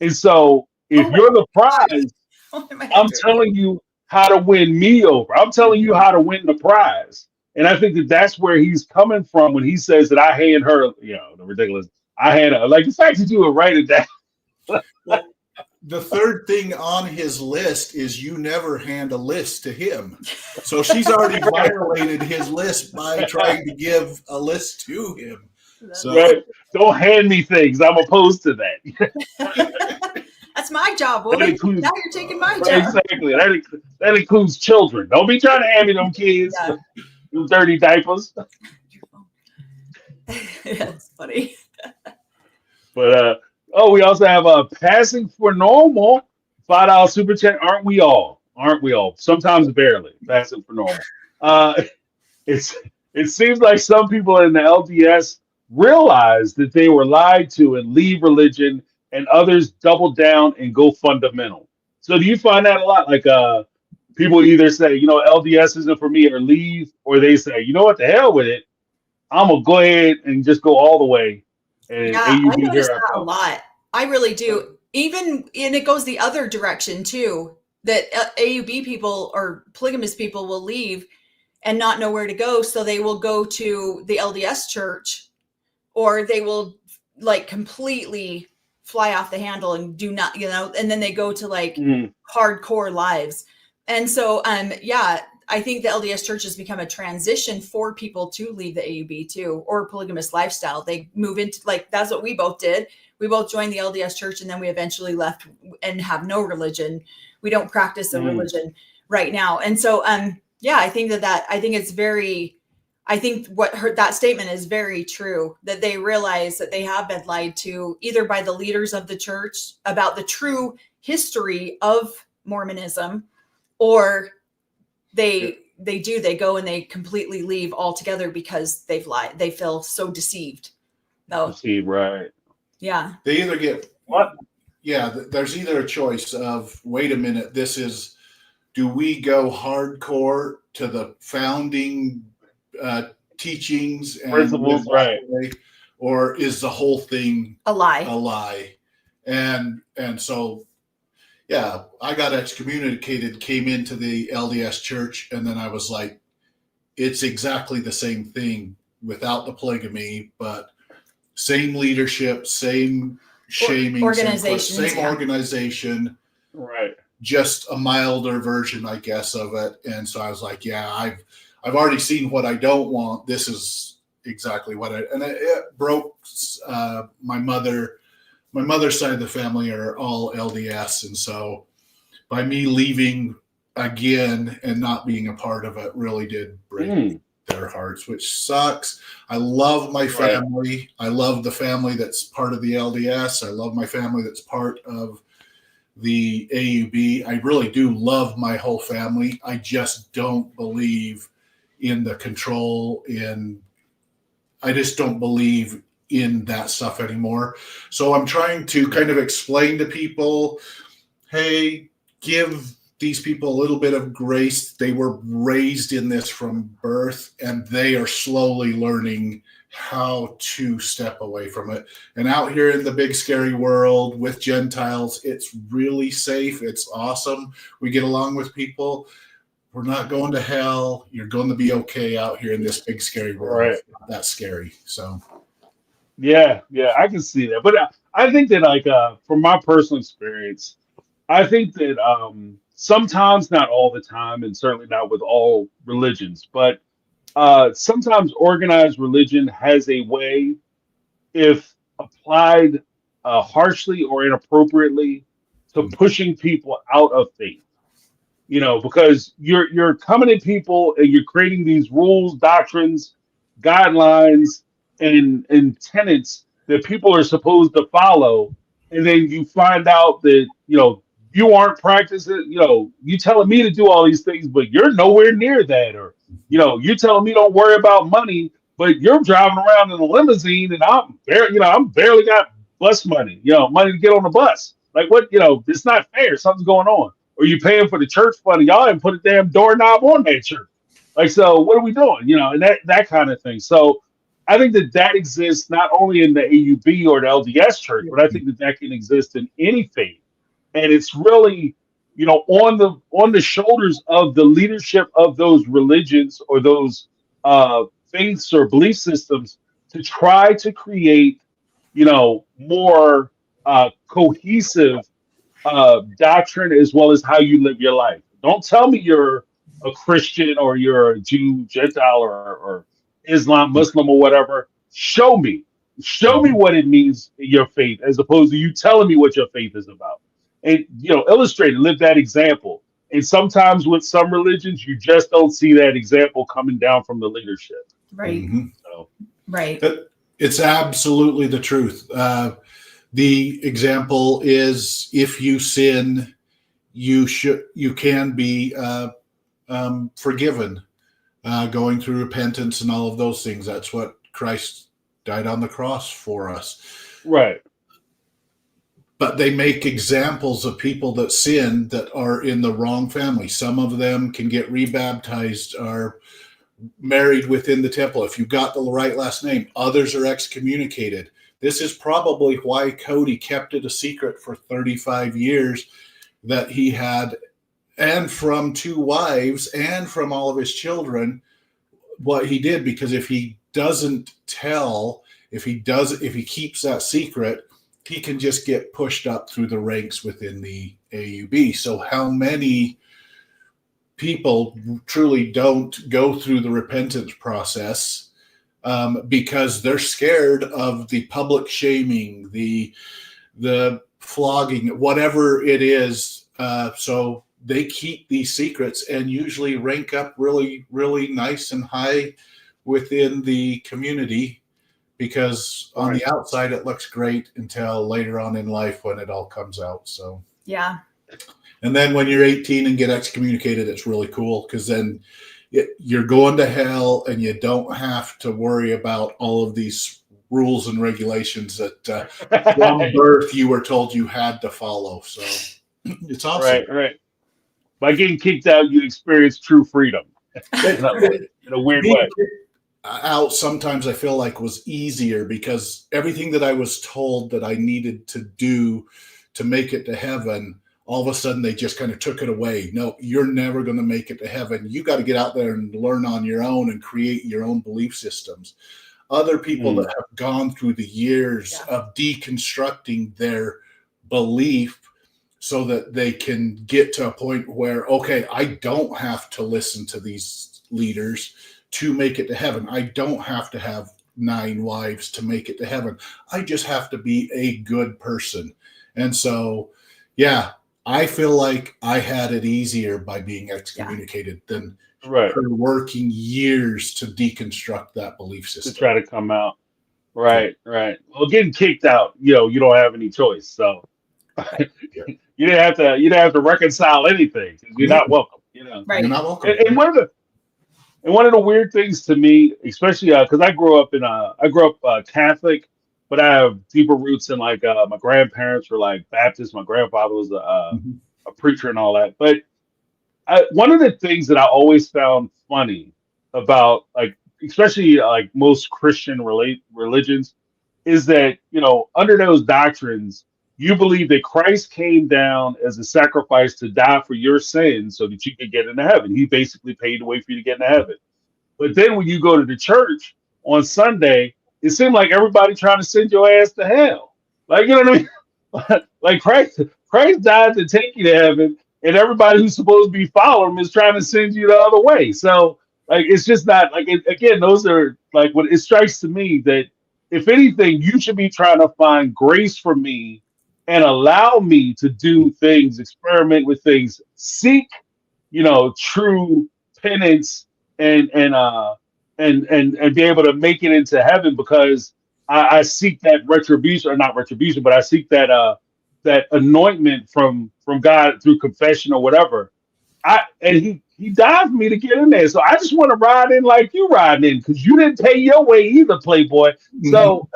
And so if you're the prize, I'm telling you how to win me over. I'm telling you how to win the prize. And I think that that's where he's coming from when he says that I hand her, the ridiculous. I had like the fact that you would write it down. Well, the third thing on his list is you never hand a list to him. So she's already violated his list by trying to give a list to him. So Right. Don't hand me things. I'm opposed to that. That's my job, woman. Includes, now you're taking my job. Exactly. That includes children. Don't be trying to hand me them kids, them dirty diapers. That's funny. But we also have passing for normal, $5 super chat. Aren't we all? Sometimes barely passing for normal. It seems like some people in the LDS realize that they were lied to and leave religion, and others double down and go fundamental. So do you find that a lot? Like people either say, LDS isn't for me, or leave, or they say, you know what, the hell with it, I'm gonna go ahead and just go all the way. And I notice that a lot. I really do. And it goes the other direction too, that AUB people or polygamous people will leave and not know where to go. So they will go to the LDS church, or they will like completely fly off the handle and do not, and then they go to like hardcore lives. And so, I think the LDS church has become a transition for people to leave the AUB too, or polygamous lifestyle. They move into that's what we both did. We both joined the LDS church, and then we eventually left and have no religion. We don't practice a religion right now. And so, I think I think that statement is very true, that they realize that they have been lied to either by the leaders of the church about the true history of Mormonism, or they go and they completely leave altogether because they've lied. They feel so deceived. No. Deceived, right. Yeah. they either get What? Yeah, there's either a choice of, wait a minute, do we go hardcore to the founding teachings and Principles, right? Or is the whole thing a lie? And so, I got excommunicated, came into the LDS church, and then I was like, it's exactly the same thing without the polygamy, but same leadership, same shaming, organization, organization, right? Just a milder version, I guess, of it. And so I was like, I I've already seen what I don't want. This is exactly what it broke my mother's side of the family are all LDS. And so by me leaving again and not being a part of it really did break their hearts, which sucks. I love my family. I love the family that's part of the LDS. I love my family that's part of the AUB. I really do love my whole family. I just don't believe in the control I just don't believe in that stuff anymore. So I'm trying to kind of explain to people, hey, give these people a little bit of grace. They were raised in this from birth, and they are slowly learning how to step away from it. And out here in the big scary world with Gentiles, it's really safe. It's awesome. We get along with people. We're not going to hell. You're going to be okay out here in this big scary world. Right. It's not that scary. So Yeah, I can see that. But I think that, like, from my personal experience, I think that sometimes, not all the time, and certainly not with all religions, but sometimes organized religion has a way, if applied harshly or inappropriately, to pushing people out of faith. Because you're coming at people and you're creating these rules, doctrines, guidelines, and tenets that people are supposed to follow, and then you find out that you aren't practicing. You telling me to do all these things, but you're nowhere near that. Or you're telling me don't worry about money, but you're driving around in a limousine, and I'm barely got bus money. Money to get on the bus. Like, what? It's not fair. Something's going on. Or you paying for the church fund? Y'all didn't put a damn doorknob on that church. Like, so what are we doing? And that kind of thing. So I think that exists not only in the AUB or the LDS church, but I think that can exist in any faith. And it's really, on the shoulders of the leadership of those religions or those faiths or belief systems to try to create, more cohesive doctrine as well as how you live your life. Don't tell me you're a Christian or you're a Jew, Gentile, or Islam, Muslim, or whatever. Show me what it means in your faith, as opposed to you telling me what your faith is about. And illustrate it, live that example. And sometimes with some religions, you just don't see that example coming down from the leadership. Right. So, Right. it's absolutely the truth. The example is, if you sin, you can be forgiven, going through repentance and all of those things. That's what Christ died on the cross for us. Right. But they make examples of people that sin that are in the wrong family. Some of them can get rebaptized, are married within the temple if you got the right last name. Others are excommunicated. This is probably why Cody kept it a secret for 35 years that he had, and from 2 wives and from all of his children, what he did. Because if he doesn't tell, if he keeps that secret, he can just get pushed up through the ranks within the AUB. So how many people truly don't go through the repentance process because they're scared of the public shaming, the flogging, whatever it is. So they keep these secrets and usually rank up really, really nice and high within the community, because on the outside it looks great until later on in life when it all comes out. So yeah. And then when you're 18 and get excommunicated, it's really cool, because then you're going to hell and you don't have to worry about all of these rules and regulations that from birth you were told you had to follow. So it's awesome. Right. By getting kicked out, you experience true freedom in a weird way. Out sometimes I feel like was easier, because everything that I was told that I needed to do to make it to heaven, all of a sudden they just kind of took it away. No, you're never going to make it to heaven. You got to get out there and learn on your own and create your own belief systems. Other people that have gone through the years of deconstructing their belief so that they can get to a point where, okay, I don't have to listen to these leaders to make it to heaven. I don't have to have 9 wives to make it to heaven. I just have to be a good person. And so, yeah, I feel like I had it easier by being excommunicated than Right. her working years to deconstruct that belief system. To try to come out. Right, right. Well, getting kicked out, you know, you don't have any choice. So you didn't have to reconcile anything. You're not welcome. You know. Right. You're not welcome. And one of the weird things to me, especially because I grew up Catholic, but I have deeper roots in like my grandparents were like Baptist. My grandfather was a preacher and all that. But one of the things that I always found funny about like, especially like most Christian religions, is that, you know, under those doctrines, you believe that Christ came down as a sacrifice to die for your sins so that you could get into heaven. He basically paid the way for you to get into heaven. But then when you go to the church on Sunday, it seemed like everybody trying to send your ass to hell. Like, you know what I mean? Like Christ died to take you to heaven, and everybody who's supposed to be following him is trying to send you the other way. So, like, it's just not like, again, those are like, what it strikes to me that if anything, you should be trying to find grace for me and allow me to do things, experiment with things, seek, you know, true penance and be able to make it into heaven, because I seek that retribution, or not retribution, but I seek that that anointment from God through confession or whatever. And he died for me to get in there. So I just want to ride in like you riding in, because you didn't pay your way either, Playboy. So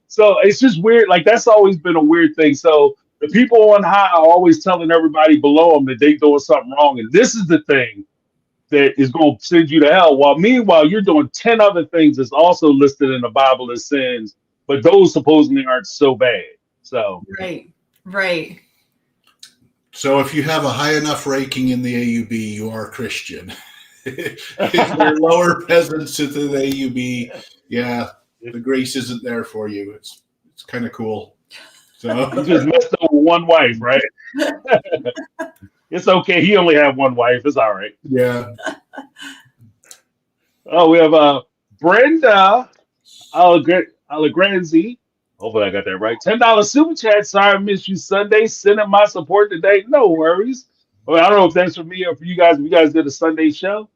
so it's just weird. Like, that's always been a weird thing. So the people on high are always telling everybody below them that they doing something wrong, and this is the thing that is going to send you to hell. While meanwhile, you're doing 10 other things that's also listed in the Bible as sins, but those supposedly aren't so bad. So right. So if you have a high enough ranking in the AUB, you are Christian. If you're lower peasants into the AUB, yeah, the grace isn't there for you. It's kind of cool. So he just messed up with one wife, right? It's okay. He only had one wife. It's all right. Yeah. Oh, we have Brenda Allegranzi. Hopefully I got that right. $10 super chat. Sorry I missed you Sunday. Sending my support today. No worries. Well, I don't know if that's for me or for you guys. If you guys did a Sunday show,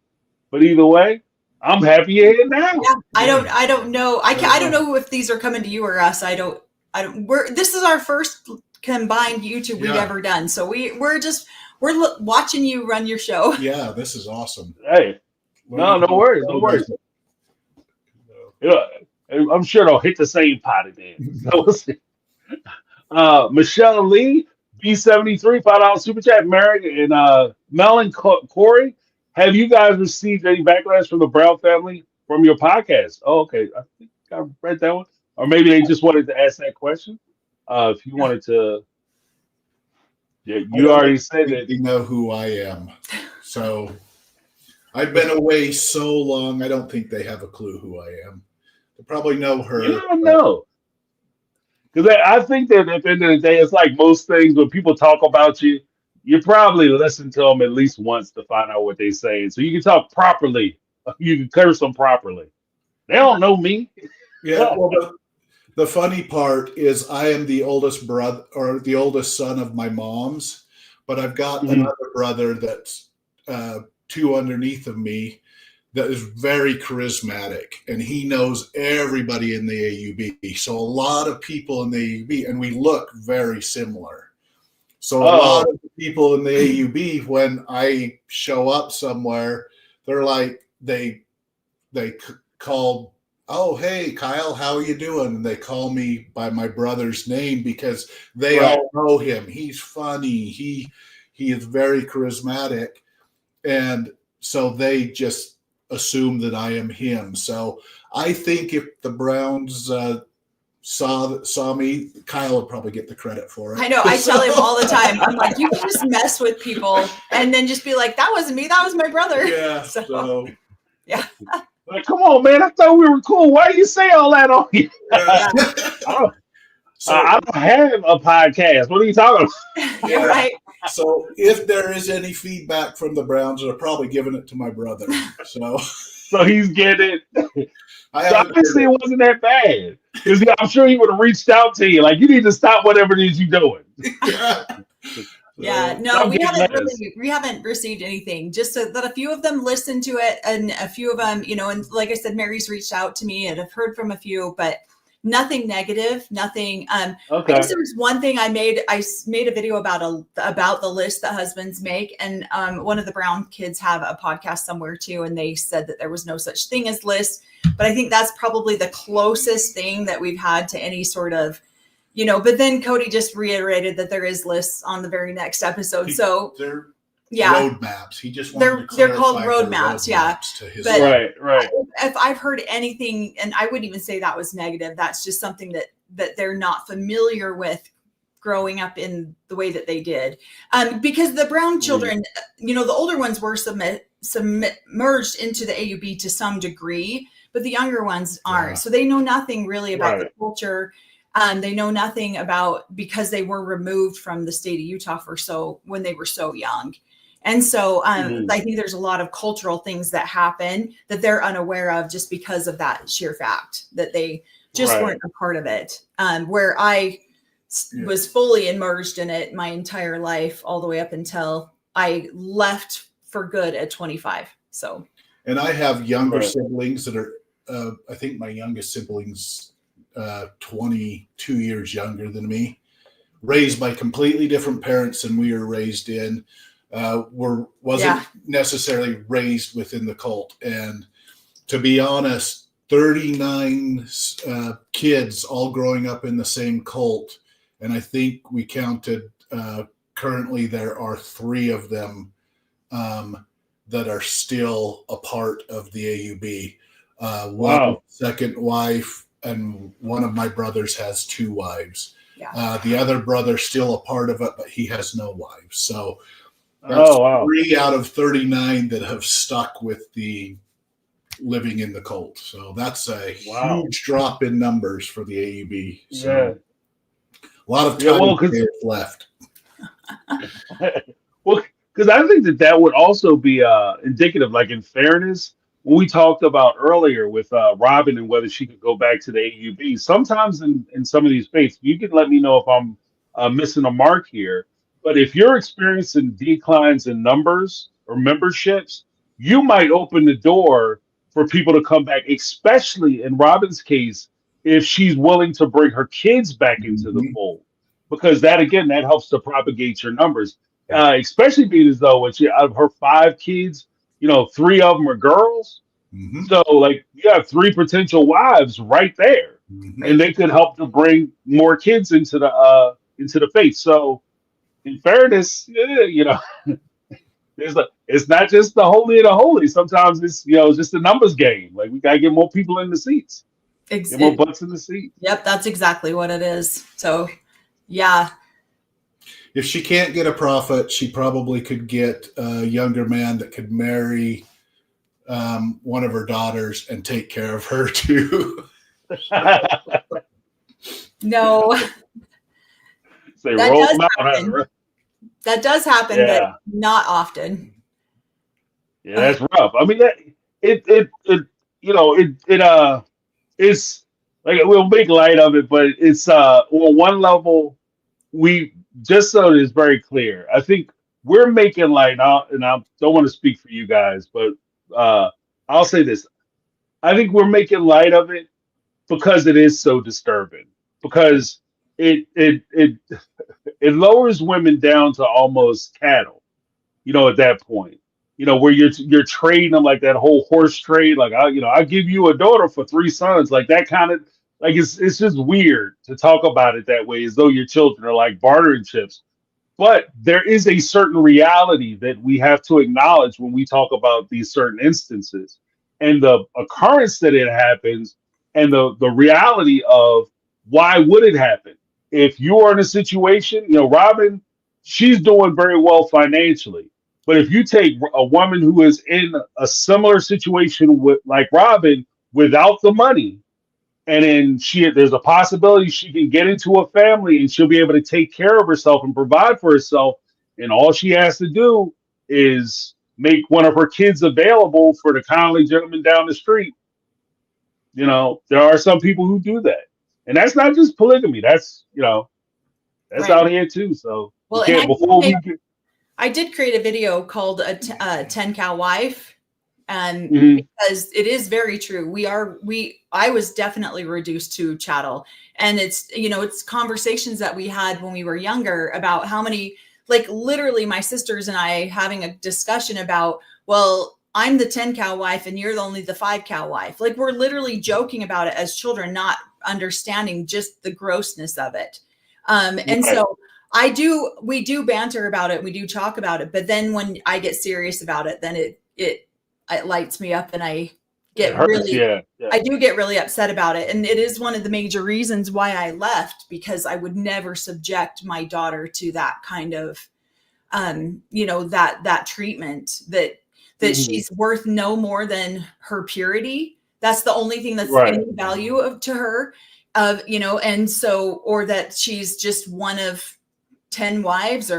but either way, I'm happy you're here now. Yeah, I don't know. I don't know if these are coming to you or us. This is our first combined YouTube we've ever done. So we're watching you run your show. Yeah, this is awesome. Hey, no worries. You know, I'm sure they'll hit the same pot again. So we'll see. Michelle Lee, B73, $5 super chat. Mary and Melanie Corey, have you guys received any backlash from the Brown family from your podcast? Oh, okay. I think I read that one. Or maybe they just wanted to ask that question. If you wanted to, yeah, you already said that. They know who I am. So I've been away so long, I don't think they have a clue who I am. They probably know her. You don't know. Because I think that at the end of the day, it's like most things when people talk about you, you probably listen to them at least once to find out what they say. So you can talk properly. You can curse them properly. They don't know me. Yeah. Well, the funny part is I am the oldest brother or the oldest son of my mom's, but I've got another brother that's 2 underneath of me that is very charismatic, and he knows everybody in the AUB. So a lot of people in the AUB, and we look very similar. So a lot of the people in the AUB, when I show up somewhere, they're like, they call, oh, hey, Kyle, how are you doing? And they call me by my brother's name because they all know him. He's funny. He is very charismatic. And so they just assume that I am him. So I think if the Browns saw me, Kyle would probably get the credit for it. I know. I tell him all the time. I'm like, you can just mess with people and then just be like, that wasn't me. That was my brother. Yeah. So yeah. Like, come on, man. I thought we were cool. Why do you say all that on you? So I don't have a podcast. What are you talking about? You're right. So if there is any feedback from the Browns, they're probably giving it to my brother. So So he's getting it. I So haven't obviously it heard wasn't that bad. 'Cause I'm sure he would have reached out to you. Like, you need to stop whatever it is you're doing. it. Yeah, no, Some we big haven't letters. we haven't received anything. Just so that a few of them listened to it, and a few of them, and like I said, Mary's reached out to me, and I've heard from a few, but nothing negative, nothing. I Okay. guess there was one thing I made a video about the list that husbands make, and one of the Brown kids have a podcast somewhere too, and they said that there was no such thing as lists, but I think that's probably the closest thing that we've had to any sort of. But then Cody just reiterated that there is lists on the very next episode. So They're yeah, roadmaps. He just wanted to they're called clarify roadmaps, yeah. to his But- Right. if I've heard anything, and I wouldn't even say that was negative, that's just something that they're not familiar with growing up in the way that they did. Because the Brown children, the older ones were merged into the AUB to some degree, but the younger ones aren't. Yeah. So they know nothing really about the Right. culture. They know nothing about, because they were removed from the state of Utah when they were so young. And so I think there's a lot of cultural things that happen that they're unaware of just because of that sheer fact that they just Right. weren't a part of it. Where I was fully immersed in it my entire life, all the way up until I left for good at 25. So, And I have younger Right. siblings that are, I think my youngest sibling's 22 years younger than me, raised by completely different parents than we were raised in. Wasn't necessarily raised within the cult. And to be honest, 39 kids all growing up in the same cult. And I think we counted, currently there are 3 of them that are still a part of the AUB. One second wife, and one of my brothers has 2 wives. yeah. The other brother's still a part of it, but he has no wives. So that's 3 out of 39 that have stuck with the living in the cult. So that's a huge drop in numbers for the AUB. So a lot of time left. Well, because I think that would also be indicative, like in fairness, when we talked about earlier with Robin and whether she could go back to the AUB. Sometimes in some of these faiths, you can let me know if I'm missing a mark here. But if you're experiencing declines in numbers or memberships, you might open the door for people to come back, especially in Robin's case, if she's willing to bring her kids back into the fold. Because that helps to propagate your numbers. Especially being as though out of her 5 kids, 3 of them are girls. Mm-hmm. So like you have 3 potential wives right there, and they could help to bring more kids into the faith. So in fairness, it's not just the holy of the holy. Sometimes it's just a numbers game. Like we gotta get more people in the seats, get more butts in the seats. Yep, that's exactly what it is. So yeah. If she can't get a prophet, she probably could get a younger man that could marry one of her daughters and take care of her too. No. Say, That roll does them out, happen. huh? That does happen, but not often. Yeah, that's rough. I mean, it's like we'll make light of it, but it's on one level. We just so it is very clear. I think we're making light, and I don't want to speak for you guys, but I'll say this: I think we're making light of it because it is so disturbing. Because it lowers women down to almost cattle. At that point, where you're trading them like that whole horse trade. Like I give you a daughter for 3 sons, like that kind of. Like it's just weird to talk about it that way, as though your children are like bartering chips. But there is a certain reality that we have to acknowledge when we talk about these certain instances, and the occurrence that it happens, and the reality of why would it happen. If you are in a situation, Robin, she's doing very well financially, but if you take a woman who is in a similar situation with like Robin without the money, and then there's a possibility she can get into a family and she'll be able to take care of herself and provide for herself. And all she has to do is make one of her kids available for the kindly gentleman down the street. You know, there are some people who do that. And that's not just polygamy. That's, that's Right. out here too. So Well, we and can't, I did create a video called a 10 cow wife. And because it is very true, I was definitely reduced to chattel. And it's conversations that we had when we were younger about how many, like literally my sisters and I having a discussion about, well, I'm the 10 cow wife and you're only the 5 cow wife. Like we're literally joking about it as children, not understanding just the grossness of it. And so we do banter about it. We do talk about it. But then when I get serious about it, then it lights me up and I get I do get really upset about it. And it is one of the major reasons why I left, because I would never subject my daughter to that kind of, that treatment that she's worth no more than her purity. That's the only thing that's any value to her and so, or that she's just one of 10 wives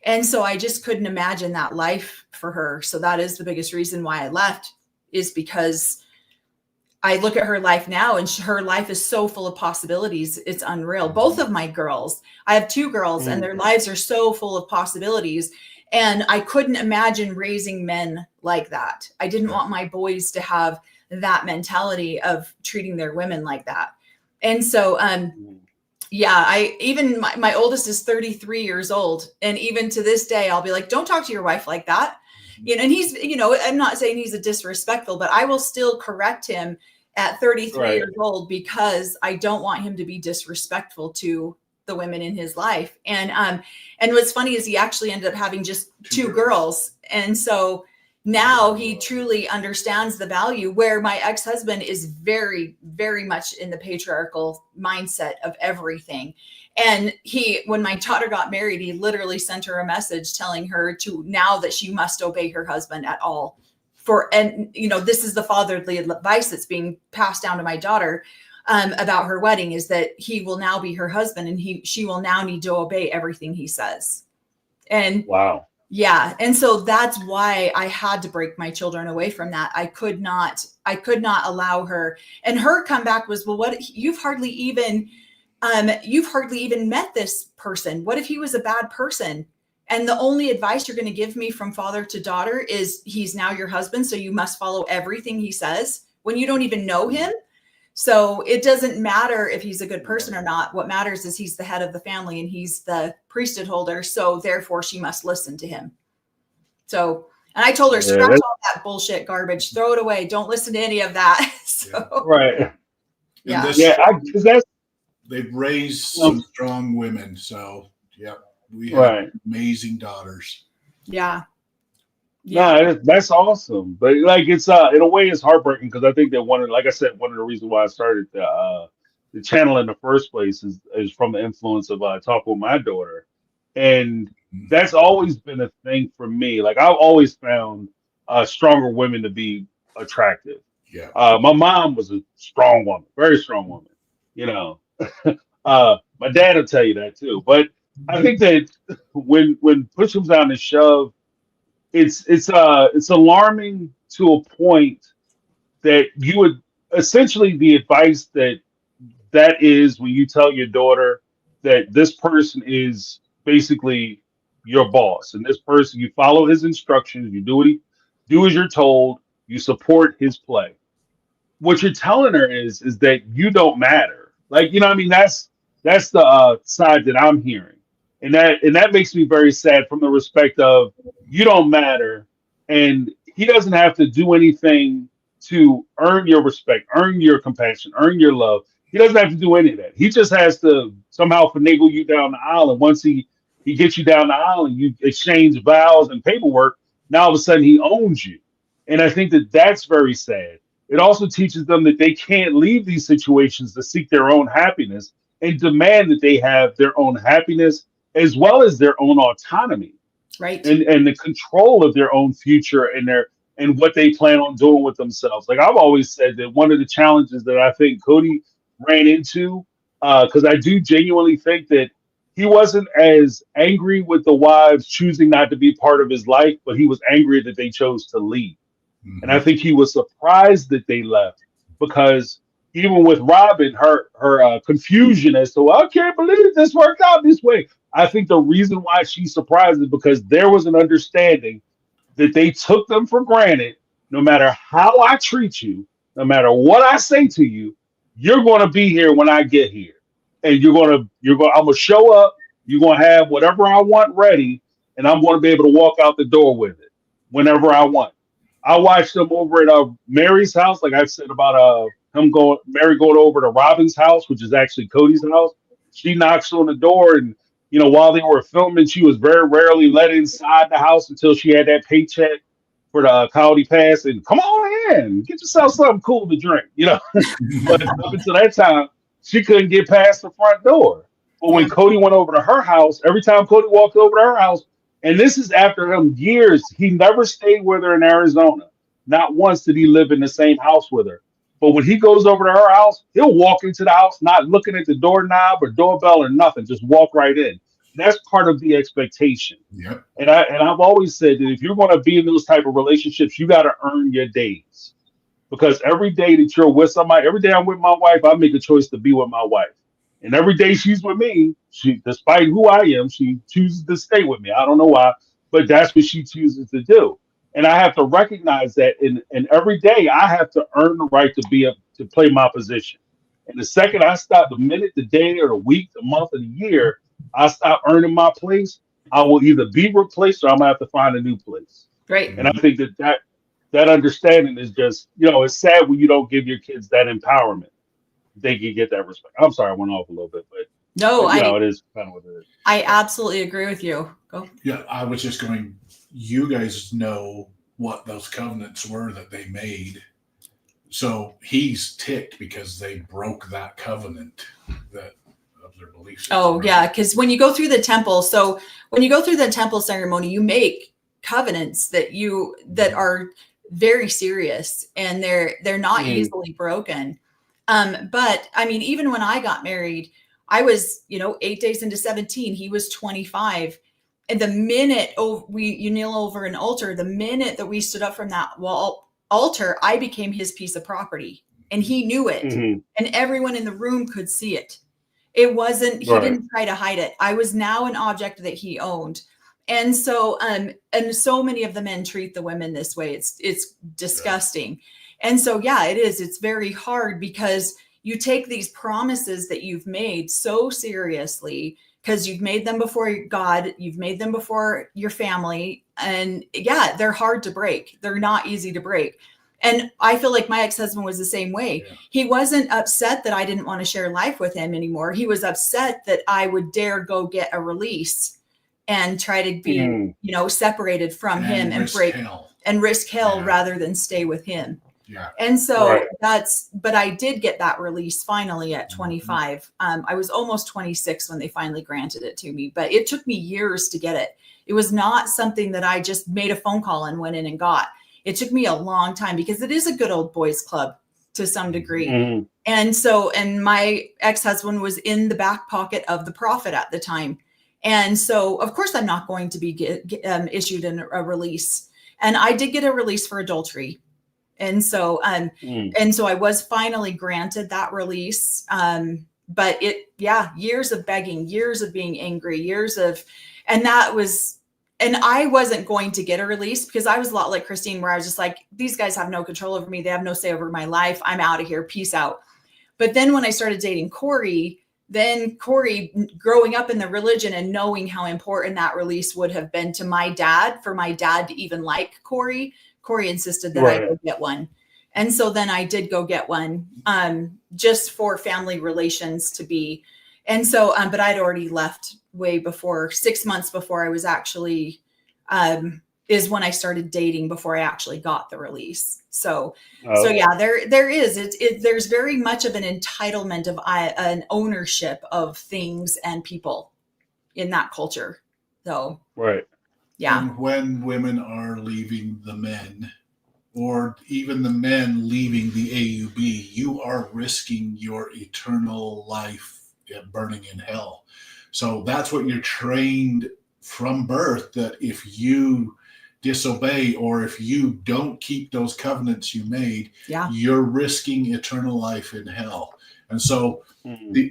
and so I just couldn't imagine that life for her. So that is the biggest reason why I left, is because I look at her life now and her life is so full of possibilities. It's unreal. Both of my girls, I have 2 girls and their lives are so full of possibilities. And I couldn't imagine raising men like that. I didn't want my boys to have that mentality of treating their women like that. And so, my oldest is 33 years old. And even to this day, I'll be like, don't talk to your wife like that. And he's, I'm not saying he's a disrespectful, but I will still correct him at 33 years old, because I don't want him to be disrespectful to the women in his life. And what's funny is he actually ended up having just 2 girls. And so now he truly understands the value, where my ex-husband is very, very much in the patriarchal mindset of everything. And when my daughter got married, he literally sent her a message telling her now that she must obey her husband at all. This is the fatherly advice that's being passed down to my daughter about her wedding, is that he will now be her husband and she will now need to obey everything he says. And wow. Yeah. And so that's why I had to break my children away from that. I could not allow her. And her comeback was, well, what, you've hardly even met this person. What if he was a bad person? And the only advice you're going to give me from father to daughter is he's now your husband, so you must follow everything he says, when you don't even know him. So it doesn't matter if he's a good person or not. What matters is he's the head of the family and he's the priesthood holder. So therefore she must listen to him. So, and I told her, scratch all that bullshit garbage, throw it away. Don't listen to any of that. So, right. Yeah. They've raised some strong women. So we have amazing daughters. Yeah. No, that's awesome. But like, it's in a way it's heartbreaking, because I think that one of the reasons why I started the channel in the first place is from the influence of talking with my daughter. And that's always been a thing for me. Like, I've always found stronger women to be attractive. Yeah. My mom was a strong woman, very strong woman, my dad will tell you that too. But I think that when push comes down to shove, it's alarming to a point that you would essentially, the advice that is when you tell your daughter that this person is basically your boss, and this person, you follow his instructions, you do as you're told, you support his play. What you're telling her is that you don't matter. Like, what I mean, that's the side that I'm hearing. And that makes me very sad, from the respect of, you don't matter, and he doesn't have to do anything to earn your respect, earn your compassion, earn your love. He doesn't have to do any of that. He just has to somehow finagle you down the aisle. And once he gets you down the aisle and you exchange vows and paperwork, now all of a sudden he owns you. And I think that that's very sad. It also teaches them that they can't leave these situations to seek their own happiness, and demand that they have their own happiness as well as their own autonomy, right? And the control of their own future and what they plan on doing with themselves. Like, I've always said that one of the challenges that I think Cody ran into, because I do genuinely think that he wasn't as angry with the wives choosing not to be part of his life, but he was angry that they chose to leave. And I Mhm. think he was surprised that they left because even with Robin, her confusion as to I can't believe this worked out this way. I think the reason why she's surprised is because there was an understanding that they took them for granted. No matter how I treat you, no matter what I say to you, you're going to be here when I get here, and I'm gonna show up. You're going to have whatever I want ready, and I'm going to be able to walk out the door with it whenever I want. I watched them over at Mary's house, like I said about Mary going over to Robin's house, which is actually Cody's house. She knocks on the door, and while they were filming, she was very rarely let inside the house until she had that paycheck for the Coyote Pass. And come on in, get yourself something cool to drink. But up until that time, she couldn't get past the front door. But Yeah. when Cody went over to her house, every time Cody walked over to her house, and this is after them years, he never stayed with her in Arizona. Not once did he live in the same house with her. But when he goes over to her house, he'll walk into the house, not looking at the doorknob or doorbell or nothing, just walk right in. That's part of the expectation. Yep. And I've always said that if you're going to be in those type of relationships, you got to earn your days. Because every day that you're with somebody, every day I'm with my wife, I make a choice to be with my wife. And every day she's with me, despite who I am, she chooses to stay with me. I don't know why, but that's what she chooses to do. And I have to recognize that in every day I have to earn the right to play my position. And the second I stop, the minute, the day, or the week, the month, or the year, I stop earning my place, I will either be replaced or I'm gonna have to find a new place. Right. And I think that understanding is just, it's sad when you don't give your kids that empowerment. They can get that respect. I'm sorry, I went off a little bit, but No, it is kind of what it is. I absolutely agree with you. Go. Yeah, I was just going, you guys know what those covenants were that they made. So he's ticked because they broke that covenant that of their belief system. Oh, right? yeah. Because when you go through the temple, ceremony, you make covenants that are very serious, and they're not easily broken. But I mean, even when I got married, I was, 8 days into 17, he was 25. And the minute you kneel over an altar, the minute that we stood up from that altar, I became his piece of property, and he knew it. Mhm. And everyone in the room could see it. It wasn't, he Right. didn't try to hide it. I was now an object that he owned. And so, and so many of the men treat the women this way. It's disgusting. And so, yeah, it is. It's very hard because you take these promises that you've made so seriously, because you've made them before God, you've made them before your family. And yeah, they're hard to break. They're not easy to break. And I feel like my ex-husband was the same way. Yeah. He wasn't upset that I didn't want to share life with him anymore. He was upset that I would dare go get a release and try to be, separated from him and risk hell rather than stay with him. Yeah. And so Right. but I did get that release finally at 25. I was almost 26 when they finally granted it to me, but it took me years to get it. It was not something that I just made a phone call and went in and got. It took me a long time because it is a good old boys club to some degree. Mhm. And my ex-husband was in the back pocket of the prophet at the time. And so, of course, I'm not going to be issued a release. And I did get a release for adultery. And so, I was finally granted that release. But years of begging, years of being angry, and I wasn't going to get a release because I was a lot like Christine, where I was just like, these guys have no control over me. They have no say over my life. I'm out of here. Peace out. But then when I started dating Corey, growing up in the religion and knowing how important that release would have been to my dad, for my dad to even like Corey insisted that I go get one. And so then I did go get one, just for family relations to be. And so, but I'd already left way before, 6 months before I was actually, is when I started dating before I actually got the release. So yeah, there is, there's very much of an entitlement of an ownership of things and people in that culture. So, Right. yeah. And when women are leaving the men, or even the men leaving the AUB, you are risking your eternal life burning in hell. So that's what you're trained from birth, that if you disobey or if you don't keep those covenants you made, you're risking eternal life in hell. And so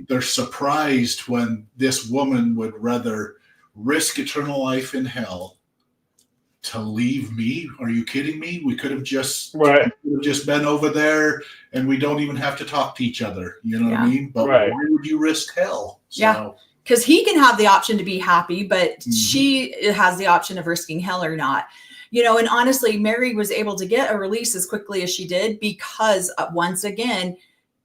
they're surprised when this woman would rather risk eternal life in hell to leave me. Are you kidding me? We could have just been over there and we don't even have to talk to each other. You know what I mean? But why would you risk hell? So, because he can have the option to be happy, but she has the option of risking hell or not. You know, and honestly, Mary was able to get a release as quickly as she did because once again,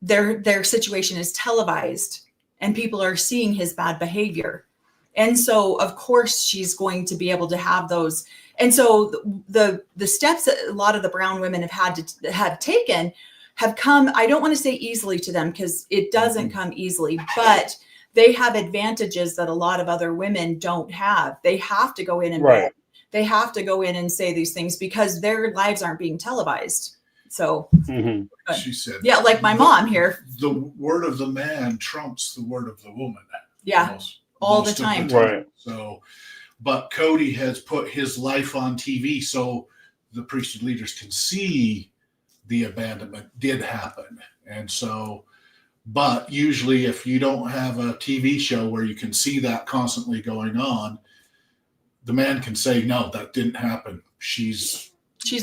their situation is televised and people are seeing his bad behavior. And so, of course, she's going to be able to have those. And so the steps that a lot of the brown women have taken have come, I don't want to say easily to them because it doesn't come easily, but they have advantages that a lot of other women don't have. They have to go in and they have to go in and say these things because their lives aren't being televised. So she said, like my mom here. The word of the man trumps the word of the woman. Yeah. All the time. Right. So, but Cody has put his life on TV so the priesthood leaders can see the abandonment did happen. And so, but usually if you don't have a TV show where you can see that constantly going on, the man can say, no, that didn't happen. She's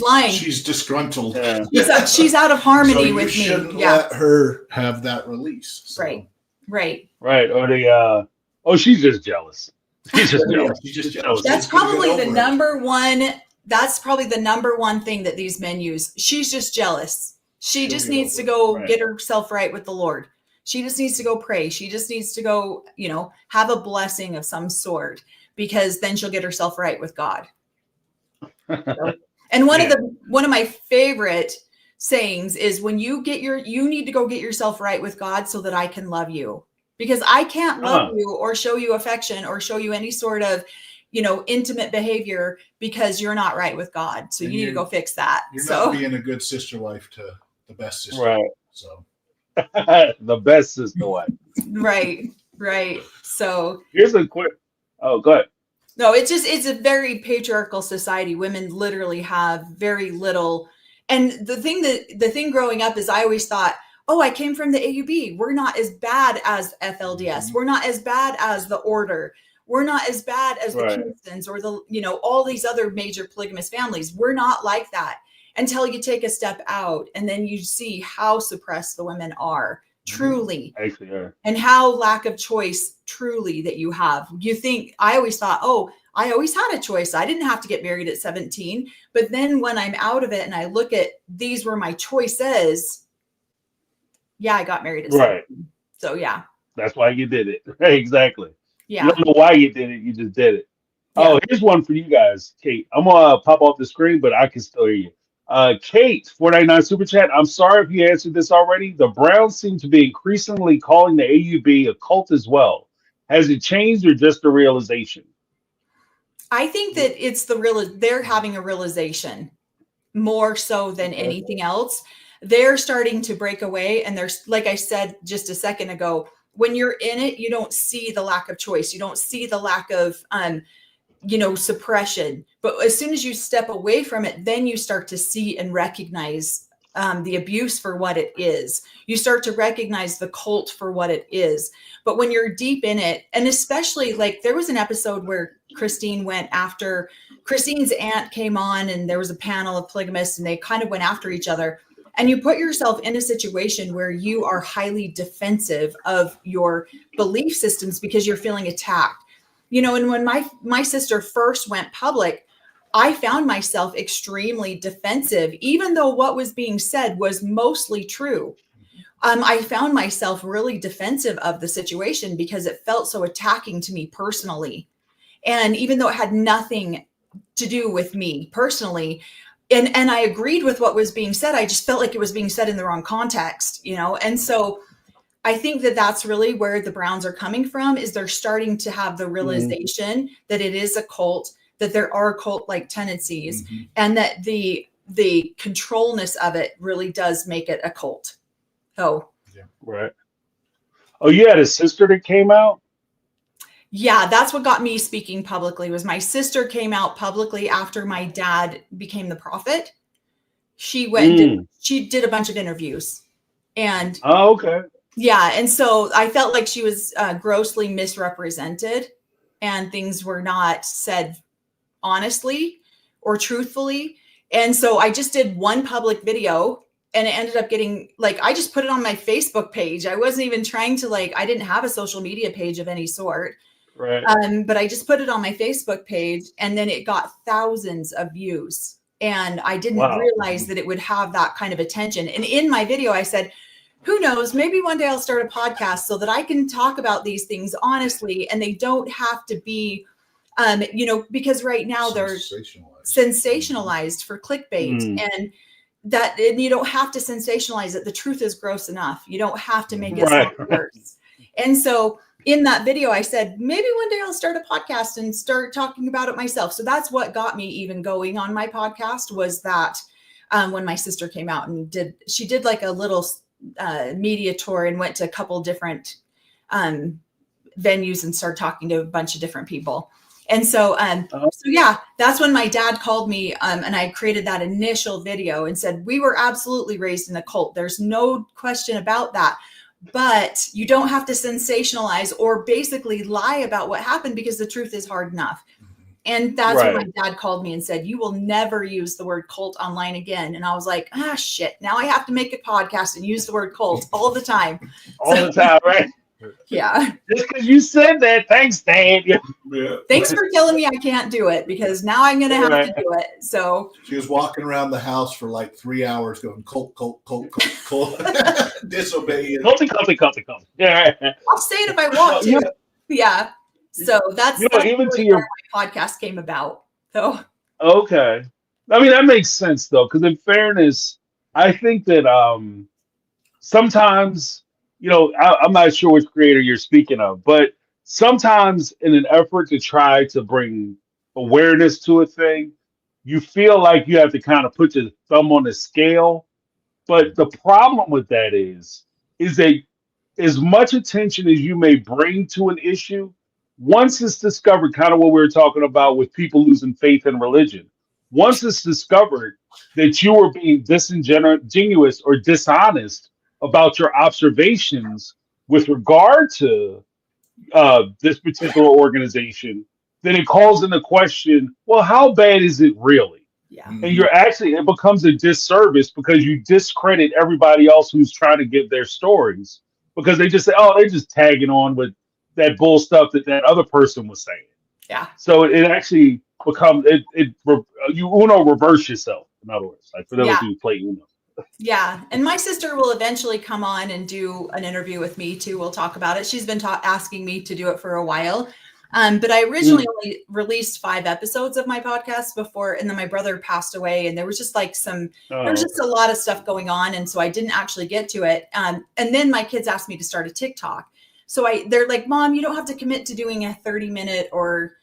lying. She's disgruntled. Yeah. She's out of harmony with me. Shouldn't let her have that release. So. Right. Or she's just jealous. She's just jealous. That's probably the number one. That's probably the number one thing that these men use. She's just jealous. She just needs to go get herself right with the Lord. She just needs to go pray. She just needs to go, have a blessing of some sort, because then she'll get herself right with God. And one of my favorite sayings is, when you need to go get yourself right with God so that I can love you, because I can't love you or show you affection or show you any sort of, intimate behavior because you're not right with God. So you need to go fix that. You're not being a good sister wife to the best sister. Right. So the best sister wife. Right. So here's a quick. Oh, go ahead. No, it's a very patriarchal society. Women literally have very little. And the thing growing up is I always thought, oh, I came from the AUB. We're not as bad as FLDS. We're not as bad as the Order. We're not as bad as the Kingstons or all these other major polygamous families. We're not like that until you take a step out and then you see how suppressed the women are. Truly. Actually, yeah. And how lack of choice truly that you have. You think, I always thought, oh, I always had a choice. I didn't have to get married at 17. But then when I'm out of it and I look at these were my choices, I got married at 17. So yeah. That's why you did it. Exactly. Yeah. You don't know why you did it. You just did it. Yeah. Oh, here's one for you guys, Kate. I'm going to pop off the screen, but I can still hear you. Kate, 499 Super Chat. I'm sorry if you answered this already. The Browns seem to be increasingly calling the AUB a cult as well. Has it changed or just a realization? I think that it's they're having a realization more so than anything else. They're starting to break away. And there's, like I said just a second ago, when you're in it, you don't see the lack of choice. You don't see the lack of, suppression. But as soon as you step away from it, then you start to see and recognize the abuse for what it is. You start to recognize the cult for what it is. But when you're deep in it, and especially like there was an episode where Christine's aunt came on and there was a panel of polygamists and they kind of went after each other. And you put yourself in a situation where you are highly defensive of your belief systems because you're feeling attacked. And when my sister first went public, I found myself extremely defensive, even though what was being said was mostly true. I found myself really defensive of the situation because it felt so attacking to me personally. And even though it had nothing to do with me personally, and I agreed with what was being said, I just felt like it was being said in the wrong context, And so I think that that's really where the Browns are coming from, is they're starting to have the realization that it is a cult, that there are cult-like tendencies, and that the the controlness of it really does make it a cult. So Right. Oh, you had a sister that came out? yeah, that's what got me speaking publicly. Was my sister came out publicly after my dad became the prophet. She went and she did a bunch of interviews, and Oh, okay. yeah, and so I felt like she was grossly misrepresented, and things were not said honestly or truthfully. And so I just did one public video, and it ended up getting, like, I just put it on my Facebook page. I wasn't even trying to, like, I didn't have a social media page of any sort. Right. But I just put it on my Facebook page, and then it got thousands of views. And I didn't realize that it would have that kind of attention. And in my video, I said, who knows, maybe one day I'll start a podcast so that I can talk about these things honestly, and they don't have to be, you know, because right now they're sensationalized for clickbait, and you don't have to sensationalize it. The truth is gross enough. You don't have to make it sound worse. And so in that video, I said, maybe one day I'll start a podcast and start talking about it myself. So that's what got me even going on my podcast, was that when my sister came out and she did like a little media tour and went to a couple different venues and started talking to a bunch of different people. And so, yeah, that's when my dad called me and I created that initial video and said, we were absolutely raised in a cult. There's no question about that. But you don't have to sensationalize or basically lie about what happened, because the truth is hard enough. And that's when my dad called me and said, you will never use the word cult online again. And I was like, shit, now I have to make a podcast and use the word cult all the time. All the time, right? Yeah. Just because you said that, thanks, Dad. Yeah. Thanks for telling me I can't do it, because now I'm going to have to do it. So she was walking around the house for like 3 hours going cult, cult, cult, cult, cult, disobeying. Culty. Yeah. I'll say it if I want to. Yeah. So that's even to your my podcast came about. So okay. I mean, that makes sense though, because in fairness, I think that sometimes, I'm not sure which creator you're speaking of, but sometimes in an effort to try to bring awareness to a thing, you feel like you have to kind of put your thumb on the scale. But the problem with that is that as much attention as you may bring to an issue, once it's discovered, kind of what we were talking about with people losing faith in religion, once it's discovered that you were being disingenuous or dishonest about your observations with regard to this particular organization, then it calls into question, well, how bad is it really? Yeah. And it becomes a disservice, because you discredit everybody else who's trying to give their stories, because they just say, oh, they're just tagging on with that bull stuff that other person was saying. Yeah. So it actually becomes you reverse yourself. In other words, like for those who play Uno. Yeah. And my sister will eventually come on and do an interview with me too. We'll talk about it. She's been asking me to do it for a while. But I originally only released 5 episodes of my podcast before, and then my brother passed away, and there was just like there was just a lot of stuff going on. And so I didn't actually get to it. And then my kids asked me to start a TikTok. So they're like, Mom, you don't have to commit to doing a 30-minute or,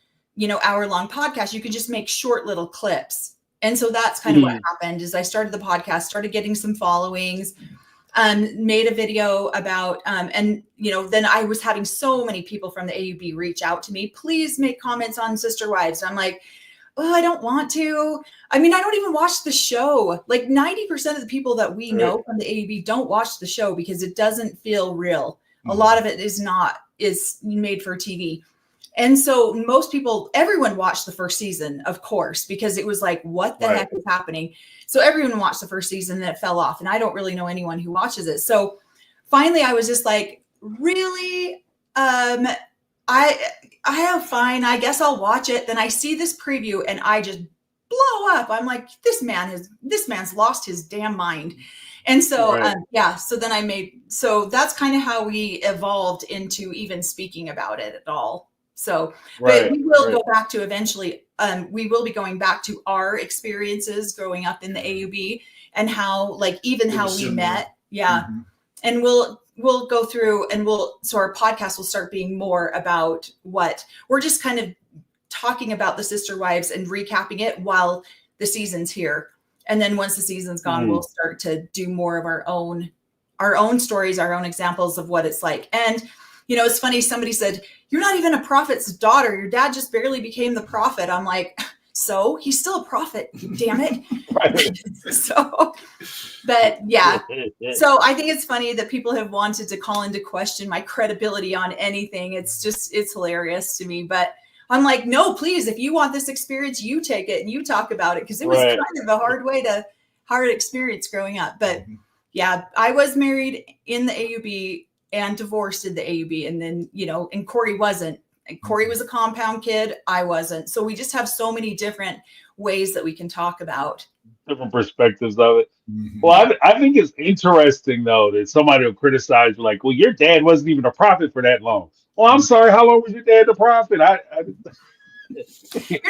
hour-long podcast. You can just make short little clips. And so that's kind of what happened. Is I started the podcast, started getting some followings, made a video about, and then I was having so many people from the AUB reach out to me, please make comments on Sister Wives. And I'm like, oh, I don't want to. I mean, I don't even watch the show. Like 90% of the people that we know from the AUB don't watch the show because it doesn't feel real. A lot of it is made for TV. And so everyone watched the first season, of course, because it was like, what the heck is happening? So everyone watched the first season, and then it fell off. And I don't really know anyone who watches it. So finally I was just like, really? I have fine. I guess I'll watch it. Then I see this preview and I just blow up. I'm like, this man's lost his damn mind. And so, so that's kind of how we evolved into even speaking about it at all. So, but we will go back to eventually, we will be going back to our experiences growing up in the AUB and how we met. Yeah. Mm-hmm. And we'll go through and so our podcast will start being more about what we're just kind of talking about the Sister Wives and recapping it while the season's here. And then once the season's gone, we'll start to do more of our own stories, our own examples of what it's like. And, you know, it's funny. Somebody said, you're not even a prophet's daughter. Your dad just barely became the prophet. I'm like, so he's still a prophet, damn it. So, but yeah. So I think it's funny that people have wanted to call into question my credibility on anything. It's hilarious to me, but I'm like, no, please, if you want this experience, you take it and you talk about it. Cause it was kind of a hard experience growing up. But yeah, I was married in the AUB and divorced in the AUB. And then, you know, and Corey wasn't. Corey was a compound kid. I wasn't. So we just have so many different ways that we can talk about. Different perspectives of it. Well, I think it's interesting, though, that somebody will criticize, like, well, your dad wasn't even a prophet for that long. Well, I'm sorry. How long was your dad a prophet? You're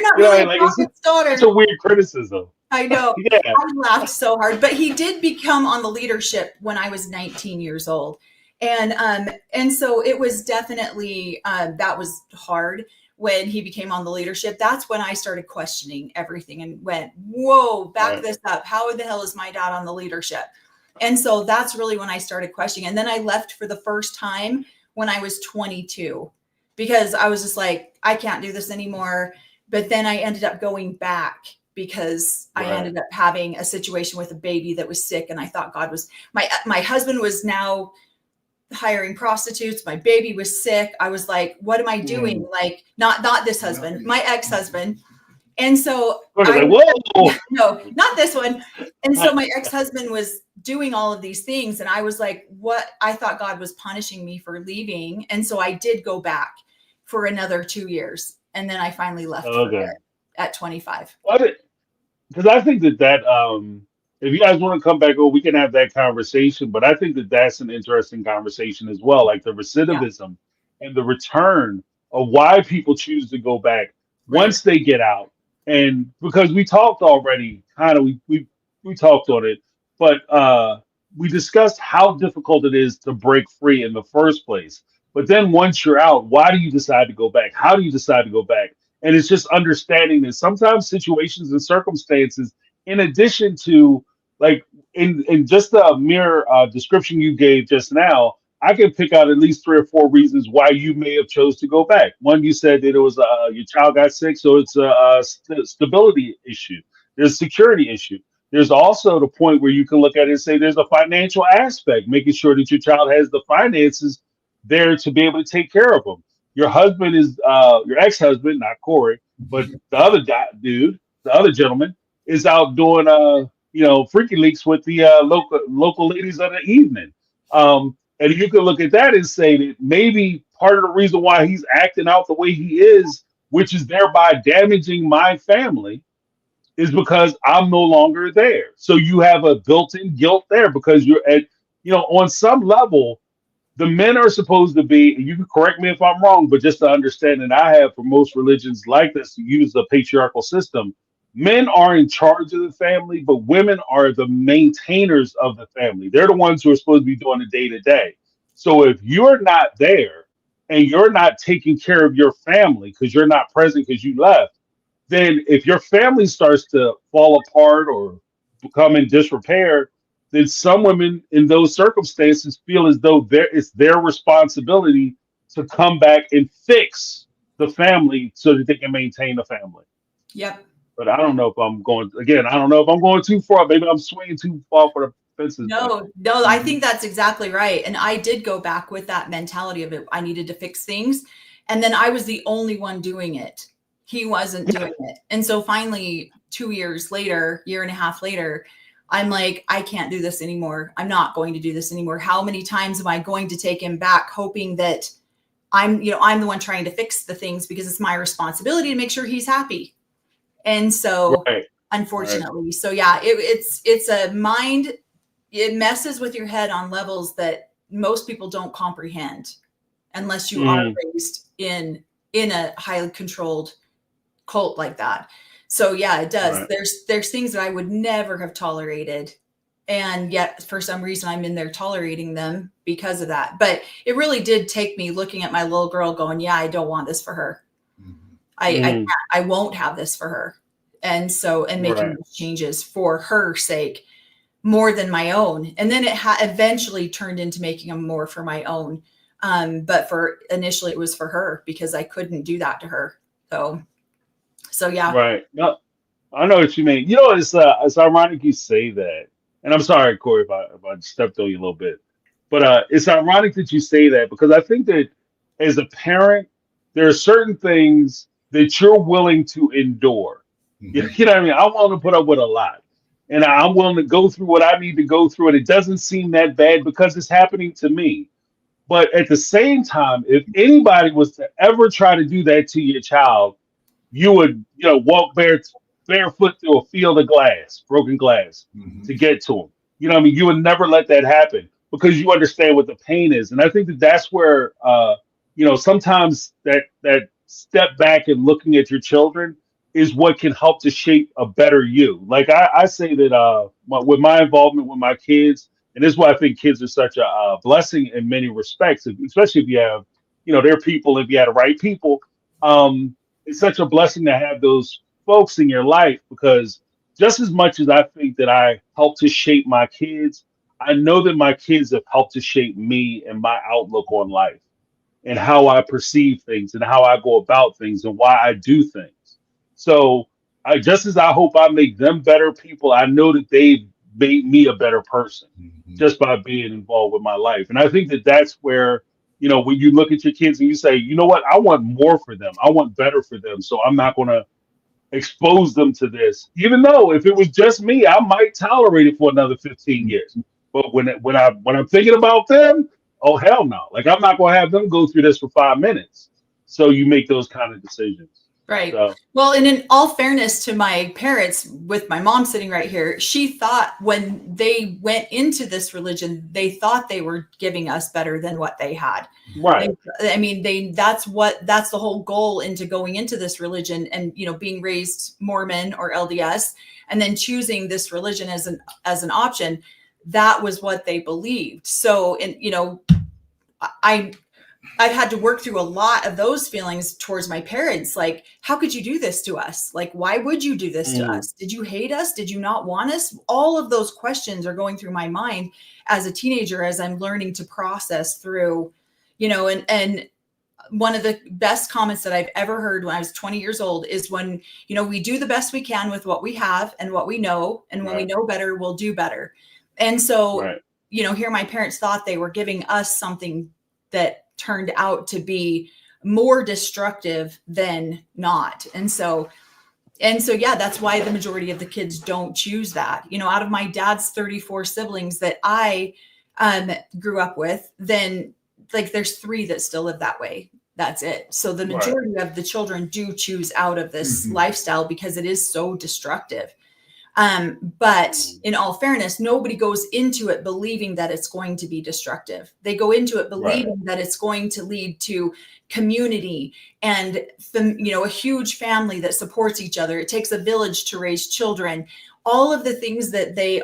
not really a prophet's daughter. It's a weird criticism. I know. Yeah. I laughed so hard. But he did become on the leadership when I was 19 years old. And so it was definitely, that was hard when he became on the leadership. That's when I started questioning everything and went, whoa, back this up. How the hell is my dad on the leadership? And so that's really when I started questioning. And then I left for the first time when I was 22, because I was just like, I can't do this anymore. But then I ended up going back because I ended up having a situation with a baby that was sick. And I thought God was, my husband was now hiring prostitutes. My baby was sick. I was like, what am I doing? Like, not this husband, my ex-husband. And so whoa, no, not this one. And so my ex-husband was doing all of these things. And I was like, what? I thought God was punishing me for leaving. And so I did go back for another 2 years. And then I finally left at 25. Because I think that if you guys want to come back over, we can have that conversation. But I think that that's an interesting conversation as well, like the recidivism and the return of why people choose to go back once they get out. And because we talked already, kind of we talked on it, but we discussed how difficult it is to break free in the first place. But then once you're out, why do you decide to go back? How do you decide to go back? And it's just understanding that sometimes situations and circumstances, in addition to like in just the mere description you gave just now, I can pick out at least 3 or 4 reasons why you may have chose to go back. One, you said that it was your child got sick, so it's a stability issue. There's a security issue. There's also the point where you can look at it and say there's a financial aspect, making sure that your child has the finances there to be able to take care of them. Your husband is your ex-husband, not Corey, but the other dude, the other gentleman, is out doing freaky leaks with the local ladies of the evening. And you can look at that and say that maybe part of the reason why he's acting out the way he is, which is thereby damaging my family, is because I'm no longer there. So you have a built-in guilt there because you're at, on some level, the men are supposed to be, and you can correct me if I'm wrong, but just to understand that I have for most religions like this, to use the patriarchal system, men are in charge of the family, but women are the maintainers of the family. They're the ones who are supposed to be doing the day-to-day. So if you're not there and you're not taking care of your family because you're not present because you left, then if your family starts to fall apart or become in disrepair, then some women in those circumstances feel as though it's their responsibility to come back and fix the family so that they can maintain the family. Yep. But I don't know if I'm going too far. Maybe I'm swinging too far for the fences. No, I think that's exactly right. And I did go back with that mentality of it. I needed to fix things. And then I was the only one doing it. He wasn't doing it. And so finally, 2 years later, year and a half later, I'm like, I can't do this anymore. I'm not going to do this anymore. How many times am I going to take him back, hoping that I'm the one trying to fix the things because it's my responsibility to make sure he's happy. And so unfortunately, so yeah, it's a mind, it messes with your head on levels that most people don't comprehend unless you are raised in a highly controlled cult like that. So yeah, it does. Right. There's things that I would never have tolerated. And yet for some reason I'm in there tolerating them because of that. But it really did take me looking at my little girl going, yeah, I don't want this for her. I won't have this for her. And making Right. those changes for her sake more than my own. And then it eventually turned into making them more for my own. But for initially it was for her because I couldn't do that to her. So yeah. Right. No, I know what you mean. It's ironic you say that. And I'm sorry, Corey, if I stepped on you a little bit. But it's ironic that you say that because I think that as a parent, there are certain things that you're willing to endure. Mhm. You know what I mean? I'm willing to put up with a lot. And I'm willing to go through what I need to go through. And it doesn't seem that bad because it's happening to me. But at the same time, if anybody was to ever try to do that to your child, you would, walk barefoot through a field of glass, broken glass, Mhm. to get to them. You know what I mean? You would never let that happen because you understand what the pain is. And I think that that's where, sometimes that step back and looking at your children is what can help to shape a better you. Like I say that with my involvement with my kids, and this is why I think kids are such a blessing in many respects, especially if you have, their people, if you have the right people. It's such a blessing to have those folks in your life because just as much as I think that I helped to shape my kids, I know that my kids have helped to shape me and my outlook on life and how I perceive things and how I go about things and why I do things. So just as I hope I make them better people, I know that they've made me a better person Mhm. just by being involved with my life. And I think that that's where, when you look at your kids and you say, you know what, I want more for them. I want better for them. So I'm not going to expose them to this, even though if it was just me, I might tolerate it for another 15 years. But when I'm thinking about them, oh hell no! Like I'm not going to have them go through this for 5 minutes. So you make those kind of decisions. Right. So Well, and in all fairness to my parents, with my mom sitting right here, she thought when they went into this religion, they thought they were giving us better than what they had. right, That's the whole goal into going into this religion and, being raised Mormon or LDS and then choosing this religion as an option. That was what they believed. So, and, I've had to work through a lot of those feelings towards my parents. Like, how could you do this to us? Like, why would you do this to mm, us? Did you hate us? Did you not want us? All of those questions are going through my mind as a teenager, as I'm learning to process through, and one of the best comments that I've ever heard when I was 20 years old is when, we do the best we can with what we have and what we know. And when we right, know better, we'll do better. And so, right, here my parents thought they were giving us something that turned out to be more destructive than not. And so, yeah, that's why the majority of the kids don't choose that. Out of my dad's 34 siblings that I grew up with, then like there's 3 that still live that way. That's it. So the right, majority of the children do choose out of this Mhm. lifestyle because it is so destructive. But in all fairness, nobody goes into it believing that it's going to be destructive. They go into it right, believing that it's going to lead to community and, a huge family that supports each other. It takes a village to raise children. All of the things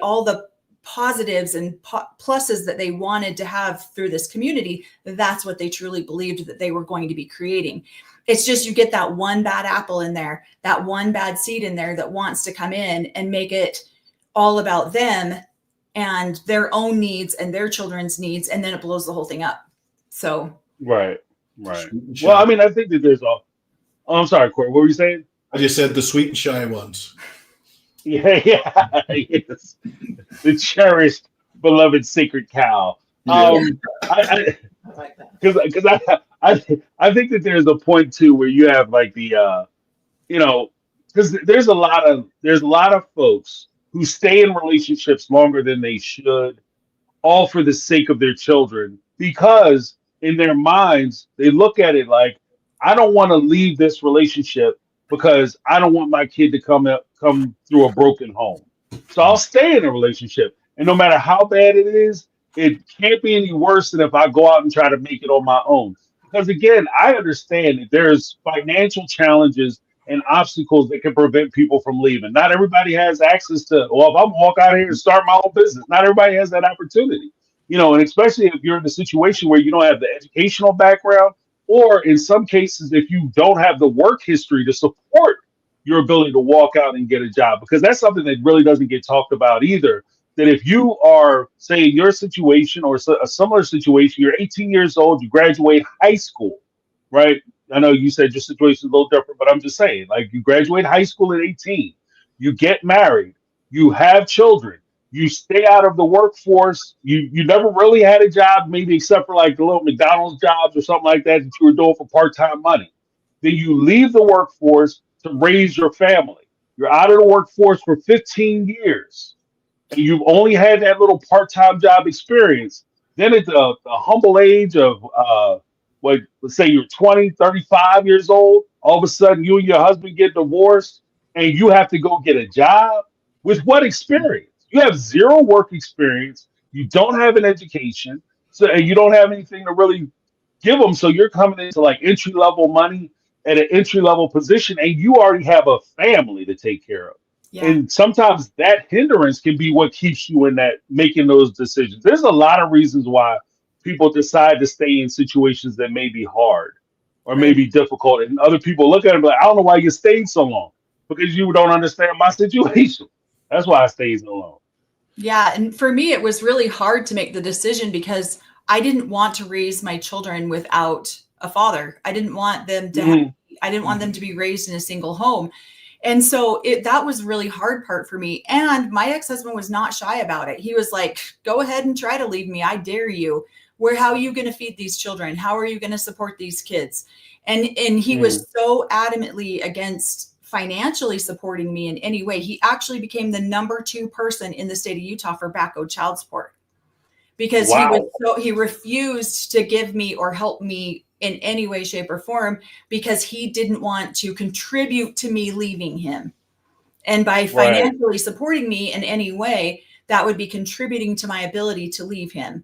all the positives and pluses that they wanted to have through this community, that's what they truly believed that they were going to be creating. It's just you get that one bad apple in there, that one bad seed in there that wants to come in and make it all about them and their own needs and their children's needs, and then it blows the whole thing up. So right, right. Sweet and Well, shy. I mean, I think that there's all. Oh, I'm sorry, Corey. What were you saying? I just said the sweet and shy ones. Yeah, yeah, yes. The cherished, beloved, sacred cow. Yeah. I I like that. because I think that there's a point too where you have like the you know because there's a lot of folks who stay in relationships longer than they should, all for the sake of their children, because in their minds they look at it like, I don't want to leave this relationship because I don't want my kid to come through a broken home. So I'll stay in a relationship. And no matter how bad it is, it can't be any worse than if I go out and try to make it on my own. Because again, I understand that there's financial challenges and obstacles that can prevent people from leaving. Not everybody has access to, well, if I'm walk out here and start my own business, not everybody has that opportunity. And especially if you're in a situation where you don't have the educational background, or in some cases, if you don't have the work history to support your ability to walk out and get a job, because that's something that really doesn't get talked about either. That if you are, say, in your situation or a similar situation, you're 18 years old, you graduate high school, right? I know you said your situation is a little different, but I'm just saying, like, you graduate high school at 18, you get married, you have children, you stay out of the workforce, you never really had a job, maybe except for like the little McDonald's jobs or something like that you were doing for part-time money. Then you leave the workforce to raise your family. You're out of the workforce for 15 years and you've only had that little part-time job experience. Then at the humble age of what, let's say you're 20, 35 years old, all of a sudden you and your husband get divorced and you have to go get a job. With what experience? You have zero work experience, you don't have an education, so and you don't have anything to really give them. So you're coming into like entry level money at an entry level position, and you already have a family to take care of. Yeah. And sometimes that hindrance can be what keeps you in that making those decisions. There's a lot of reasons why people decide to stay in situations that may be hard or may Right. be difficult, and other people look at it like, I don't know why you stayed so long, because you don't understand my situation. That's why I stayed so long. Yeah. And for me, it was really hard to make the decision because I didn't want to raise my children without a father. I didn't want them to I didn't want them to be raised in a single home. And so that was really hard part for me. And my ex-husband was not shy about it. He was like, go ahead and try to leave me. I dare you. How are you going to feed these children? How are you going to support these kids? And he was so adamantly against financially supporting me in any way. He actually became the #2 person in the state of Utah for back owed child support because he refused to give me or help me in any way, shape, or form because he didn't want to contribute to me leaving him. And by financially supporting me in any way, that would be contributing to my ability to leave him.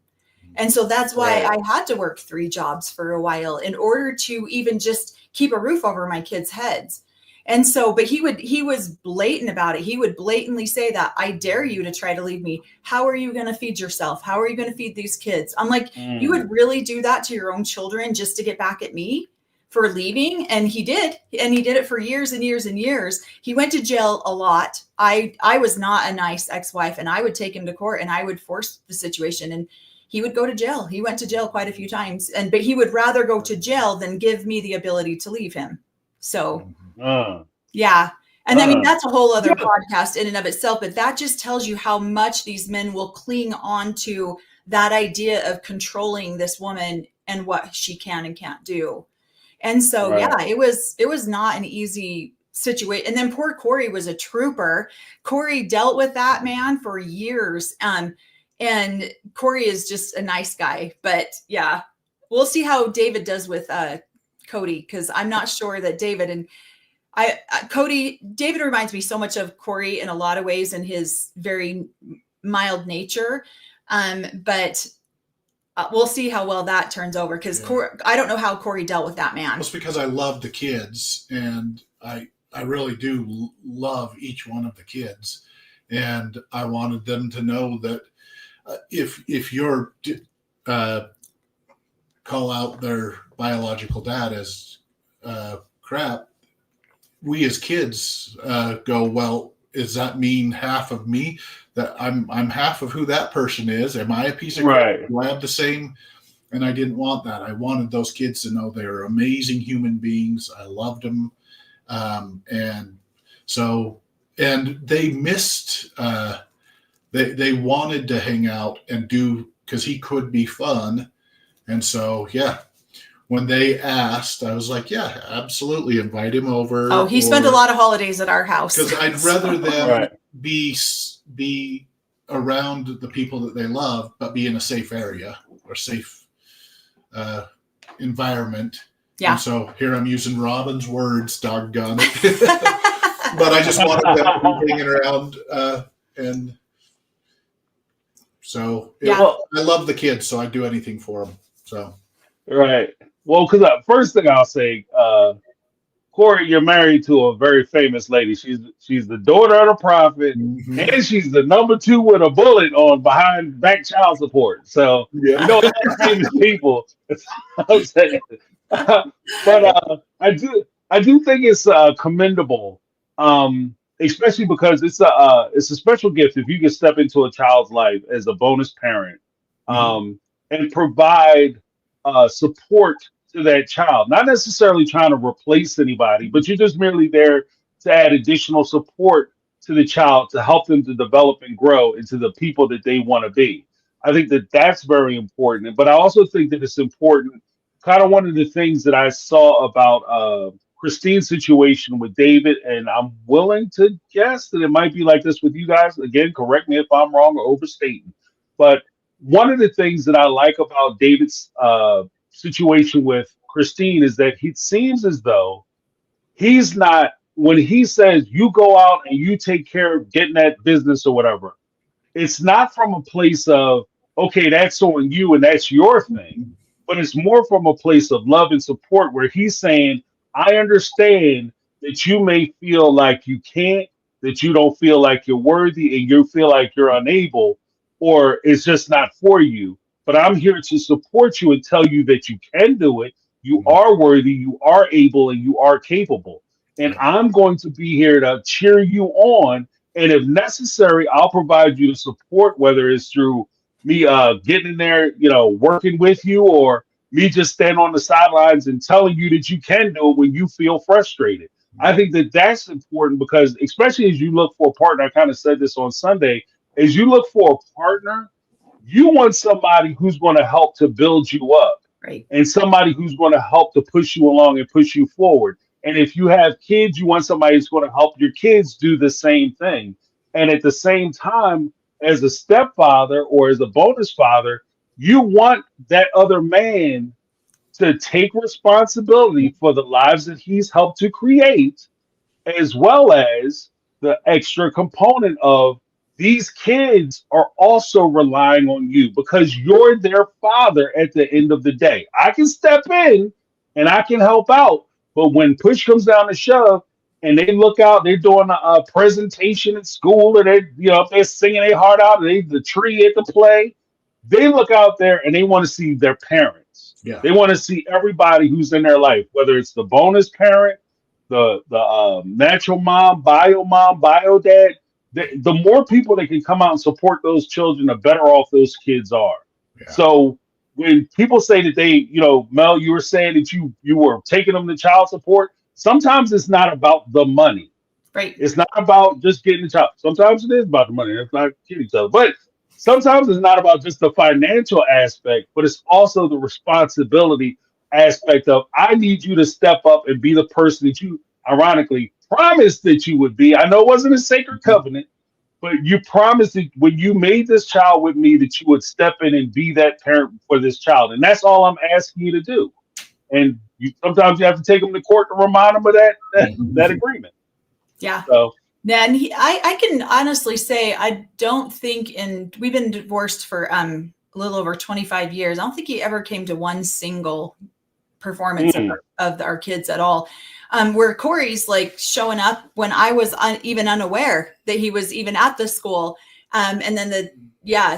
And so that's why I had to work 3 jobs for a while in order to even just keep a roof over my kids' heads. And so, but he was blatant about it. He would blatantly say that, I dare you to try to leave me. How are you going to feed yourself? How are you going to feed these kids? I'm like, you would really do that to your own children just to get back at me for leaving? And he did. And he did it for years and years and years. He went to jail a lot. I was not a nice ex-wife, and I would take him to court and I would force the situation, and he would go to jail. He went to jail quite a few times, but he would rather go to jail than give me the ability to leave him. So yeah. And I mean, that's a whole other podcast in and of itself, but that just tells you how much these men will cling on to that idea of controlling this woman and what she can and can't do. And so, it was not an easy situation. And then poor Corey was a trooper. Corey dealt with that man for years. And Corey is just a nice guy, but yeah, we'll see how David does with, Cody. Cause I'm not sure that David and David reminds me so much of Corey in a lot of ways in his very mild nature. But we'll see how well that turns over. Cause I don't know how Corey dealt with that man. It's because I love the kids, and I really do love each one of the kids. And I wanted them to know that if you're, call out their biological dad as crap, we as kids go, well, does that mean half of me? That I'm half of who that person is? Am I a piece of crap? Do I have the same? And I didn't want that. I wanted those kids to know they're amazing human beings. I loved them. And they missed, they wanted to hang out and do, because he could be fun. And so, when they asked, I was like, yeah, absolutely, invite him over. Oh, he spent a lot of holidays at our house. Because I'd rather them be around the people that they love, but be in a safe area or safe environment. Yeah. And so here I'm using Robin's words, doggone it. But I just wanted them to be hanging around. And so I love the kids, so I'd do anything for them. So. Right. Well, because first thing I'll say, Corey, you're married to a very famous lady. She's the daughter of the prophet, and she's the #2 with a bullet on behind back child support. So you know, famous people. That's what I'm saying. But I do think it's commendable especially because it's a special gift if you can step into a child's life as a bonus parent, Mhm. and provide support to that child. Not necessarily trying to replace anybody, but you're just merely there to add additional support to the child to help them to develop and grow into the people that they want to be. I think that that's very important. But I also think that it's important. Kind of one of the things that I saw about Christine's situation with David, and I'm willing to guess that it might be like this with you guys. Again, correct me if I'm wrong or overstating. But one of the things that I like about David's situation with Christine is that it seems as though he's not, when he says you go out and you take care of getting that business or whatever, it's not from a place of, okay, that's on you and that's your thing, but it's more from a place of love and support where he's saying, I understand that you may feel like you can't, that you don't feel like you're worthy and you feel like you're unable, or it's just not for you. But I'm here to support you and tell you that you can do it. You Mhm. are worthy, you are able, and you are capable. And Yeah. I'm going to be here to cheer you on, and if necessary, I'll provide you the support, whether it's through me getting in there, working with you, or me just stand on the sidelines and telling you that you can do it when you feel frustrated. I think that that's important because, especially as you look for a partner, I kind of said this on Sunday, as you look for a partner, you want somebody who's going to help to build you up Right. and somebody who's going to help to push you along and push you forward. And if you have kids, you want somebody who's going to help your kids do the same thing. And at the same time, as a stepfather or as a bonus father, you want that other man to take responsibility for the lives that he's helped to create, as well as the extra component of these kids are also relying on you because you're their father at the end of the day. I can step in and I can help out, but when push comes down to shove and they look out, they're doing a presentation at school, or if they're singing their heart out, and they the tree at the play, they look out there and they want to see their parents. Yeah. They want to see everybody who's in their life, whether it's the bonus parent, the natural mom, bio dad. The more people that can come out and support those children, the better off those kids are. Yeah. So when people say that Mel, you were saying that you were taking them to child support. Sometimes it's not about the money. Right. It's not about just getting the child. Sometimes it is about the money. It's not kidding each other. But sometimes it's not about just the financial aspect, but it's also the responsibility aspect of I need you to step up and be the person that you ironically promised that you would be. I know it wasn't a sacred covenant, but you promised that when you made this child with me that you would step in and be that parent for this child. And that's all I'm asking you to do. And sometimes you have to take them to court to remind them of that agreement. Yeah. So Then I can honestly say I don't think we've been divorced for a little over 25 years. I don't think he ever came to one single performance of our kids at all. Where Corey's like showing up when I was even unaware that he was even at the school. And then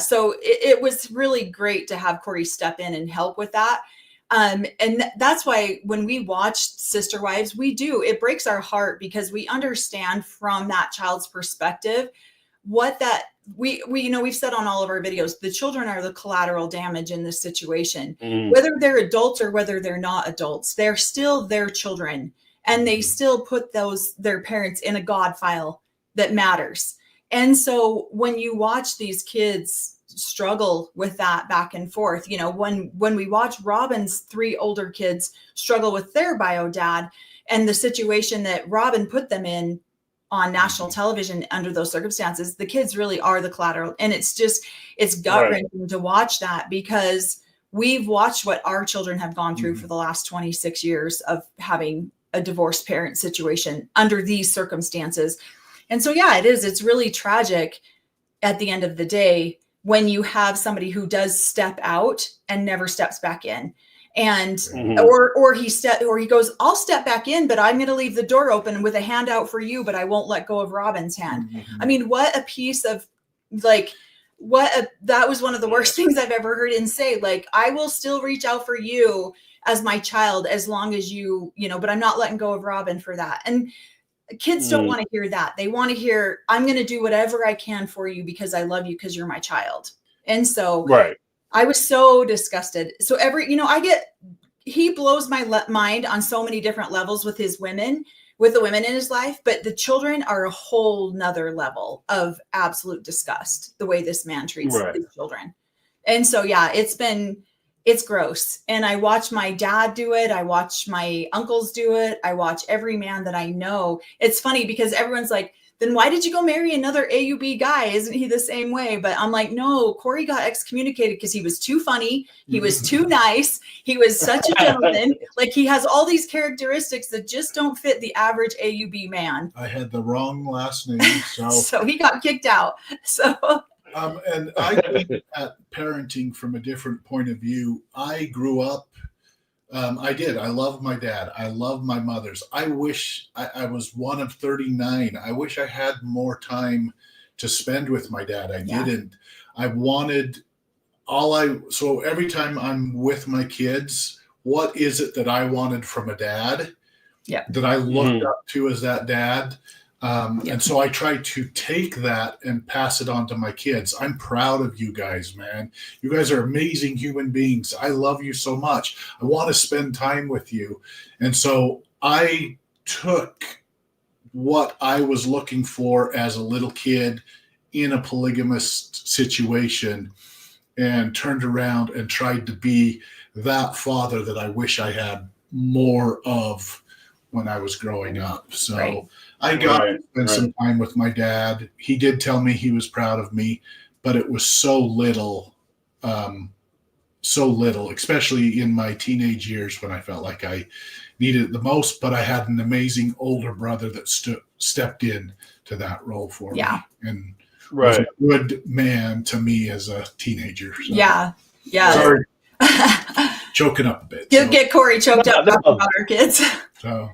so it was really great to have Corey step in and help with that. And that's why when we watched Sister Wives, it breaks our heart because we understand from that child's perspective what that we've said on all of our videos, the children are the collateral damage in this situation, whether they're adults or whether they're not adults, they're still their children and they still put their parents in a God file that matters. And so when you watch these kids struggle with that back and forth, when we watch Robin's 3 older kids struggle with their bio dad and the situation that Robin put them in on national television under those circumstances, the kids really are the collateral. And it's gut-wrenching to watch that because we've watched what our children have gone through for the last 26 years of having a divorced parent situation under these circumstances. And so, it's really tragic at the end of the day when you have somebody who does step out and never steps back in. And or he goes, I'll step back in, but I'm going to leave the door open with a hand out for you, but I won't let go of Robin's hand. I mean, what a piece of that was one of the worst things I've ever heard him say. Like, I will still reach out for you as my child as long as you but I'm not letting go of Robin for that. And Kids don't want to hear that. They want to hear, I'm going to do whatever I can for you because I love you because you're my child. And so I was so disgusted. So he blows my mind on so many different levels with the women in his life, but the children are a whole nother level of absolute disgust, the way this man treats his children. And so, yeah, it's gross. And I watch my dad do it. I watch my uncles do it. I watch every man that I know. It's funny because everyone's like, then why did you go marry another AUB guy? Isn't he the same way? But I'm like, no, Corey got excommunicated because he was too funny. He was too nice. He was such a gentleman. Like, he has all these characteristics that just don't fit the average AUB man. I had the wrong last name. So he got kicked out. So... and I think at parenting from a different point of view. I grew up, I love my dad. I love my mothers. I wish I was one of 39. I wish I had more time to spend with my dad. I didn't. I wanted so every time I'm with my kids, what is it that I wanted from a dad that I looked up to as that dad? And so I try to take that and pass it on to my kids. I'm proud of you guys, man. You guys are amazing human beings. I love you so much. I want to spend time with you. And so I took what I was looking for as a little kid in a polygamous situation and turned around and tried to be that father that I wish I had more of when I was growing up. So I got to spend some time with my dad. He did tell me he was proud of me, but it was so little, especially in my teenage years when I felt like I needed it the most. But I had an amazing older brother that stepped in to that role for me and was a good man to me as a teenager. So. Yeah. Sorry, choking up a bit. Get Corey choked up about our kids. So.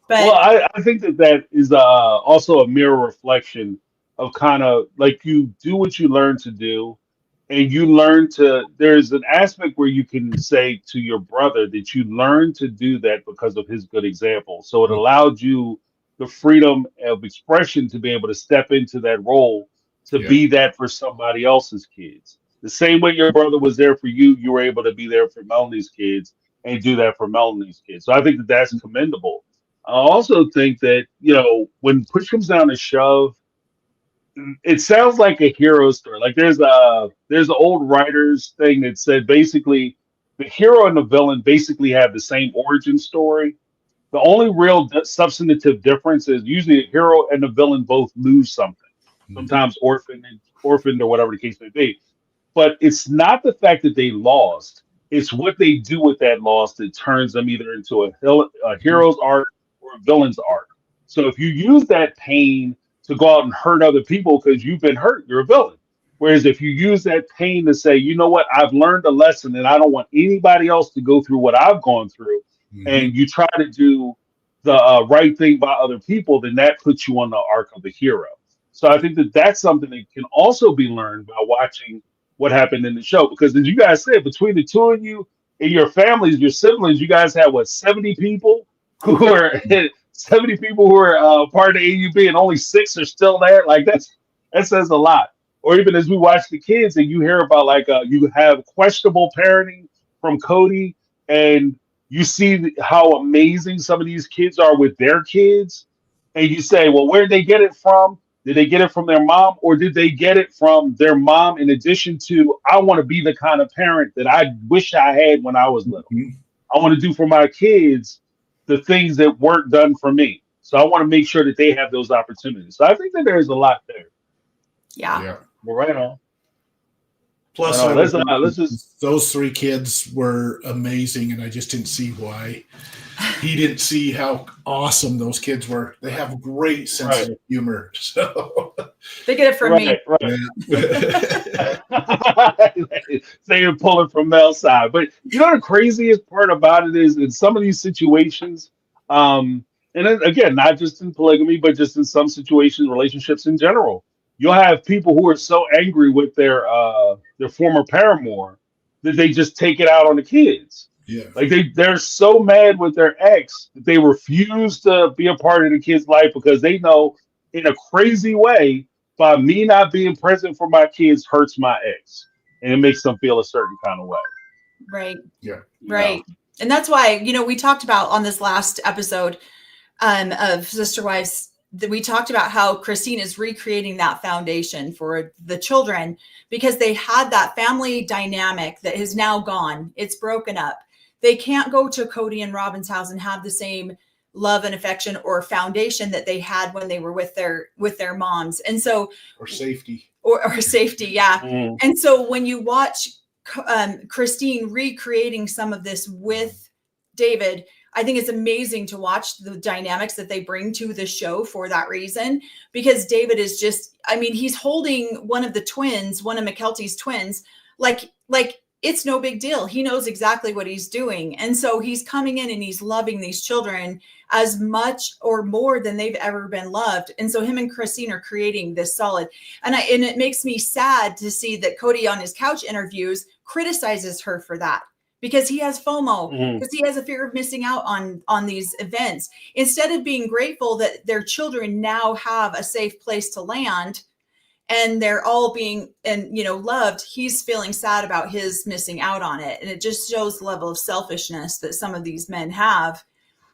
Well, I think that is also a mirror reflection of kind of like you do what you learn to do, and you learn to. There's an aspect where you can say to your brother that you learn to do that because of his good example. So it allowed you the freedom of expression to be able to step into that role to be that for somebody else's kids. The same way your brother was there for you, you were able to be there for Melanie's kids and do that for Melanie's kids. So I think that that's commendable. I also think that, when push comes down to shove, it sounds like a hero story. Like there's an old writers thing that said basically the hero and the villain basically have the same origin story. The only real substantive difference is usually the hero and the villain both lose something, sometimes orphaned or whatever the case may be. But it's not the fact that they lost. It's what they do with that loss that turns them either into a hero's arc or a villain's arc. So if you use that pain to go out and hurt other people because you've been hurt, you're a villain. Whereas if you use that pain to say, you know what, I've learned a lesson and I don't want anybody else to go through what I've gone through, and you try to do the right thing by other people, then that puts you on the arc of the hero. So I think that that's something that can also be learned by watching what happened in the show. Because as you guys said, between the two of you and your families, your siblings, you guys have 70 people who are 70 people who are part of the AUB, and only 6 are still there. Like that says a lot. Or even as we watch the kids and you hear about you have questionable parenting from Cody, and you see how amazing some of these kids are with their kids, and you say, well, where did they get it from? Did they get it from their mom, or did they get it from their mom in addition to, I want to be the kind of parent that I wish I had when I was little. I want to do for my kids the things that weren't done for me. So I want to make sure that they have those opportunities. So I think that there's a lot there. Yeah. Well, right on. Plus, let's just... those 3 kids were amazing, and I just didn't see why he didn't see how awesome those kids were. They have a great sense of humor. So they get it from me. Right. So you're pulling from Mel's side. But the craziest part about it is in some of these situations, and then, again, not just in polygamy, but just in some situations, relationships in general, you'll have people who are so angry with their former paramour that they just take it out on the kids. Yeah. Like they're so mad with their ex that they refuse to be a part of the kid's life because they know in a crazy way by me not being present for my kids hurts my ex, and it makes them feel a certain kind of way. Right. Yeah. You Right. And that's why, we talked about on this last episode of Sister Wives, that we talked about how Christine is recreating that foundation for the children because they had that family dynamic that is now gone. It's broken up. They can't go to Cody and Robin's house and have the same love and affection or foundation that they had when they were with their moms. And so, Or safety. or safety. Yeah. know. And so when you watch Christine recreating some of this with David, I think it's amazing to watch the dynamics that they bring to the show for that reason, because David is just, he's holding one of McKelty's twins, like it's no big deal. He knows exactly what he's doing. And so he's coming in and he's loving these children as much or more than they've ever been loved. And so him and Christine are creating this solid. And it makes me sad to see that Cody on his couch interviews criticizes her for that, because he has FOMO, because he has a fear of missing out on these events. Instead of being grateful that their children now have a safe place to land and they're all being loved, he's feeling sad about his missing out on it. And it just shows the level of selfishness that some of these men have,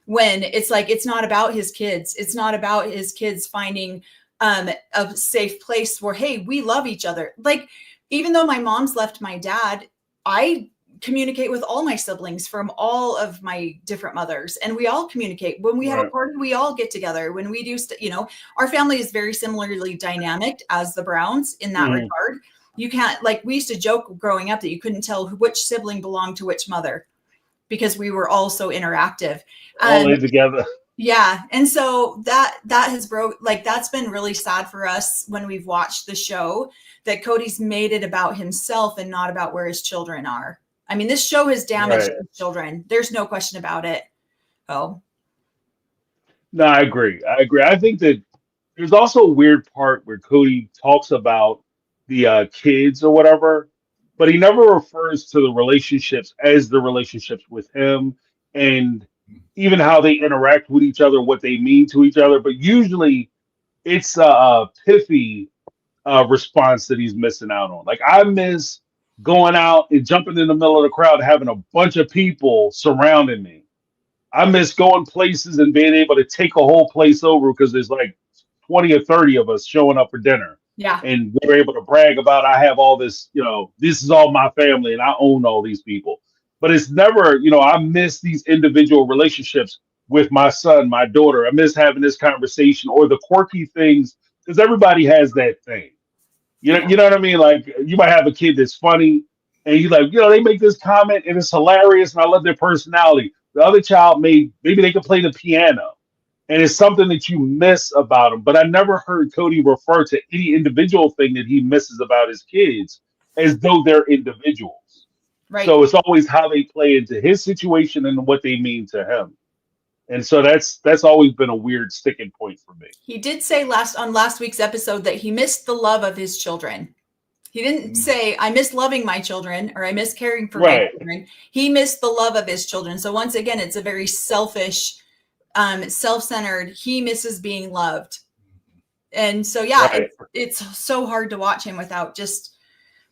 when it's like, it's not about his kids. It's not about his kids finding a safe place where, hey, we love each other. Like, even though my mom's left my dad, I communicate with all my siblings from all of my different mothers, and we all communicate. When we have a party, we all get together. When we do our family is very similarly dynamic as the Browns in that regard. You can't, we used to joke growing up that you couldn't tell which sibling belonged to which mother, because we were all so interactive. All in together. Yeah. And so that has that's been really sad for us when we've watched the show, that Cody's made it about himself and not about where his children are. This show has damaged his children. There's no question about it. Oh. No, I agree. I think that there's also a weird part where Cody talks about the kids or whatever, but he never refers to the relationships as the relationships with him, and even how they interact with each other, what they mean to each other. But usually it's a pithy response that he's missing out on. Like, I miss going out and jumping in the middle of the crowd, having a bunch of people surrounding me. I miss going places and being able to take a whole place over because there's like 20 or 30 of us showing up for dinner. Yeah. And we're able to brag about, I have all this, this is all my family and I own all these people. But it's never, I miss these individual relationships with my son, my daughter. I miss having this conversation or the quirky things, because everybody has that thing. You know what I mean? Like, you might have a kid that's funny and you they make this comment and it's hilarious and I love their personality. The other child maybe they could play the piano and it's something that you miss about them. But I never heard Cody refer to any individual thing that he misses about his kids as though they're individuals. Right. So it's always how they play into his situation and what they mean to him. And so that's always been a weird sticking point for me. He did say on last week's episode that he missed the love of his children. He didn't say, I miss loving my children or I miss caring for my children. He missed the love of his children. So once again, it's a very selfish, self-centered. He misses being loved. And so, it's so hard to watch him without just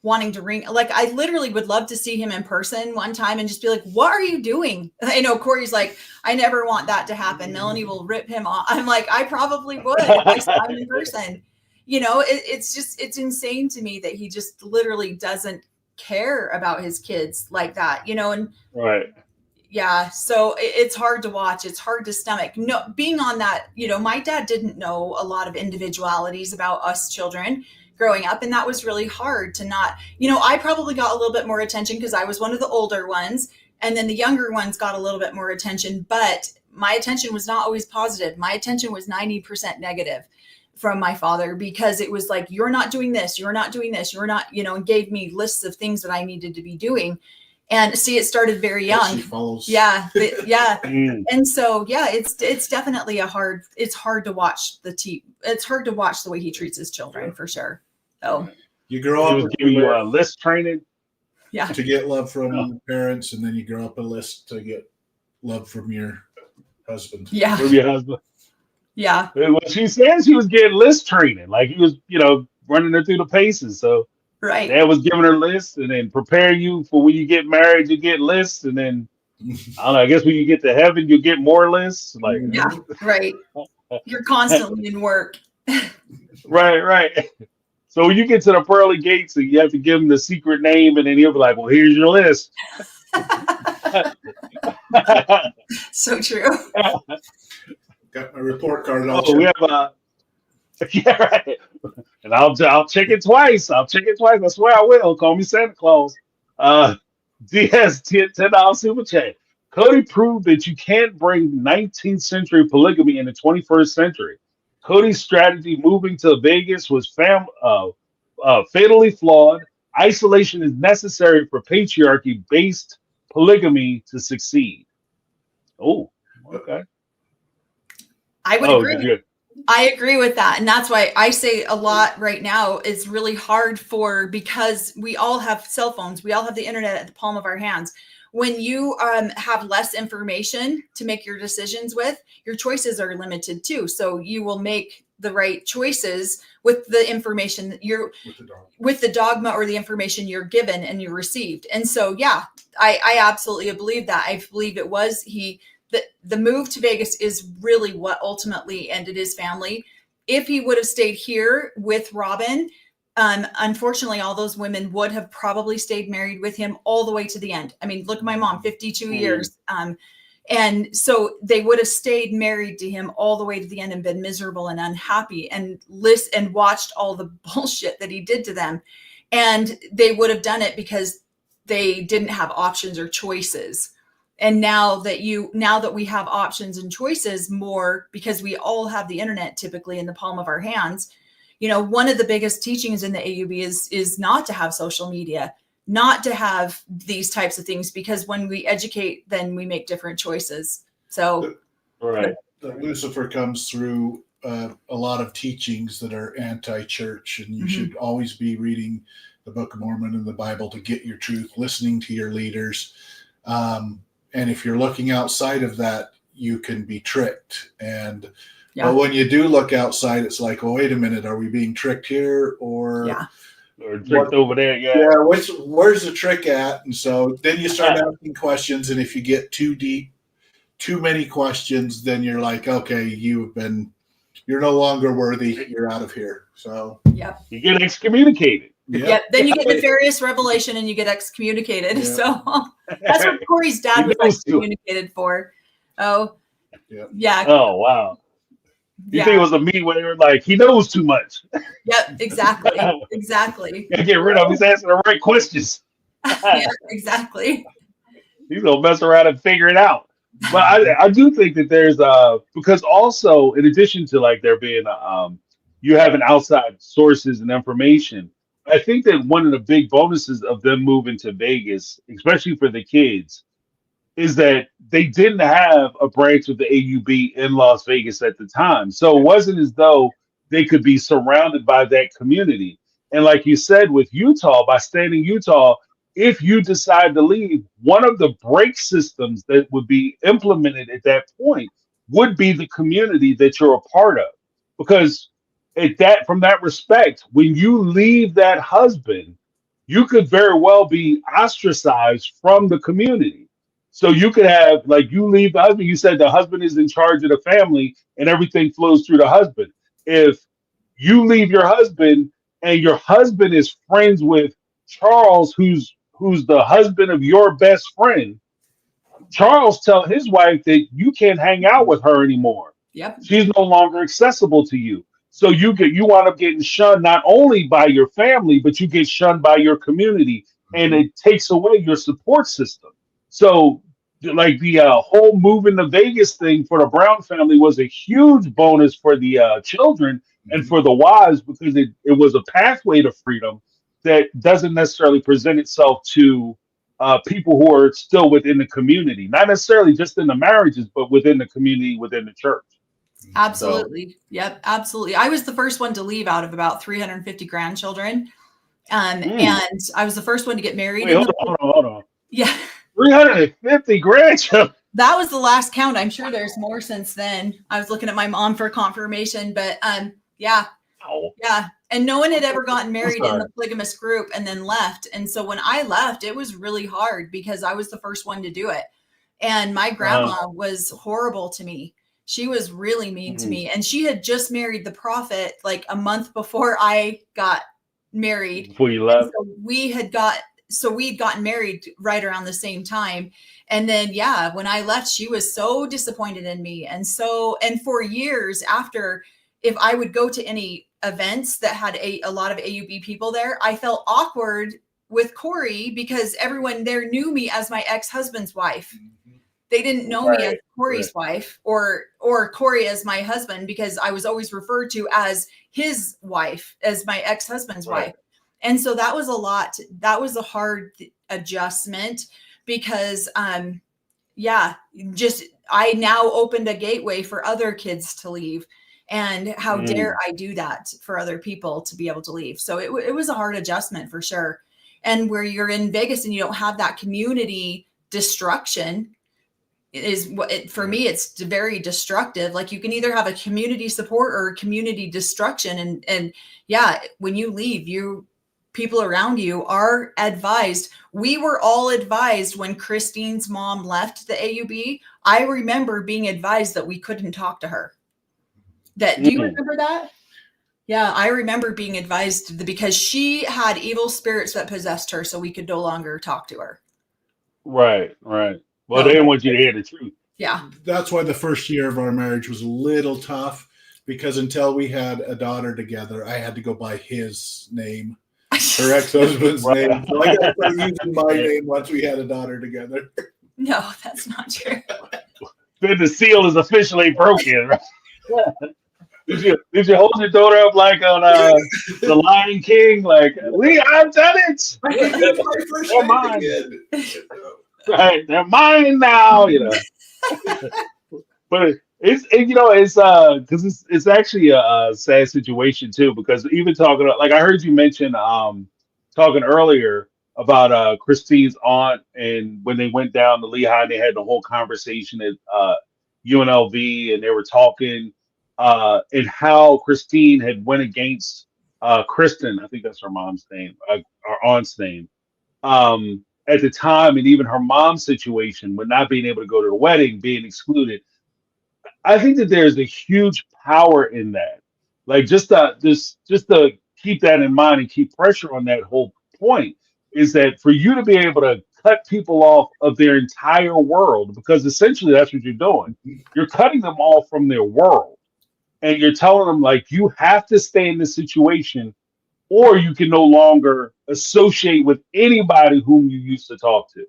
wanting to ring. Like, I literally would love to see him in person one time and just be like, what are you doing? I know Corey's like, I never want that to happen. Melanie will rip him off. I'm like, I probably would if I saw him in person. It's insane to me that he just literally doesn't care about his kids like that, and yeah. So it's hard to watch. It's hard to stomach. No, being on that, my dad didn't know a lot of individualities about us children growing up. And that was really hard to not, I probably got a little bit more attention because I was one of the older ones. And then the younger ones got a little bit more attention, but my attention was not always positive. My attention was 90% negative from my father, because it was like, you're not doing this, you're not doing this, you're not, and gave me lists of things that I needed to be doing. And see, it started very young. Yeah. Yeah. And so, it's definitely it's hard to watch it's hard to watch the way he treats his children, for sure. So you grow up giving you list training. Yeah. to get love from your parents, and then you grow up a list to get love from your husband. Yeah. From your husband. Yeah. Well, she said she was getting list training, like he was, running her through the paces. So Right. dad was giving her lists and then preparing you for when you get married, you get lists, and then I don't know. I guess when you get to heaven, you get more lists. Like, Yeah. Right. You're constantly in work. right. So when you get to the pearly gates, and you have to give him the secret name, and then he'll be like, "Well, here's your list." So true. Got my report card. All Oh, we have yeah, right. And I'll check it twice. I swear I will. Call me Santa Claus. DS $10 super chat. Cody proved that you can't bring 19th century polygamy in the 21st century. Cody's strategy moving to Vegas was fatally flawed. Isolation is necessary for patriarchy-based polygamy to succeed. Oh, okay. I would agree. Good. I agree with that. And that's why I say a lot right now is really hard because we all have cell phones. We all have the internet at the palm of our hands. When you have less information to make your decisions with, your choices are limited too. So you will make the right choices with the information that with the dogma or the information you're given and you received. And so, yeah, I absolutely believe that. I believe it was the move to Vegas is really what ultimately ended his family. If he would have stayed here with Robin, unfortunately, all those women would have probably stayed married with him all the way to the end. I mean, look at my mom, 52 years. And so they would have stayed married to him all the way to the end and been miserable and unhappy and watched all the bullshit that he did to them. And they would have done it because they didn't have options or choices. And now that we have options and choices more, because we all have the internet typically in the palm of our hands, one of the biggest teachings in the AUB is not to have social media, not to have these types of things, because when we educate, then we make different choices. So, right. Lucifer comes through a lot of teachings that are anti-church, and you should always be reading the Book of Mormon and the Bible to get your truth, listening to your leaders. And if you're looking outside of that, you can be tricked. But when you do look outside, it's like, oh, wait a minute, are we being tricked here or tricked over there? Yeah, where's the trick at? And so then you start asking questions, and if you get too deep, too many questions, then you're like, okay, you're no longer worthy. You're out of here. So you get excommunicated. Yeah. Then you get nefarious revelation and you get excommunicated. Yeah. So that's what Corey's dad was excommunicated for. Oh, yeah. Oh, wow. You think it was a meeting where they were like, he knows too much. Yep, exactly. Exactly. Gotta get rid of him. He's asking the right questions. Yeah, exactly. He's gonna mess around and figure it out. But I do think that there's because also in addition to like there being you having outside sources and information, I think that one of the big bonuses of them moving to Vegas, especially for the kids, is that they didn't have a branch of the AUB in Las Vegas at the time. So it wasn't as though they could be surrounded by that community. And like you said, with Utah, by staying in Utah, if you decide to leave, one of the break systems that would be implemented at that point would be the community that you're a part of. Because from that respect, when you leave that husband, you could very well be ostracized from the community. So you could have, like, you leave the husband, you said the husband is in charge of the family and everything flows through the husband. If you leave your husband and your husband is friends with Charles, who's the husband of your best friend, Charles tell his wife that you can't hang out with her anymore. Yep. She's no longer accessible to you. So you wind up getting shunned not only by your family, but you get shunned by your community, and it takes away your support system. So like the whole moving to Vegas thing for the Brown family was a huge bonus for the children and for the wives, because it was a pathway to freedom that doesn't necessarily present itself to people who are still within the community, not necessarily just in the marriages, but within the community, within the church. Absolutely. So. Yep. Absolutely. I was the first one to leave out of about 350 grandchildren. And I was the first one to get married. Wait, hold on. Yeah. 350 grandchildren. That was the last count. I'm sure there's more since then. I was looking at my mom for confirmation, but yeah. Ow. Yeah. And no one had ever gotten married in the polygamous group and then left. And so when I left, it was really hard because I was the first one to do it. And my grandma was horrible to me. She was really mean to me. And she had just married the prophet like a month before I got married. Before you left? So we'd gotten married right around the same time. And then, yeah, when I left, she was so disappointed in me. And for years after, if I would go to any events that had a lot of AUB people there, I felt awkward with Corey because everyone there knew me as my ex-husband's wife. They didn't know me as Corey's wife or Corey as my husband, because I was always referred to as his wife, as my ex-husband's wife. And so that was a hard adjustment because, I now opened a gateway for other kids to leave. And how dare I do that for other people to be able to leave? So it was a hard adjustment for sure. And where you're in Vegas and you don't have that community destruction for me, it's very destructive. Like you can either have a community support or community destruction. And yeah, when you leave, people around you are advised. We were all advised when Christine's mom left the AUB. I remember being advised that we couldn't talk to her. Do you remember that? Yeah, I remember being advised because she had evil spirits that possessed her, so we could no longer talk to her. Right. Well, they didn't want you to hear the truth. Yeah. That's why the first year of our marriage was a little tough, because until we had a daughter together, I had to go by his name, her ex-husband's name. So I got to start using my name once we had a daughter together. No, that's not true. Then the seal is officially broken, right? Did you hold your daughter up like on the Lion King? Like, I've done it. They're mine. Right, they're mine now. But because it's actually a sad situation too. Because even talking like I heard you mention talking earlier about Christine's aunt, and when they went down to Lehigh, and they had the whole conversation at UNLV, and they were talking. And how Christine had went against Kristen, I think that's her mom's name, our aunt's name, at the time, and even her mom's situation with not being able to go to the wedding, being excluded. I think that there's a huge power in that. Like just to keep that in mind and keep pressure on that whole point is that for you to be able to cut people off of their entire world, because essentially that's what you're doing. You're cutting them off from their world. And you're telling them, like, you have to stay in this situation, or you can no longer associate with anybody whom you used to talk to.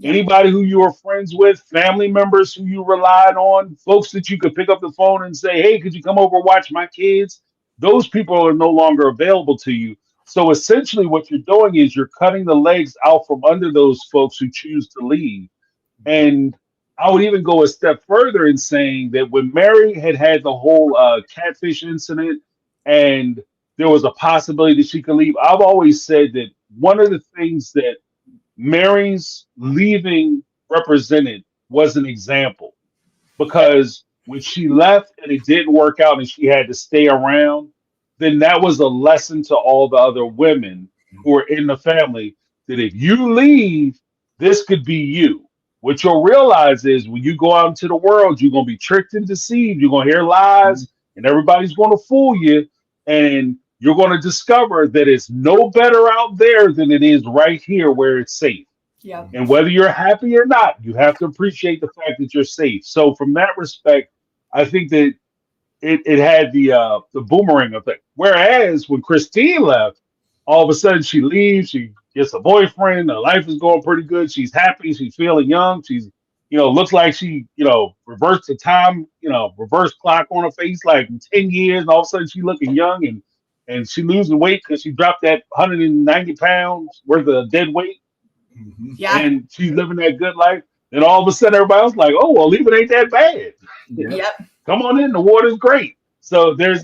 Anybody who you were friends with, family members who you relied on, folks that you could pick up the phone and say, hey, could you come over and watch my kids? Those people are no longer available to you. So essentially what you're doing is you're cutting the legs out from under those folks who choose to leave. And I would even go a step further in saying that when Mary had the whole catfish incident and there was a possibility that she could leave, I've always said that one of the things that Mary's leaving represented was an example, because when she left and it didn't work out and she had to stay around, then that was a lesson to all the other women who are in the family that if you leave, this could be you. What you'll realize is when you go out into the world, you're going to be tricked and deceived. You're going to hear lies and everybody's going to fool you. And you're going to discover that it's no better out there than it is right here where it's safe. Yeah. And whether you're happy or not, you have to appreciate the fact that you're safe. So from that respect, I think that it had the boomerang effect. Whereas when Christine left, all of a sudden she leaves, she gets a boyfriend, her life is going pretty good, she's happy, she's feeling young, she's, looks like she, reversed the time, reverse clock on her face like in 10 years, and all of a sudden she's looking young and she losing weight because she dropped that 190 pounds worth of dead weight. Mm-hmm. Yeah. And she's living that good life. And all of a sudden everybody else like, oh, well, leaving ain't that bad. Yep. Come on in, the water's great. So there's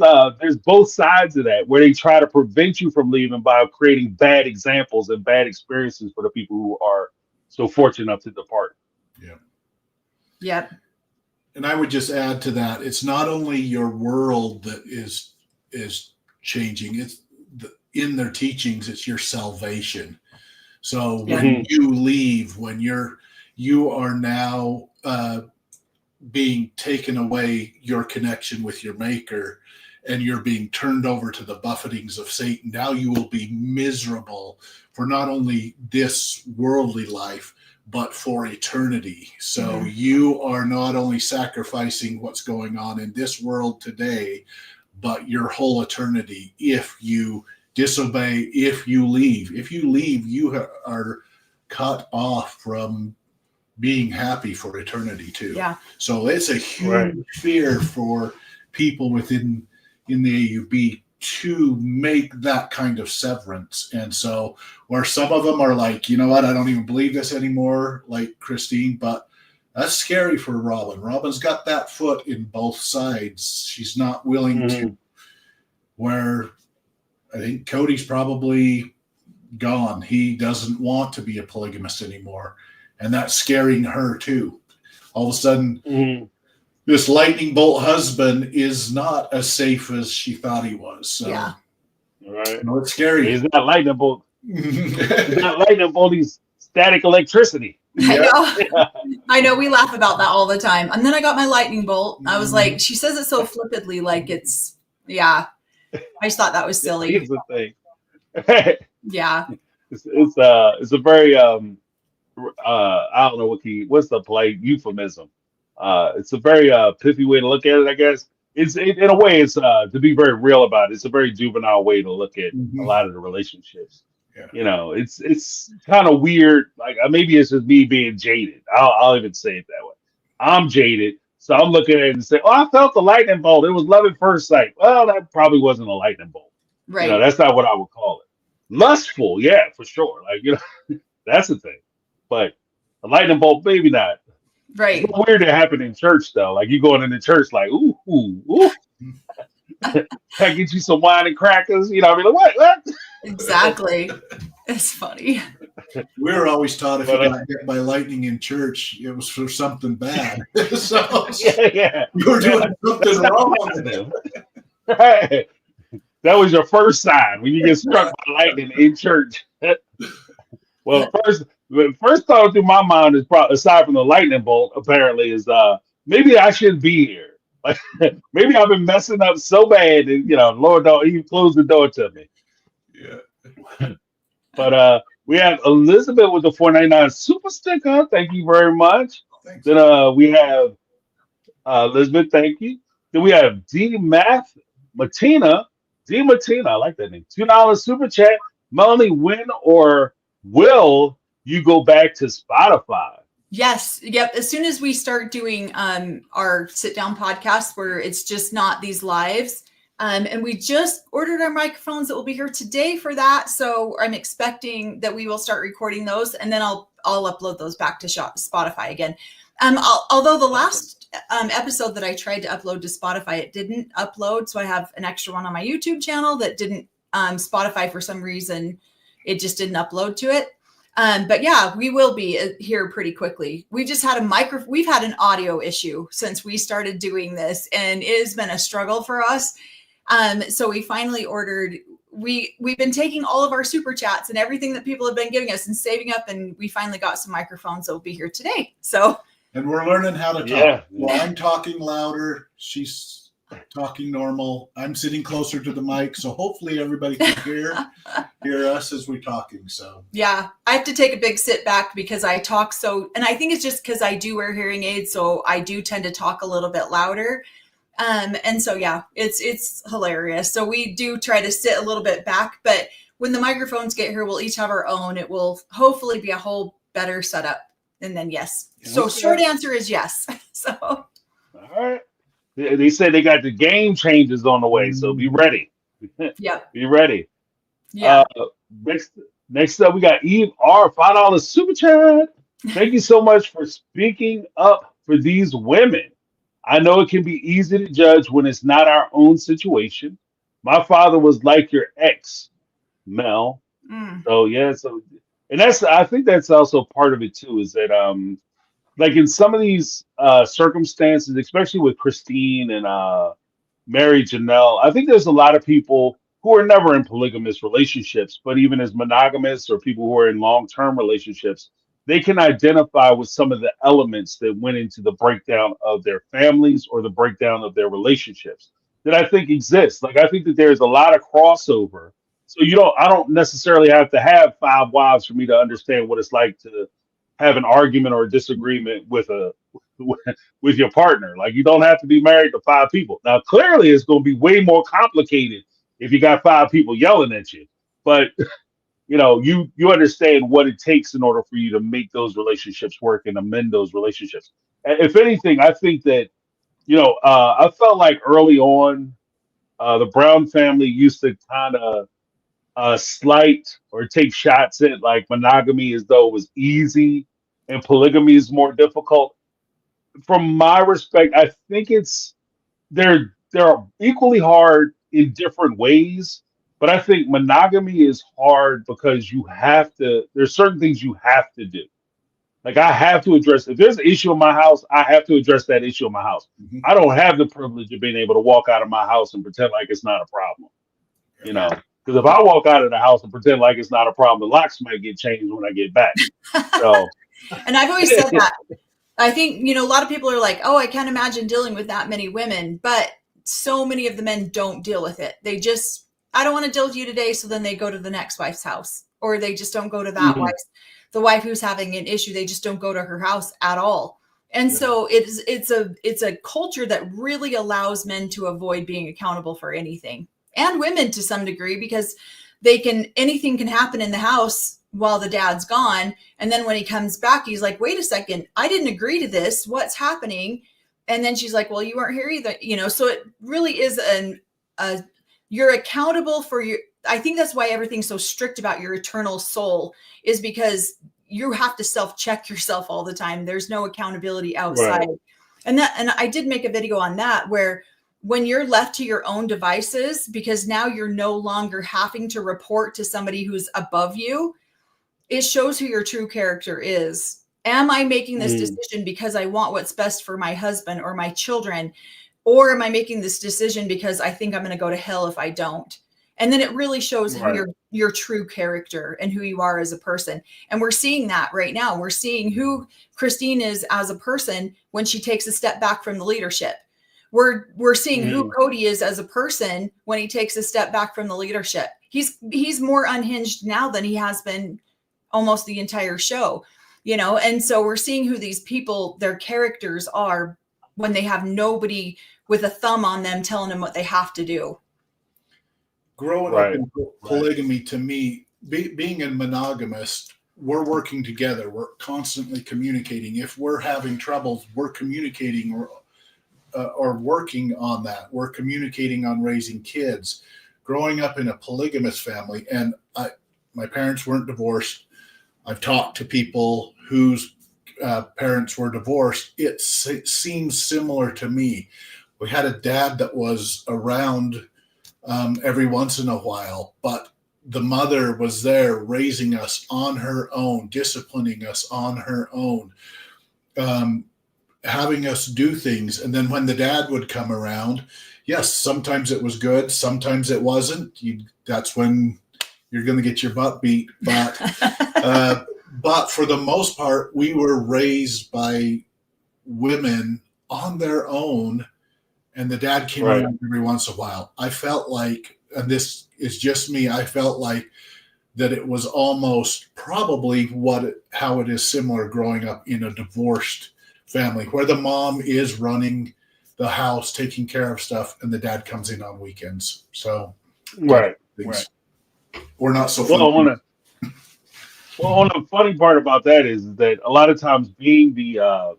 both sides of that where they try to prevent you from leaving by creating bad examples and bad experiences for the people who are so fortunate enough to depart. Yeah. Yep. And I would just add to that, it's not only your world that is changing, it's in their teachings, it's your salvation. So when you leave, when you are now being taken away your connection with your maker, and you're being turned over to the buffetings of Satan, now you will be miserable for not only this worldly life, but for eternity. So you are not only sacrificing what's going on in this world today, but your whole eternity if you disobey, if you leave. If you leave, you are cut off from being happy for eternity too. Yeah. So it's a huge fear for people in the AUB to make that kind of severance. And so where some of them are like, you know what, I don't even believe this anymore, like Christine, but that's scary for Robin. Robin's got that foot in both sides. She's not willing to, where I think Cody's probably gone. He doesn't want to be a polygamist anymore. And that's scaring her too. All of a sudden, this lightning bolt husband is not as safe as she thought he was. So, Right. No, it's scary. He's not lightning bolt. He's not lightning bolt. He's static electricity. I know. We laugh about that all the time. And then I got my lightning bolt. I was like, she says it so flippantly, like it's, I just thought that was silly. Here's the thing. Yeah. It's a very I don't know what's the polite euphemism. It's a very pithy way to look at it, I guess. In a way, it's to be very real about it. It's a very juvenile way to look at a lot of the relationships. Yeah. You know, it's kind of weird. Like maybe it's just me being jaded. I'll even say it that way. I'm jaded, so I'm looking at it and say, "Oh, I felt the lightning bolt. It was love at first sight." Well, that probably wasn't a lightning bolt. Right. You know, that's not what I would call it. Lustful, yeah, for sure. Like, you know, that's the thing. But a lightning bolt, maybe not. Right. It's weird to happen in church though. Like you going into church, like ooh. Can I get you some wine and crackers? You know, I mean, like, what? Exactly. It's funny. We were always taught if you got hit by lightning in church, it was for something bad. So yeah. you were doing something wrong. Right. That was your first sign when you get struck by lightning in church. Well, first thought through my mind is probably, aside from the lightning bolt, apparently is maybe I shouldn't be here. Like maybe I've been messing up so bad, and you know, Lord, don't even close the door to me. Yeah. But we have Elizabeth with the 499 super sticker. Thank you very much. Thanks. Then we have Elizabeth. Thank you. Then we have D Matina, I like that name. $2 super chat. Melanie, when or will you go back to Spotify? Yes. Yep. As soon as we start doing our sit down podcast where it's just not these lives. And we just ordered our microphones that will be here today for that. So I'm expecting that we will start recording those, and then I'll upload those back to Spotify again. Although the last episode that I tried to upload to Spotify, it didn't upload. So I have an extra one on my YouTube channel that didn't, Spotify for some reason, it just didn't upload to it. But yeah, we will be here pretty quickly. We've just had we've had an audio issue since we started doing this, and it has been a struggle for us. So we finally ordered, we've been taking all of our super chats and everything that people have been giving us and saving up, and we finally got some microphones that will be here today. So, and we're learning how to talk. Yeah. Well, I'm talking louder. She's talking normal. I'm sitting closer to the mic, so hopefully everybody can hear us as we're talking. So yeah, I have to take a big sit back because I talk so, and I think it's just because I do wear hearing aids, so I do tend to talk a little bit louder. And so, yeah, it's hilarious. So we do try to sit a little bit back, but when the microphones get here, we'll each have our own. It will hopefully be a whole better setup. And then, yes. So short answer is yes. So. All right. They said they got the game changes on the way, so be ready. Yep. Be ready. Yeah. Next up, we got Eve R, $5 super chat. Thank you so much for speaking up for these women. I know it can be easy to judge when it's not our own situation. My father was like your ex, Mel. Mm. So yeah, so and that's I think that's also part of it too, is that like in some of these circumstances, especially with Christine and Mary Janelle, I think there's a lot of people who are never in polygamous relationships, but even as monogamous or people who are in long-term relationships, they can identify with some of the elements that went into the breakdown of their families or the breakdown of their relationships that I think exists. Like I think that there's a lot of crossover. So I don't necessarily have to have five wives for me to understand what it's like to have an argument or a disagreement with a with your partner. Like you don't have to be married to five people. Now, clearly, it's going to be way more complicated if you got five people yelling at you. But you understand what it takes in order for you to make those relationships work and amend those relationships. If anything, I think that I felt like early on, the Brown family used to kind of slight or take shots at like monogamy as though it was easy and polygamy is more difficult. From my respect, I think they're equally hard in different ways, but I think monogamy is hard because you have to. There's certain things you have to do. Like I have to address if there's an issue in my house, I have to address that issue in my house. Mhm. I don't have the privilege of being able to walk out of my house and pretend like it's not a problem. You know, because if I walk out of the house and pretend like it's not a problem, the locks might get changed when I get back. So, And I've always said that. I think, a lot of people are like, oh, I can't imagine dealing with that many women. But so many of the men don't deal with it. They just, I don't want to deal with you today. So then they go to the next wife's house, or they just don't go to that mhm, the wife who's having an issue. They just don't go to her house at all. And yeah, so it's a culture that really allows men to avoid being accountable for anything, and women to some degree, because anything can happen in the house while the dad's gone. And then when he comes back, he's like, wait a second, I didn't agree to this. What's happening? And then she's like, well, you weren't here either. So it really is you're accountable for I think that's why everything's so strict about your eternal soul, is because you have to self-check yourself all the time. There's no accountability outside. right, And I did make a video on that, where when you're left to your own devices, because now you're no longer having to report to somebody who's above you, it shows who your true character is. Am I making this mm, decision because I want what's best for my husband or my children? Or am I making this decision because I think I'm going to go to hell if I don't? And then it really shows who right, your true character and who you are as a person. And we're seeing that right now. We're seeing who Christine is as a person when she takes a step back from the leadership. We're seeing who mm, Cody is as a person when he takes a step back from the leadership. He's more unhinged now than he has been almost the entire show, and so we're seeing who these people, their characters are, when they have nobody with a thumb on them telling them what they have to do. Growing up right, in right, polygamy, to me, being a monogamist, we're working together. We're constantly communicating. If we're having troubles, we're communicating or working on that. We're communicating on raising kids. Growing up in a polygamous family, and my parents weren't divorced. I've talked to people whose parents were divorced. It seems similar to me. We had a dad that was around every once in a while, but the mother was there raising us on her own, disciplining us on her own, having us do things. And then when the dad would come around, yes, sometimes it was good, sometimes it wasn't. That's when you're going to get your butt beat. But for the most part, we were raised by women on their own, and the dad came right, around every once in a while. I felt like, and this is just me, I felt like that it was almost probably how it is similar growing up in a divorced family, where the mom is running the house, taking care of stuff, and the dad comes in on weekends. So right, right. things were not so Well, fun. on the funny part about that is that a lot of times being the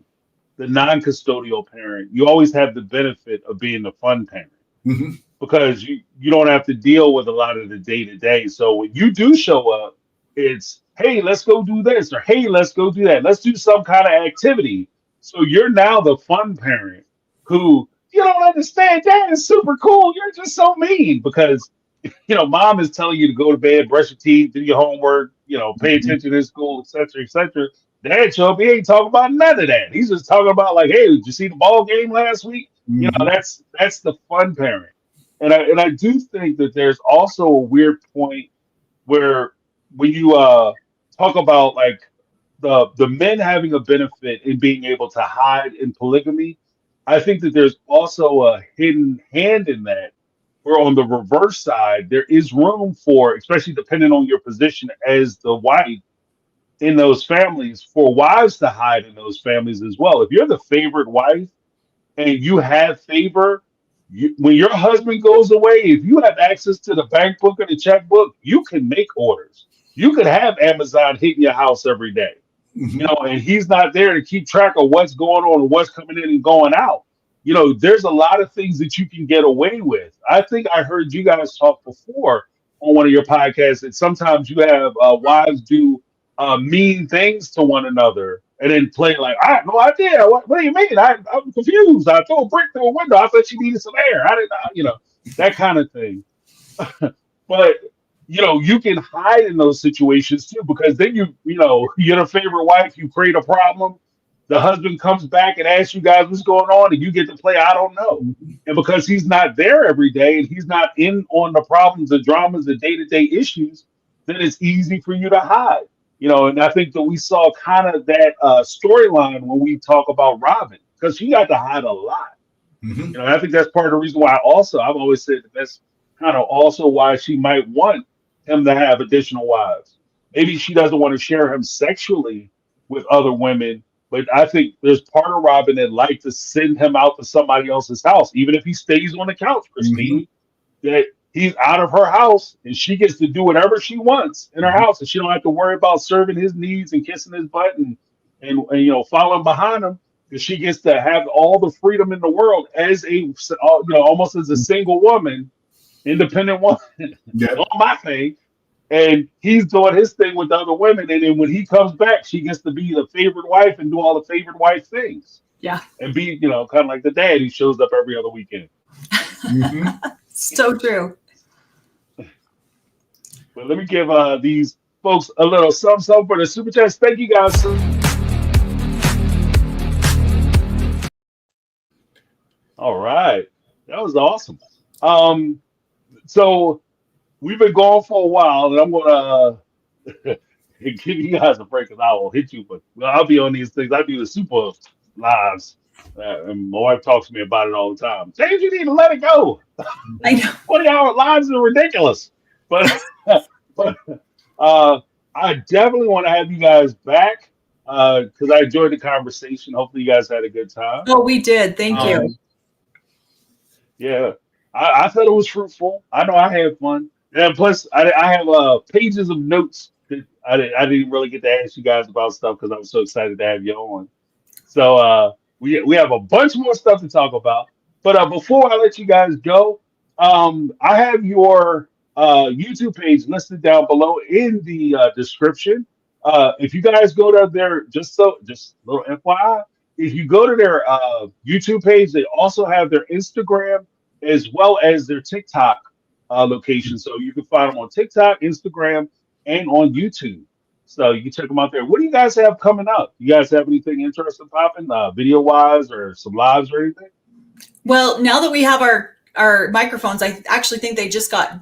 non-custodial parent, you always have the benefit of being the fun parent Mm-hmm. because you don't have to deal with a lot of the day to day. So when you do show up, it's hey, let's go do this, or hey, let's go do that. Let's do some kind of activity. So you're now the fun parent who you don't understand. Dad is super cool. You're just so mean because mom is telling you to go to bed, brush your teeth, do your homework, pay attention in school, etc., etc. Dad show up, he ain't talking about none of that. He's just talking about like, hey, did you see the ball game last week? Mhm. That's the fun parent. And I do think that there's also a weird point where when you talk about like the men having a benefit in being able to hide in polygamy, I think that there's also a hidden hand in that. Where on the reverse side, there is room for, especially depending on your position as the wife in those families, for wives to hide in those families as well. If you're the favorite wife and you have favor, when your husband goes away, if you have access to the bank book or the checkbook, you can make orders. You could have Amazon hitting your house every day, Mhm. and he's not there to keep track of what's going on and what's coming in and going out. There's a lot of things that you can get away with. I think I heard you guys talk before on one of your podcasts that sometimes you have wives do mean things to one another and then play like, I have no idea. What do you mean? I'm confused. I threw a brick through a window. I thought she needed some air. I didn't know, that kind of thing. But you can hide in those situations too, because then you're the favorite wife, you create a problem, the husband comes back and asks you guys what's going on, and you get to play I don't know. And because he's not there every day and he's not in on the problems, the dramas, the day-to-day issues, then it's easy for you to hide. And I think that we saw kind of that storyline when we talk about Robin, because she got to hide a lot. Mhm. I think that's part of the reason why I've always said that that's kind of also why she might want him to have additional wives. Maybe she doesn't want to share him sexually with other women, but I think there's part of Robin that like to send him out to somebody else's house, even if he stays on the couch, Mhm. Christine, that he's out of her house and she gets to do whatever she wants in her Mhm. house, and she don't have to worry about serving his needs and kissing his butt and following behind him, because she gets to have all the freedom in the world as almost as a single woman, independent woman Yep. on my thing. And he's doing his thing with the other women. And then when he comes back, she gets to be the favorite wife and do all the favorite wife things Yeah. and be, kind of like the dad who shows up every other weekend. Mhm. So true. But let me give these folks a little something for the super chats. Thank you guys. All right. That was awesome. So we've been going for a while, and I'm gonna give you guys a break, because I will hit you, but I'll be on these things. I do the super lives, and my wife talks to me about it all the time. James, you need to let it go. I know. 20-hour lives are ridiculous. But but I definitely want to have you guys back because I enjoyed the conversation. Hopefully, you guys had a good time. Oh, we did. Thank you. Yeah, I thought it was fruitful. I know I had fun. And plus, I have pages of notes that I didn't really get to ask you guys about stuff because I was so excited to have you on. So we have a bunch more stuff to talk about. But before I let you guys go, I have your YouTube page listed down below in the description. If you guys go to their just a little FYI, if you go to their YouTube page, they also have their Instagram as well as their TikTok location. So you can find them on TikTok, Instagram, and on YouTube. So you can check them out there. What do you guys have coming up? You guys have anything interesting popping, video wise, or some lives or anything? Well, now that we have our microphones, I actually think they just got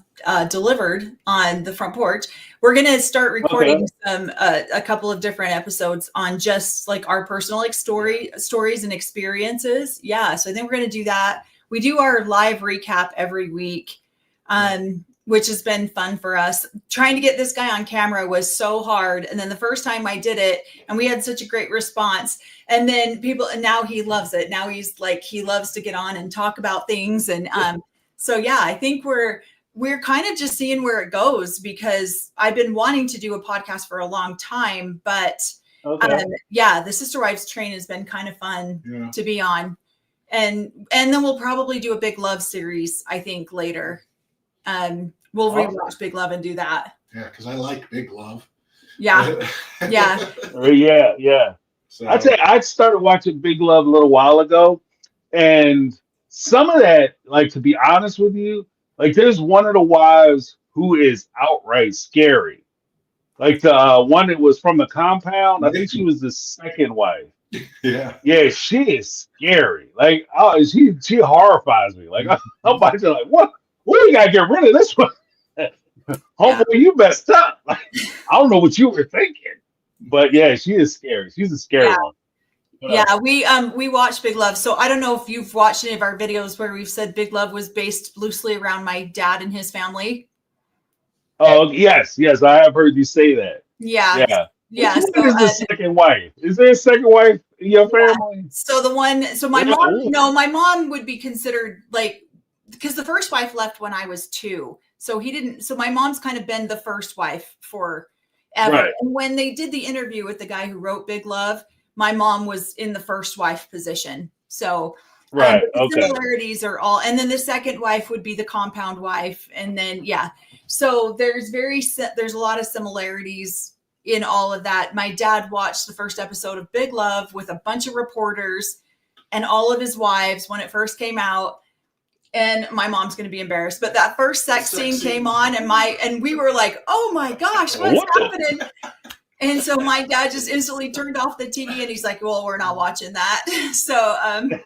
delivered on the front porch. We're going to start recording a couple of different episodes on just like our personal stories and experiences. Yeah. So I think we're going to do that. We do our live recap every week, which has been fun for us. Trying to get this guy on camera was so hard. And then the first time I did it, and we had such a great response. And then and now he loves it. Now he's like, he loves to get on and talk about things. And so, yeah, I think we're kind of just seeing where it goes, because I've been wanting to do a podcast for a long time, but the Sister Wives train has been kind of fun to be on. And then we'll probably do a Big Love series, I think, later. We'll rewatch Big Love and do that. Yeah, because I like Big Love. Yeah. Yeah. Yeah. So, I started watching Big Love a little while ago, And some of that, like to be honest with you, like there's one of the wives who is outright scary. Like the one that was from the compound, I think she was the second wife. Yeah. Yeah, she is scary. Like, oh, she horrifies me. Like, I'm like, what? We gotta get rid of this one. Homeboy, you messed up. Like, I don't know what you were thinking, but yeah, she is scary. She's a scary Yeah. one. But, Yeah, we watched Big Love. So I don't know if you've watched any of our videos where we've said Big Love was based loosely around my dad and his family. oh yes, I have heard you say that. Yeah. Yeah. Yeah. Which So, one is the second wife? Is there a second wife in your family? so my Yeah. mom, no, my mom would be considered like, because the first wife left when I was 2. So my mom's kind of been the first wife forever. Right. And when they did the interview with the guy who wrote Big Love, my mom was in the first wife position. So Right. the Okay. similarities are all, and then the second wife would be the compound wife. And then, yeah. So there's a lot of similarities in all of that. My dad watched the first episode of Big Love with a bunch of reporters and all of his wives when it first came out. And my mom's going to be embarrassed, but that first sex scene came on, and we were like, "Oh my gosh, what's happening?" And so my dad just instantly turned off the TV, and he's like, "Well, we're not watching that." So,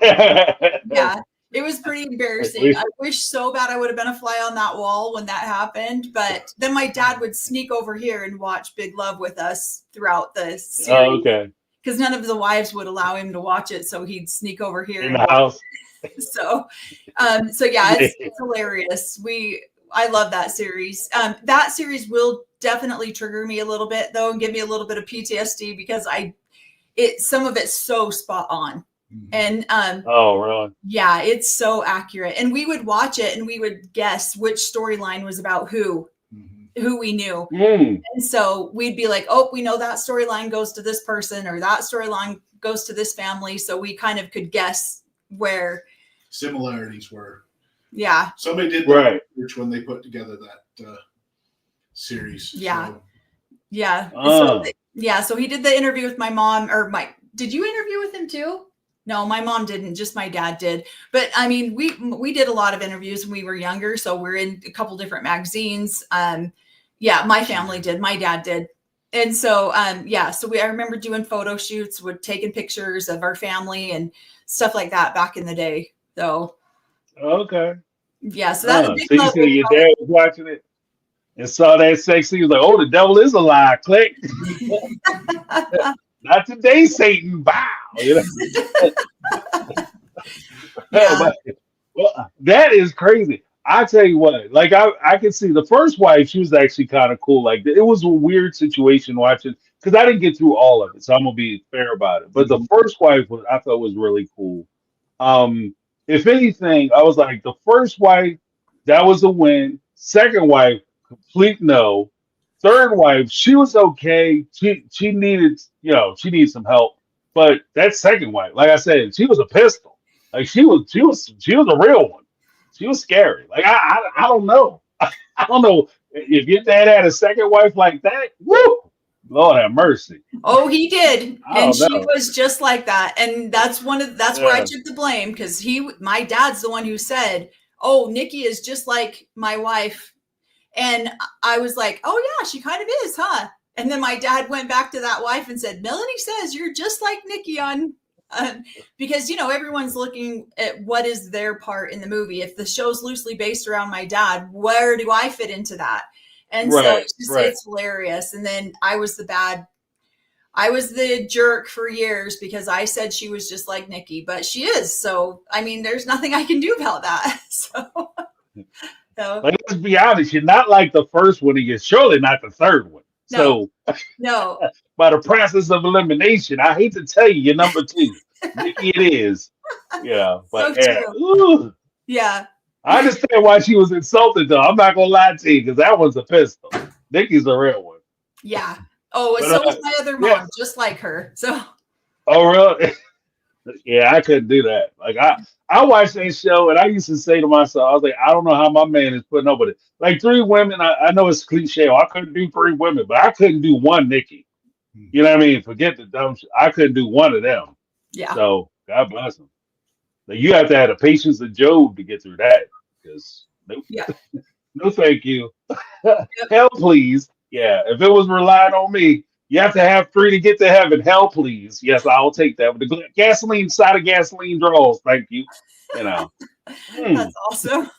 yeah, it was pretty embarrassing. I wish so bad I would have been a fly on that wall when that happened. But then my dad would sneak over here and watch Big Love with us throughout the series. Oh, okay. Because none of the wives would allow him to watch it, so he'd sneak over here In the house. So yeah, it's hilarious. I love that series. That series will definitely trigger me a little bit though, and give me a little bit of PTSD because some of it's so spot on. And oh really? Yeah, it's so accurate. And we would watch it and we would guess which storyline was about who we knew. And so we'd be like, oh, we know that storyline goes to this person or that storyline goes to this family. So we kind of could guess where similarities were. Yeah. Somebody did right research when they put together that series. Yeah. So. Yeah. So he did the interview with my mom, did you interview with him too? No, my mom didn't, just my dad did. But I mean, we did a lot of interviews when we were younger. So we're in a couple different magazines. Yeah, my family did, my dad did. And so, so I remember doing photo shoots, taking pictures of our family and stuff like that back in the day. So, okay. Yeah, so that's a big so you said your dad was watching it and saw that sex scene. He was like, "Oh, the devil is a lie." Click. Not today, Satan. Bow. You know? Yeah. Well, that is crazy. I tell you what, like I could see the first wife. She was actually kind of cool. Like it was a weird situation watching because I didn't get through all of it, so I'm gonna be fair about it. But the first wife I thought was really cool. If anything, I was like the first wife, that was a win. Second wife, complete no. Third wife, she was okay. She needed, she needed some help. But that second wife, like I said, she was a pistol. Like she was a real one. She was scary. Like I don't know. I don't know if your dad had a second wife like that. Woo! Lord have mercy. Oh, he did, and she know. was just like that. And that's where I took the blame because my dad's the one who said, "Oh, Nikki is just like my wife," and I was like, "Oh yeah, she kind of is, huh?" And then my dad went back to that wife and said, "Melanie says you're just like Nikki on." Because everyone's looking at what is their part in the movie. If the show's loosely based around my dad, where do I fit into that? And so it's hilarious. And then I was the jerk for years because I said she was just like Nikki, but she is. So I mean, there's nothing I can do about that. So but let's be honest, you're not like the first one, and you're surely not the third one. No. So no. By the process of elimination, I hate to tell you, you're number 2. Nikki, it is. Yeah, but so yeah. I understand why she was insulted, though. I'm not gonna lie to you because that one's a pistol. Nikki's a real one. Yeah. Oh, and so was my other mom, just like her. So. Oh, really? Yeah, I couldn't do that. Like I watched that show and I used to say to myself, I was like, I don't know how my man is putting up with it. Like 3 women, I know it's cliche. I couldn't do 3 women, but I couldn't do one Nikki. You know what I mean? Forget the dumb shit. I couldn't do one of them. Yeah. So God bless him. Like, you have to have the patience of Job to get through that. Because nope. Yeah. No, thank you. Hell, please. Yeah, if it was relying on me, you have to have 3 to get to heaven. Hell, please. Yes, I'll take that. But the gasoline side of gasoline draws. Thank you. You know. That's awesome.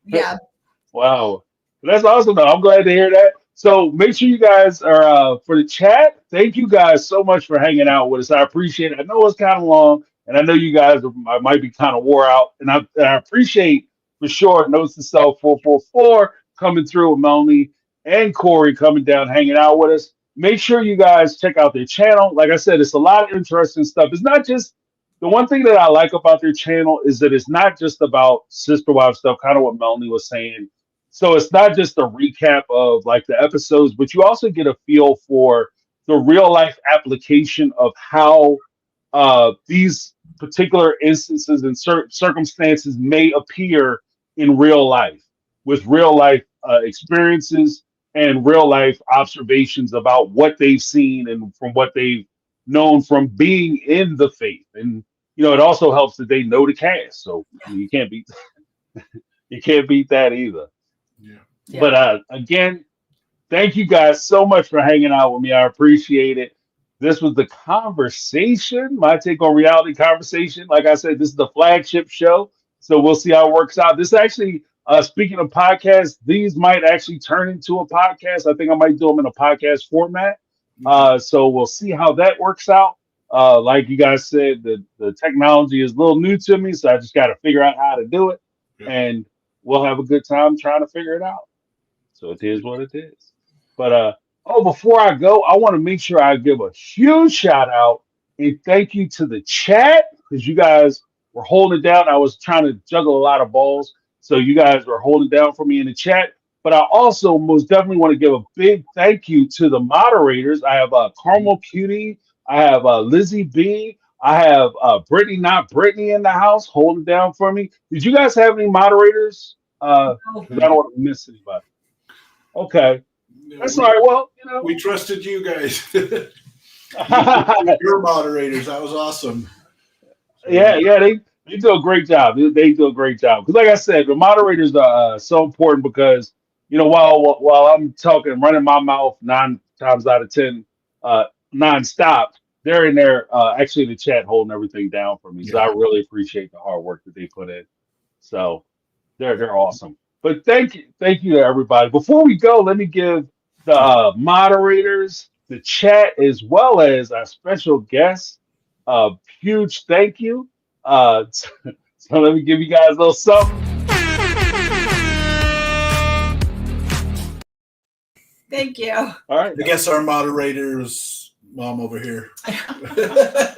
Yeah. Wow. That's awesome, though. I'm glad to hear that. So make sure you guys are for the chat. Thank you guys so much for hanging out with us. I appreciate it. I know it's kind of long, and I know you guys might be kind of wore out, and I appreciate for sure Notes to Self 444 coming through with Melanie and Corey coming down, hanging out with us. Make sure you guys check out their channel. Like I said, it's a lot of interesting stuff. It's not just the one thing that I like about their channel is that it's not just about sister wife stuff, kind of what Melanie was saying. So it's not just a recap of like the episodes, but you also get a feel for the real life application of how these particular instances and circumstances may appear in real life with real life experiences and real life observations about what they've seen and from what they've known from being in the faith. And it also helps that they know the cast. So I mean, you can't beat that either. Yeah. Yeah. But again, thank you guys so much for hanging out with me. I appreciate it. This was the conversation, my take on reality conversation. Like I said, this is the flagship show. So we'll see how it works out. This actually, speaking of podcasts, these might actually turn into a podcast. I think I might do them in a podcast format. So we'll see how that works out. Like you guys said, the technology is a little new to me, so I just got to figure out how to do it. Yeah. And we'll have a good time trying to figure it out. So it is what it is. But before I go, I want to make sure I give a huge shout out and thank you to the chat, because you guys were holding it down. I was trying to juggle a lot of balls, so you guys were holding down for me in the chat. But I also most definitely want to give a big thank you to the moderators. I have Carmel Cutie, I have Lizzie B, I have Brittany, not Brittany, in the house holding down for me. Did you guys have any moderators? 'Cause I don't want to miss anybody. Okay, that's all right. Well, We trusted you guys. Your moderators. That was awesome. yeah, they do a great job. They do a great job. Because like I said, the moderators are so important because, while I'm talking, running my mouth 9 times out of 10, nonstop, they're in there actually in the chat holding everything down for me. So I really appreciate the hard work that they put in. So they're awesome. But thank you to everybody. Before we go, let me give the moderators, the chat, as well as our special guests, a huge thank you. So let me give you guys a little something. Thank you. All right. I guess our moderator's mom over here.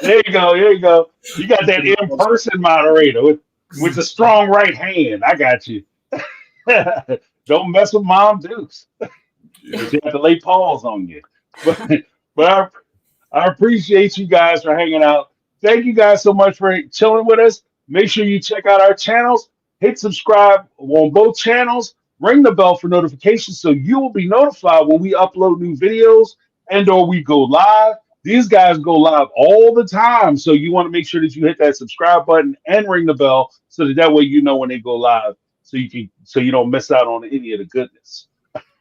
There you go. You got that in-person moderator with the strong right hand. I got you. Don't mess with Mom Dukes. You have to lay paws on you. But I appreciate you guys for hanging out. Thank you guys so much for chilling with us. Make sure you check out our channels. Hit subscribe on both channels. Ring the bell for notifications so you will be notified when we upload new videos and/or we go live. These guys go live all the time, so you want to make sure that you hit that subscribe button and ring the bell so that way you know when they go live, so you don't miss out on any of the goodness.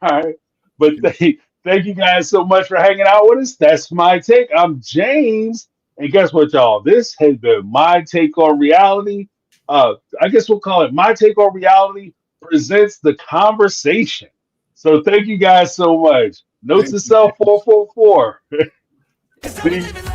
All right, but thank you guys so much for hanging out with us. That's my take. I'm James, and guess what, y'all? This has been My Take on Reality. I guess we'll call it My Take on Reality presents the conversation. So thank you guys so much. Notes to self 444. See.